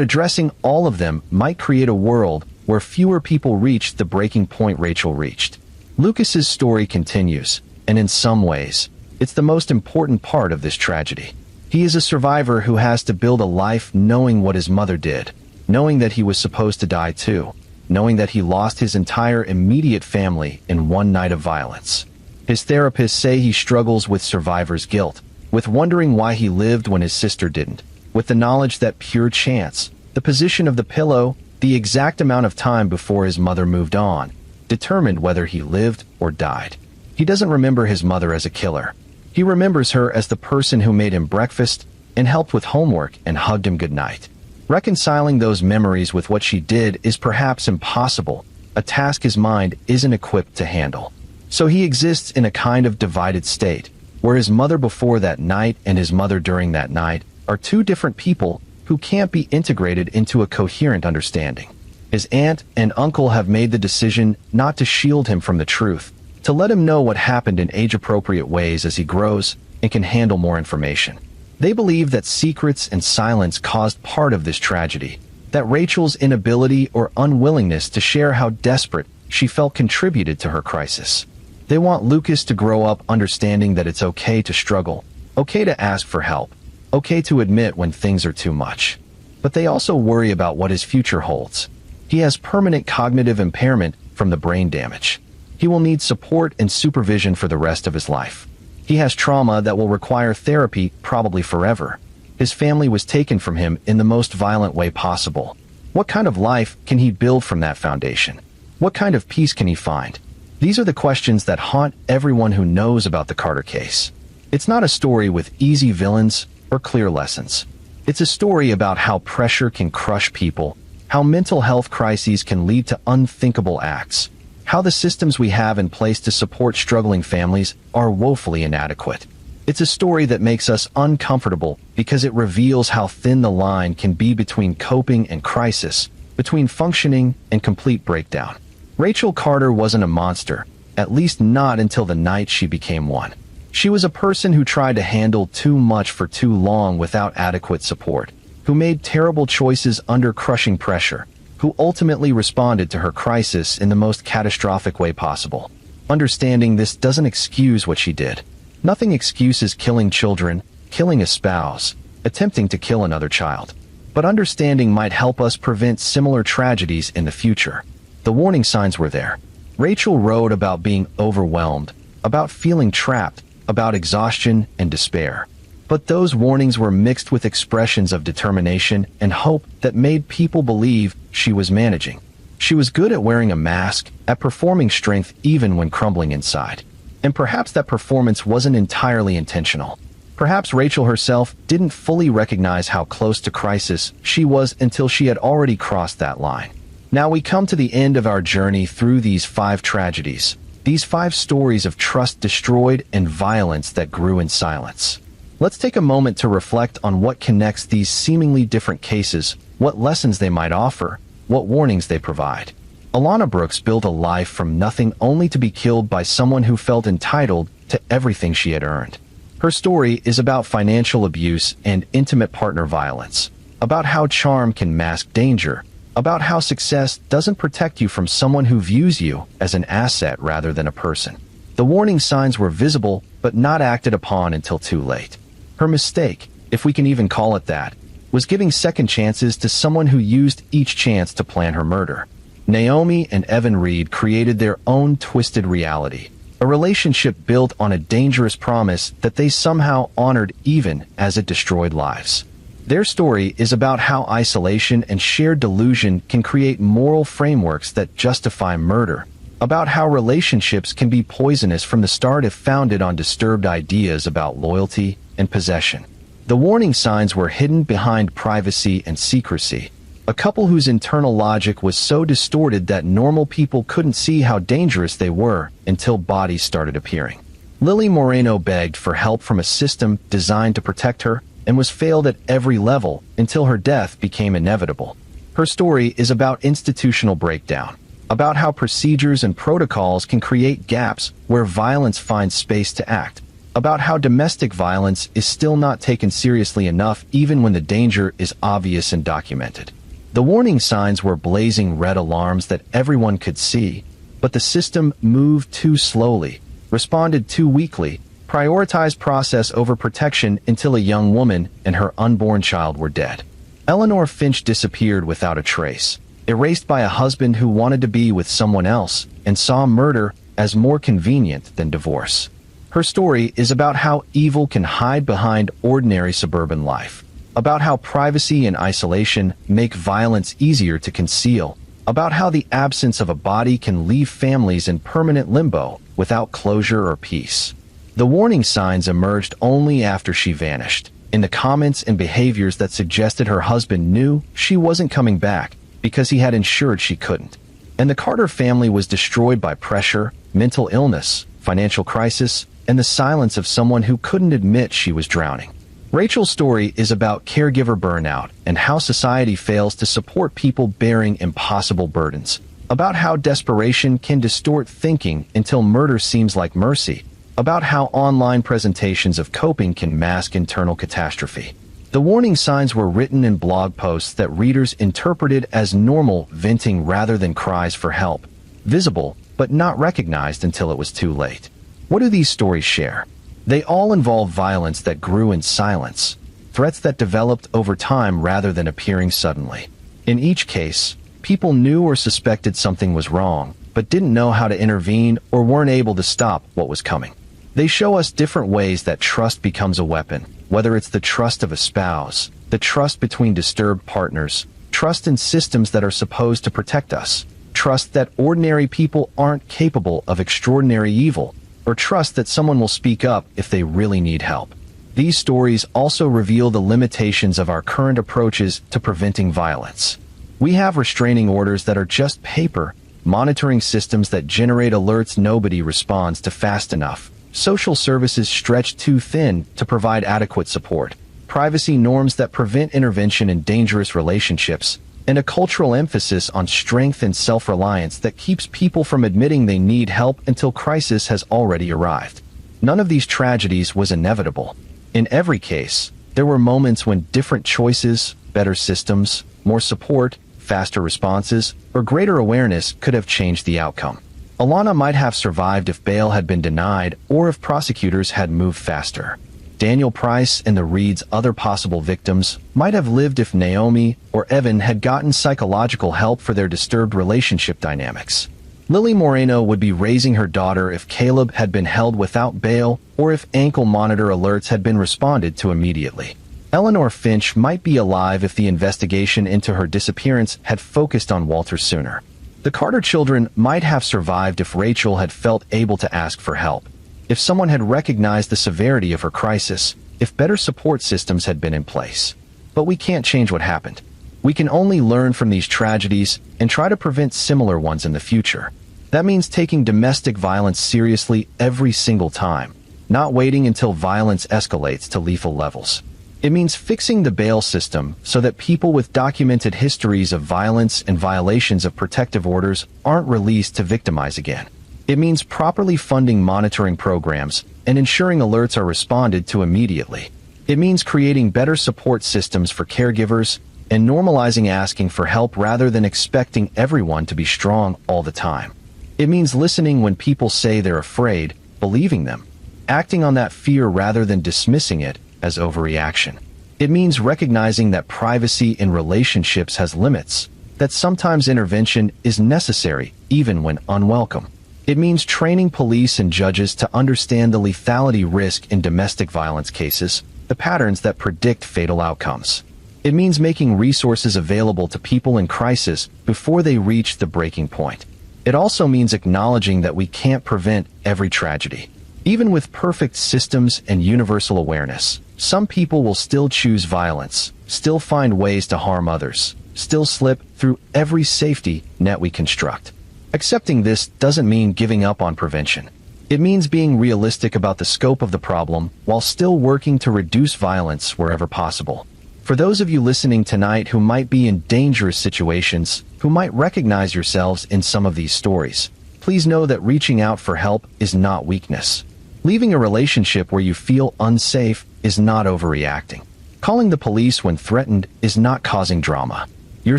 addressing all of them might create a world where fewer people reached the breaking point Rachel reached. Lucas's story continues, and in some ways, it's the most important part of this tragedy. He is a survivor who has to build a life knowing what his mother did, knowing that he was supposed to die too, knowing that he lost his entire immediate family in one night of violence. His therapists say he struggles with survivor's guilt, with wondering why he lived when his sister didn't, with the knowledge that pure chance, the position of the pillow, the exact amount of time before his mother moved on, determined whether he lived or died. He doesn't remember his mother as a killer. He remembers her as the person who made him breakfast and helped with homework and hugged him goodnight. Reconciling those memories with what she did is perhaps impossible, a task his mind isn't equipped to handle. So he exists in a kind of divided state, where his mother before that night and his mother during that night are two different people who can't be integrated into a coherent understanding. His aunt and uncle have made the decision not to shield him from the truth, to let him know what happened in age-appropriate ways as he grows and can handle more information. They believe that secrets and silence caused part of this tragedy, that Rachel's inability or unwillingness to share how desperate she felt contributed to her crisis. They want Lucas to grow up understanding that it's okay to struggle, okay to ask for help, okay to admit when things are too much. But they also worry about what his future holds. He has permanent cognitive impairment from the brain damage. He will need support and supervision for the rest of his life. He has trauma that will require therapy probably forever. His family was taken from him in the most violent way possible. What kind of life can he build from that foundation? What kind of peace can he find? These are the questions that haunt everyone who knows about the Carter case. It's not a story with easy villains or clear lessons. It's a story about how pressure can crush people, how mental health crises can lead to unthinkable acts, how the systems we have in place to support struggling families are woefully inadequate. It's a story that makes us uncomfortable because it reveals how thin the line can be between coping and crisis, between functioning and complete breakdown. Rachel Carter wasn't a monster, at least not until the night she became one. She was a person who tried to handle too much for too long without adequate support, who made terrible choices under crushing pressure, who ultimately responded to her crisis in the most catastrophic way possible. Understanding this doesn't excuse what she did. Nothing excuses killing children, killing a spouse, attempting to kill another child. But understanding might help us prevent similar tragedies in the future. The warning signs were there. Rachel wrote about being overwhelmed, about feeling trapped, about exhaustion and despair. But those warnings were mixed with expressions of determination and hope that made people believe she was managing. She was good at wearing a mask, at performing strength even when crumbling inside. And perhaps that performance wasn't entirely intentional. Perhaps Rachel herself didn't fully recognize how close to crisis she was until she had already crossed that line. Now we come to the end of our journey through these 5 tragedies, these 5 stories of trust destroyed and violence that grew in silence. Let's take a moment to reflect on what connects these seemingly different cases, what lessons they might offer, what warnings they provide. Alana Brooks built a life from nothing only to be killed by someone who felt entitled to everything she had earned. Her story is about financial abuse and intimate partner violence, about how charm can mask danger, about how success doesn't protect you from someone who views you as an asset rather than a person. The warning signs were visible, but not acted upon until too late. Her mistake, if we can even call it that, was giving second chances to someone who used each chance to plan her murder. Naomi and Evan Reed created their own twisted reality, a relationship built on a dangerous promise that they somehow honored even as it destroyed lives. Their story is about how isolation and shared delusion can create moral frameworks that justify murder, about how relationships can be poisonous from the start if founded on disturbed ideas about loyalty and possession. The warning signs were hidden behind privacy and secrecy. A couple whose internal logic was so distorted that normal people couldn't see how dangerous they were until bodies started appearing. Lily Moreno begged for help from a system designed to protect her and was failed at every level until her death became inevitable. Her story is about institutional breakdown, about how procedures and protocols can create gaps where violence finds space to act, about how domestic violence is still not taken seriously enough even when the danger is obvious and documented. The warning signs were blazing red alarms that everyone could see, but the system moved too slowly, responded too weakly, prioritized process over protection until a young woman and her unborn child were dead. Eleanor Finch disappeared without a trace, erased by a husband who wanted to be with someone else and saw murder as more convenient than divorce. Her story is about how evil can hide behind ordinary suburban life, about how privacy and isolation make violence easier to conceal, about how the absence of a body can leave families in permanent limbo without closure or peace. The warning signs emerged only after she vanished, in the comments and behaviors that suggested her husband knew she wasn't coming back because he had ensured she couldn't. And the Carter family was destroyed by pressure, mental illness, financial crisis, and the silence of someone who couldn't admit she was drowning. Rachel's story is about caregiver burnout and how society fails to support people bearing impossible burdens, about how desperation can distort thinking until murder seems like mercy, about how online presentations of coping can mask internal catastrophe. The warning signs were written in blog posts that readers interpreted as normal venting rather than cries for help, visible but not recognized until it was too late. What do these stories share? They all involve violence that grew in silence, threats that developed over time rather than appearing suddenly. In each case, people knew or suspected something was wrong, but didn't know how to intervene or weren't able to stop what was coming. They show us different ways that trust becomes a weapon, whether it's the trust of a spouse, the trust between disturbed partners, trust in systems that are supposed to protect us, trust that ordinary people aren't capable of extraordinary evil, or trust that someone will speak up if they really need help. These stories also reveal the limitations of our current approaches to preventing violence. We have restraining orders that are just paper, monitoring systems that generate alerts nobody responds to fast enough, social services stretched too thin to provide adequate support, privacy norms that prevent intervention in dangerous relationships, and a cultural emphasis on strength and self-reliance that keeps people from admitting they need help until crisis has already arrived. None of these tragedies was inevitable. In every case, there were moments when different choices, better systems, more support, faster responses, or greater awareness could have changed the outcome. Alana might have survived if bail had been denied or if prosecutors had moved faster. Daniel Price and the Reeds' other possible victims might have lived if Naomi or Evan had gotten psychological help for their disturbed relationship dynamics. Lily Moreno would be raising her daughter if Caleb had been held without bail or if ankle monitor alerts had been responded to immediately. Eleanor Finch might be alive if the investigation into her disappearance had focused on Walter sooner. The Carter children might have survived if Rachel had felt able to ask for help, if someone had recognized the severity of her crisis, if better support systems had been in place. But we can't change what happened. We can only learn from these tragedies and try to prevent similar ones in the future. That means taking domestic violence seriously every single time, not waiting until violence escalates to lethal levels. It means fixing the bail system so that people with documented histories of violence and violations of protective orders aren't released to victimize again. It means properly funding monitoring programs and ensuring alerts are responded to immediately. It means creating better support systems for caregivers and normalizing asking for help rather than expecting everyone to be strong all the time. It means listening when people say they're afraid, believing them, acting on that fear rather than dismissing it as overreaction. It means recognizing that privacy in relationships has limits, that sometimes intervention is necessary even when unwelcome. It means training police and judges to understand the lethality risk in domestic violence cases, the patterns that predict fatal outcomes. It means making resources available to people in crisis before they reach the breaking point. It also means acknowledging that we can't prevent every tragedy. Even with perfect systems and universal awareness, some people will still choose violence, still find ways to harm others, still slip through every safety net we construct. Accepting this doesn't mean giving up on prevention. It means being realistic about the scope of the problem while still working to reduce violence wherever possible. For those of you listening tonight who might be in dangerous situations, who might recognize yourselves in some of these stories, please know that reaching out for help is not weakness. Leaving a relationship where you feel unsafe is not overreacting. Calling the police when threatened is not causing drama. Your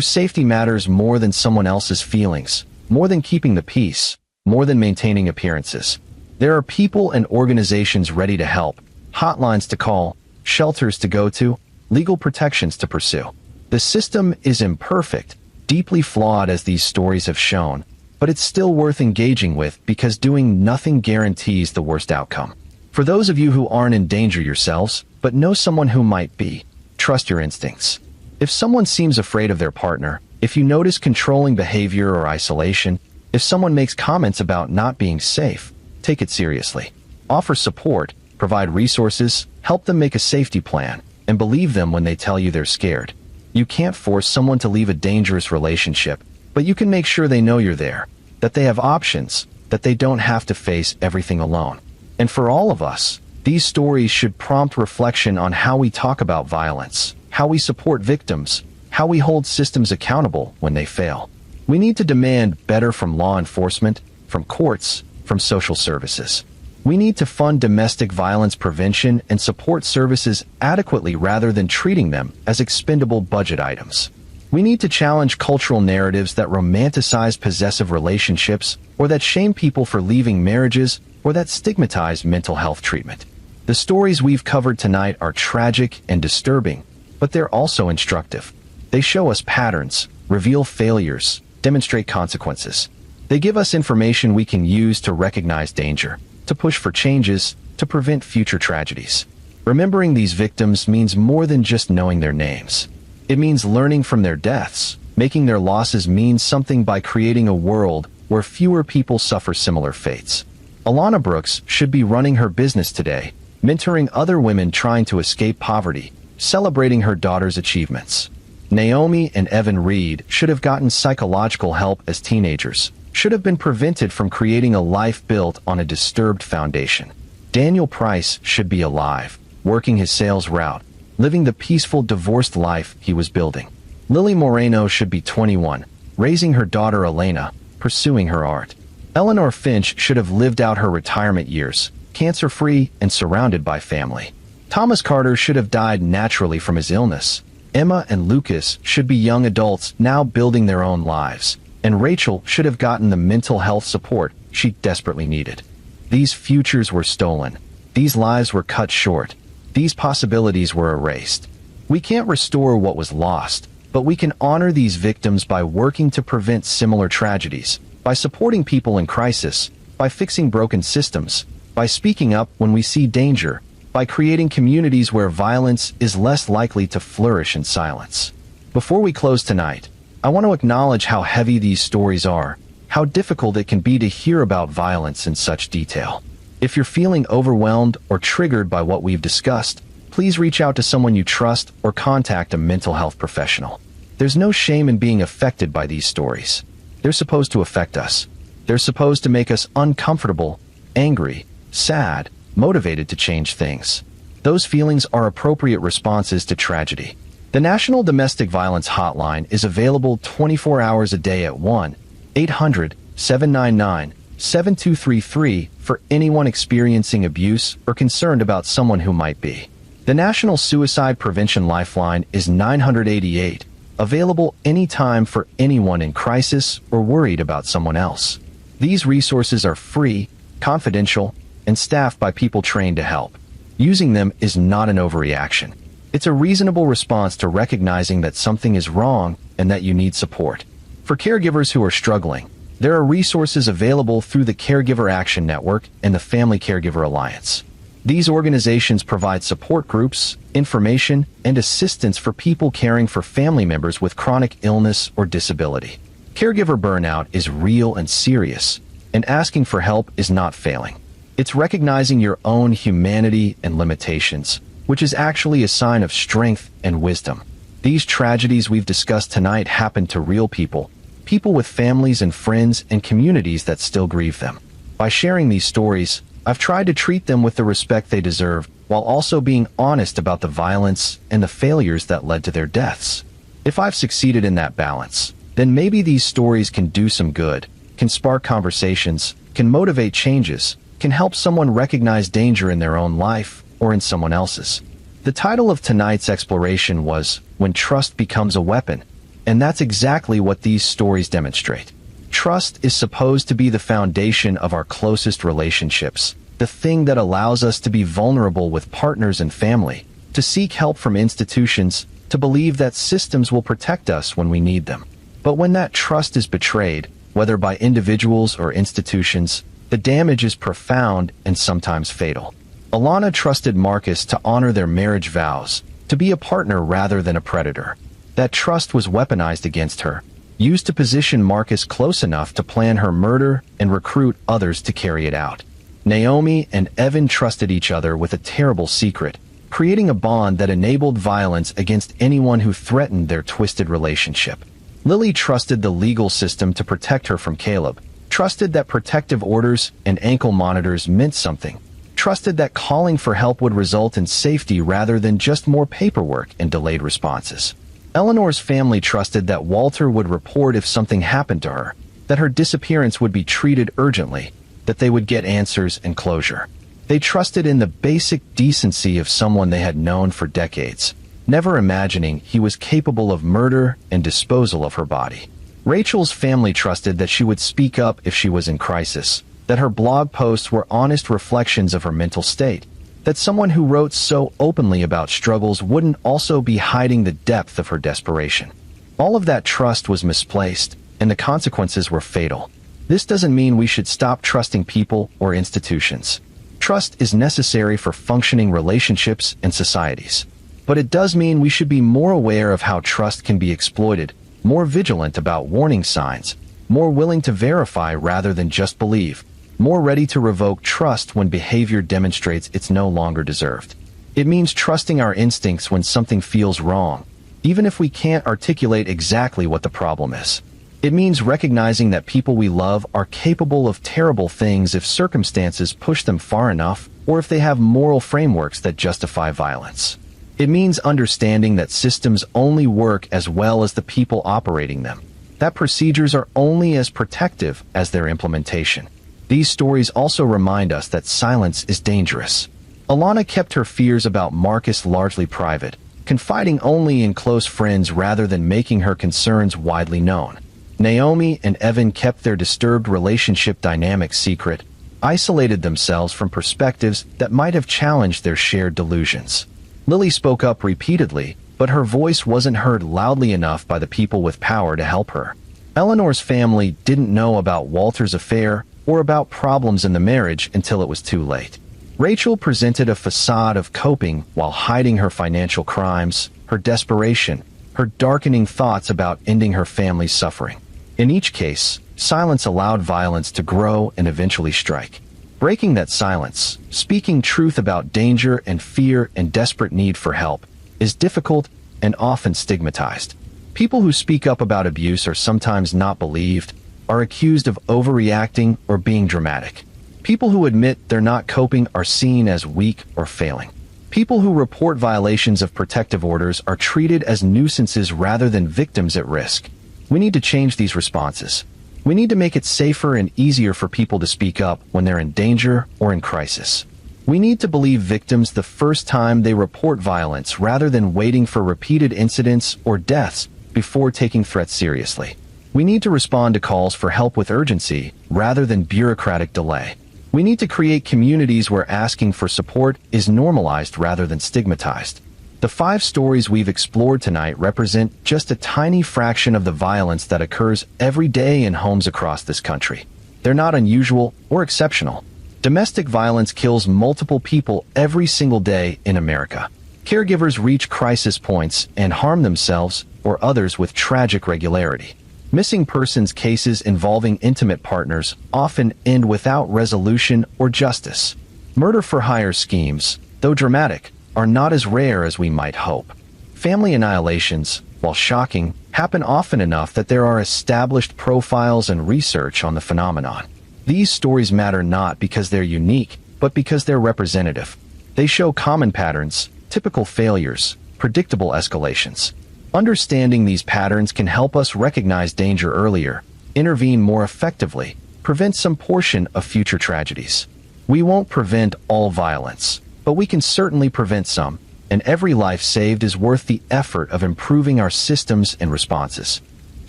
safety matters more than someone else's feelings, more than keeping the peace, more than maintaining appearances. There are people and organizations ready to help, hotlines to call, shelters to go to, legal protections to pursue. The system is imperfect, deeply flawed as these stories have shown, but it's still worth engaging with because doing nothing guarantees the worst outcome. For those of you who aren't in danger yourselves, but know someone who might be, trust your instincts. If someone seems afraid of their partner, if you notice controlling behavior or isolation, if someone makes comments about not being safe, take it seriously. Offer support, provide resources, help them make a safety plan, and believe them when they tell you they're scared. You can't force someone to leave a dangerous relationship, but you can make sure they know you're there, that they have options, that they don't have to face everything alone. And for all of us, these stories should prompt reflection on how we talk about violence, how we support victims, how we hold systems accountable when they fail. We need to demand better from law enforcement, from courts, from social services. We need to fund domestic violence prevention and support services adequately rather than treating them as expendable budget items. We need to challenge cultural narratives that romanticize possessive relationships, or that shame people for leaving marriages, or that stigmatize mental health treatment. The stories we've covered tonight are tragic and disturbing, but they're also instructive. They show us patterns, reveal failures, demonstrate consequences. They give us information we can use to recognize danger, to push for changes, to prevent future tragedies. Remembering these victims means more than just knowing their names. It means learning from their deaths, making their losses mean something by creating a world where fewer people suffer similar fates. Alana Brooks should be running her business today, mentoring other women trying to escape poverty, celebrating her daughter's achievements. Naomi and Evan Reed should have gotten psychological help as teenagers, should have been prevented from creating a life built on a disturbed foundation. Daniel Price should be alive, working his sales route, living the peaceful divorced life he was building. Lily Moreno should be 21, raising her daughter Elena, pursuing her art. Eleanor Finch should have lived out her retirement years, cancer-free and surrounded by family. Thomas Carter should have died naturally from his illness. Emma and Lucas should be young adults now building their own lives. And Rachel should have gotten the mental health support she desperately needed. These futures were stolen. These lives were cut short. These possibilities were erased. We can't restore what was lost, but we can honor these victims by working to prevent similar tragedies, by supporting people in crisis, by fixing broken systems, by speaking up when we see danger, by creating communities where violence is less likely to flourish in silence. Before we close tonight, I want to acknowledge how heavy these stories are, how difficult it can be to hear about violence in such detail. If you're feeling overwhelmed or triggered by what we've discussed, please reach out to someone you trust or contact a mental health professional. There's no shame in being affected by these stories. They're supposed to affect us. They're supposed to make us uncomfortable, angry, sad, motivated to change things. Those feelings are appropriate responses to tragedy. The National Domestic Violence Hotline is available 24 hours a day at 1-800-799-7233 for anyone experiencing abuse or concerned about someone who might be. The National Suicide Prevention Lifeline is 988, available anytime for anyone in crisis or worried about someone else. These resources are free, confidential, and staffed by people trained to help. Using them is not an overreaction. It's a reasonable response to recognizing that something is wrong and that you need support. For caregivers who are struggling, there are resources available through the Caregiver Action Network and the Family Caregiver Alliance. These organizations provide support groups, information, and assistance for people caring for family members with chronic illness or disability. Caregiver burnout is real and serious, and asking for help is not failing. It's recognizing your own humanity and limitations, which is actually a sign of strength and wisdom. These tragedies we've discussed tonight happen to real people, people with families and friends and communities that still grieve them. By sharing these stories, I've tried to treat them with the respect they deserve, while also being honest about the violence and the failures that led to their deaths. If I've succeeded in that balance, then maybe these stories can do some good, can spark conversations, can motivate changes, can help someone recognize danger in their own life or in someone else's. The title of tonight's exploration was When Trust Becomes a Weapon, and that's exactly what these stories demonstrate. Trust is supposed to be the foundation of our closest relationships, the thing that allows us to be vulnerable with partners and family, to seek help from institutions, to believe that systems will protect us when we need them. But when that trust is betrayed, whether by individuals or institutions, the damage is profound and sometimes fatal. Alana trusted Marcus to honor their marriage vows, to be a partner rather than a predator. That trust was weaponized against her, used to position Marcus close enough to plan her murder and recruit others to carry it out. Naomi and Evan trusted each other with a terrible secret, creating a bond that enabled violence against anyone who threatened their twisted relationship. Lily trusted the legal system to protect her from Caleb, trusted that protective orders and ankle monitors meant something, trusted that calling for help would result in safety rather than just more paperwork and delayed responses. Eleanor's family trusted that Walter would report if something happened to her, that her disappearance would be treated urgently, that they would get answers and closure. They trusted in the basic decency of someone they had known for decades, never imagining he was capable of murder and disposal of her body. Rachel's family trusted that she would speak up if she was in crisis, that her blog posts were honest reflections of her mental state, that someone who wrote so openly about struggles wouldn't also be hiding the depth of her desperation. All of that trust was misplaced, and the consequences were fatal. This doesn't mean we should stop trusting people or institutions. Trust is necessary for functioning relationships and societies. But it does mean we should be more aware of how trust can be exploited, more vigilant about warning signs, more willing to verify rather than just believe, more ready to revoke trust when behavior demonstrates it's no longer deserved. It means trusting our instincts when something feels wrong, even if we can't articulate exactly what the problem is. It means recognizing that people we love are capable of terrible things if circumstances push them far enough, or if they have moral frameworks that justify violence. It means understanding that systems only work as well as the people operating them, that procedures are only as protective as their implementation. These stories also remind us that silence is dangerous. Alana kept her fears about Marcus largely private, confiding only in close friends rather than making her concerns widely known. Naomi and Evan kept their disturbed relationship dynamic secret, isolated themselves from perspectives that might have challenged their shared delusions. Lily spoke up repeatedly, but her voice wasn't heard loudly enough by the people with power to help her. Eleanor's family didn't know about Walter's affair or about problems in the marriage until it was too late. Rachel presented a facade of coping while hiding her financial crimes, her desperation, her darkening thoughts about ending her family's suffering. In each case, silence allowed violence to grow and eventually strike. Breaking that silence, speaking truth about danger and fear and desperate need for help, is difficult and often stigmatized. People who speak up about abuse are sometimes not believed, are accused of overreacting or being dramatic. People who admit they're not coping are seen as weak or failing. People who report violations of protective orders are treated as nuisances rather than victims at risk. We need to change these responses. We need to make it safer and easier for people to speak up when they're in danger or in crisis. We need to believe victims the first time they report violence rather than waiting for repeated incidents or deaths before taking threats seriously. We need to respond to calls for help with urgency rather than bureaucratic delay. We need to create communities where asking for support is normalized rather than stigmatized. The 5 stories we've explored tonight represent just a tiny fraction of the violence that occurs every day in homes across this country. They're not unusual or exceptional. Domestic violence kills multiple people every single day in America. Caregivers reach crisis points and harm themselves or others with tragic regularity. Missing persons cases involving intimate partners often end without resolution or justice. Murder-for-hire schemes, though dramatic, are not as rare as we might hope. Family annihilations, while shocking, happen often enough that there are established profiles and research on the phenomenon. These stories matter not because they're unique, but because they're representative. They show common patterns, typical failures, predictable escalations. Understanding these patterns can help us recognize danger earlier, intervene more effectively, prevent some portion of future tragedies. We won't prevent all violence, but we can certainly prevent some, and every life saved is worth the effort of improving our systems and responses.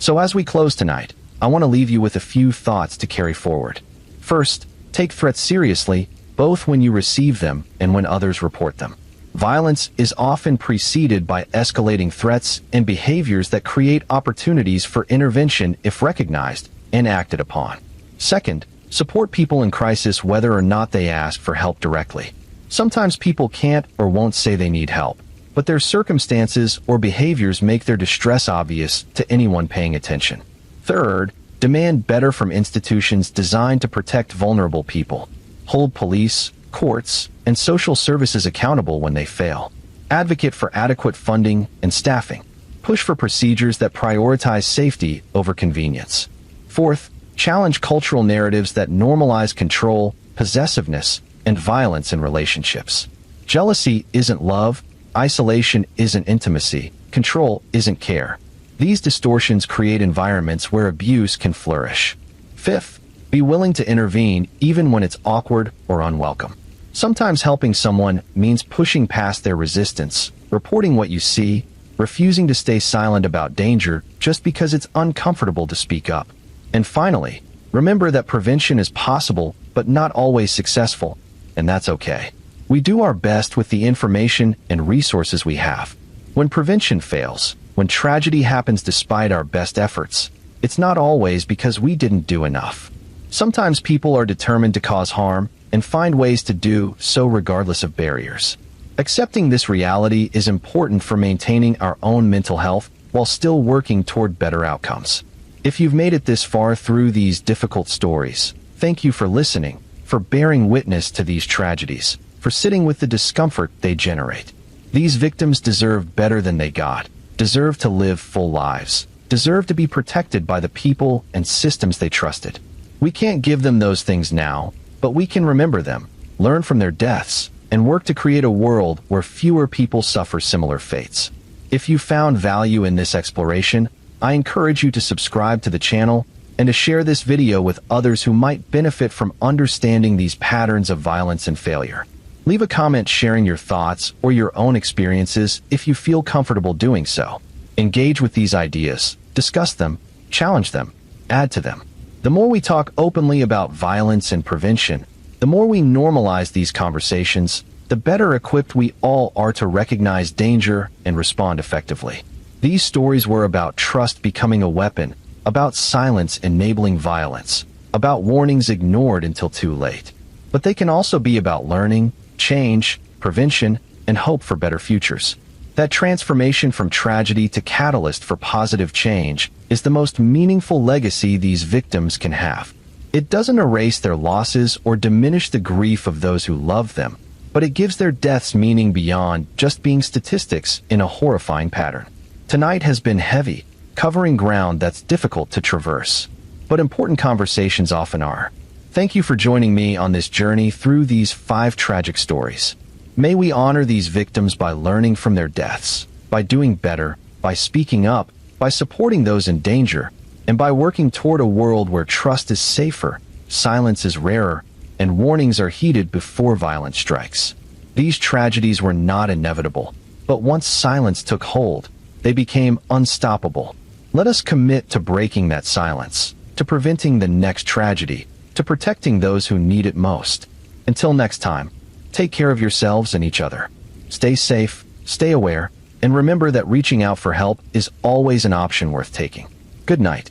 So as we close tonight, I want to leave you with a few thoughts to carry forward. First, take threats seriously, both when you receive them and when others report them. Violence is often preceded by escalating threats and behaviors that create opportunities for intervention if recognized and acted upon. Second, support people in crisis whether or not they ask for help directly. Sometimes people can't or won't say they need help, but their circumstances or behaviors make their distress obvious to anyone paying attention. Third, demand better from institutions designed to protect vulnerable people. Hold police, courts, and social services accountable when they fail. Advocate for adequate funding and staffing. Push for procedures that prioritize safety over convenience. Fourth, challenge cultural narratives that normalize control, possessiveness, and violence in relationships. Jealousy isn't love, isolation isn't intimacy, control isn't care. These distortions create environments where abuse can flourish. Fifth, be willing to intervene even when it's awkward or unwelcome. Sometimes helping someone means pushing past their resistance, reporting what you see, refusing to stay silent about danger just because it's uncomfortable to speak up. And finally, remember that prevention is possible but not always successful, and that's okay. We do our best with the information and resources we have. When prevention fails, when tragedy happens despite our best efforts, it's not always because we didn't do enough. Sometimes people are determined to cause harm and find ways to do so regardless of barriers. Accepting this reality is important for maintaining our own mental health while still working toward better outcomes. If you've made it this far through these difficult stories, thank you for listening, for bearing witness to these tragedies, for sitting with the discomfort they generate. These victims deserve better than they got, deserve to live full lives, deserve to be protected by the people and systems they trusted. We can't give them those things now, but we can remember them, learn from their deaths, and work to create a world where fewer people suffer similar fates. If you found value in this exploration, I encourage you to subscribe to the channel and to share this video with others who might benefit from understanding these patterns of violence and failure. Leave a comment sharing your thoughts or your own experiences if you feel comfortable doing so. Engage with these ideas, discuss them, challenge them, add to them. The more we talk openly about violence and prevention, the more we normalize these conversations, the better equipped we all are to recognize danger and respond effectively. These stories were about trust becoming a weapon, about silence enabling violence, about warnings ignored until too late. But they can also be about learning, change, prevention, and hope for better futures. That transformation from tragedy to catalyst for positive change is the most meaningful legacy these victims can have. It doesn't erase their losses or diminish the grief of those who love them, but it gives their deaths meaning beyond just being statistics in a horrifying pattern. Tonight has been heavy, covering ground that's difficult to traverse, but important conversations often are. Thank you for joining me on this journey through these 5 tragic stories. May we honor these victims by learning from their deaths, by doing better, by speaking up, by supporting those in danger, and by working toward a world where trust is safer, silence is rarer, and warnings are heeded before violence strikes. These tragedies were not inevitable, but once silence took hold, they became unstoppable. Let us commit to breaking that silence, to preventing the next tragedy, to protecting those who need it most. Until next time, take care of yourselves and each other. Stay safe, stay aware, and remember that reaching out for help is always an option worth taking. Good night.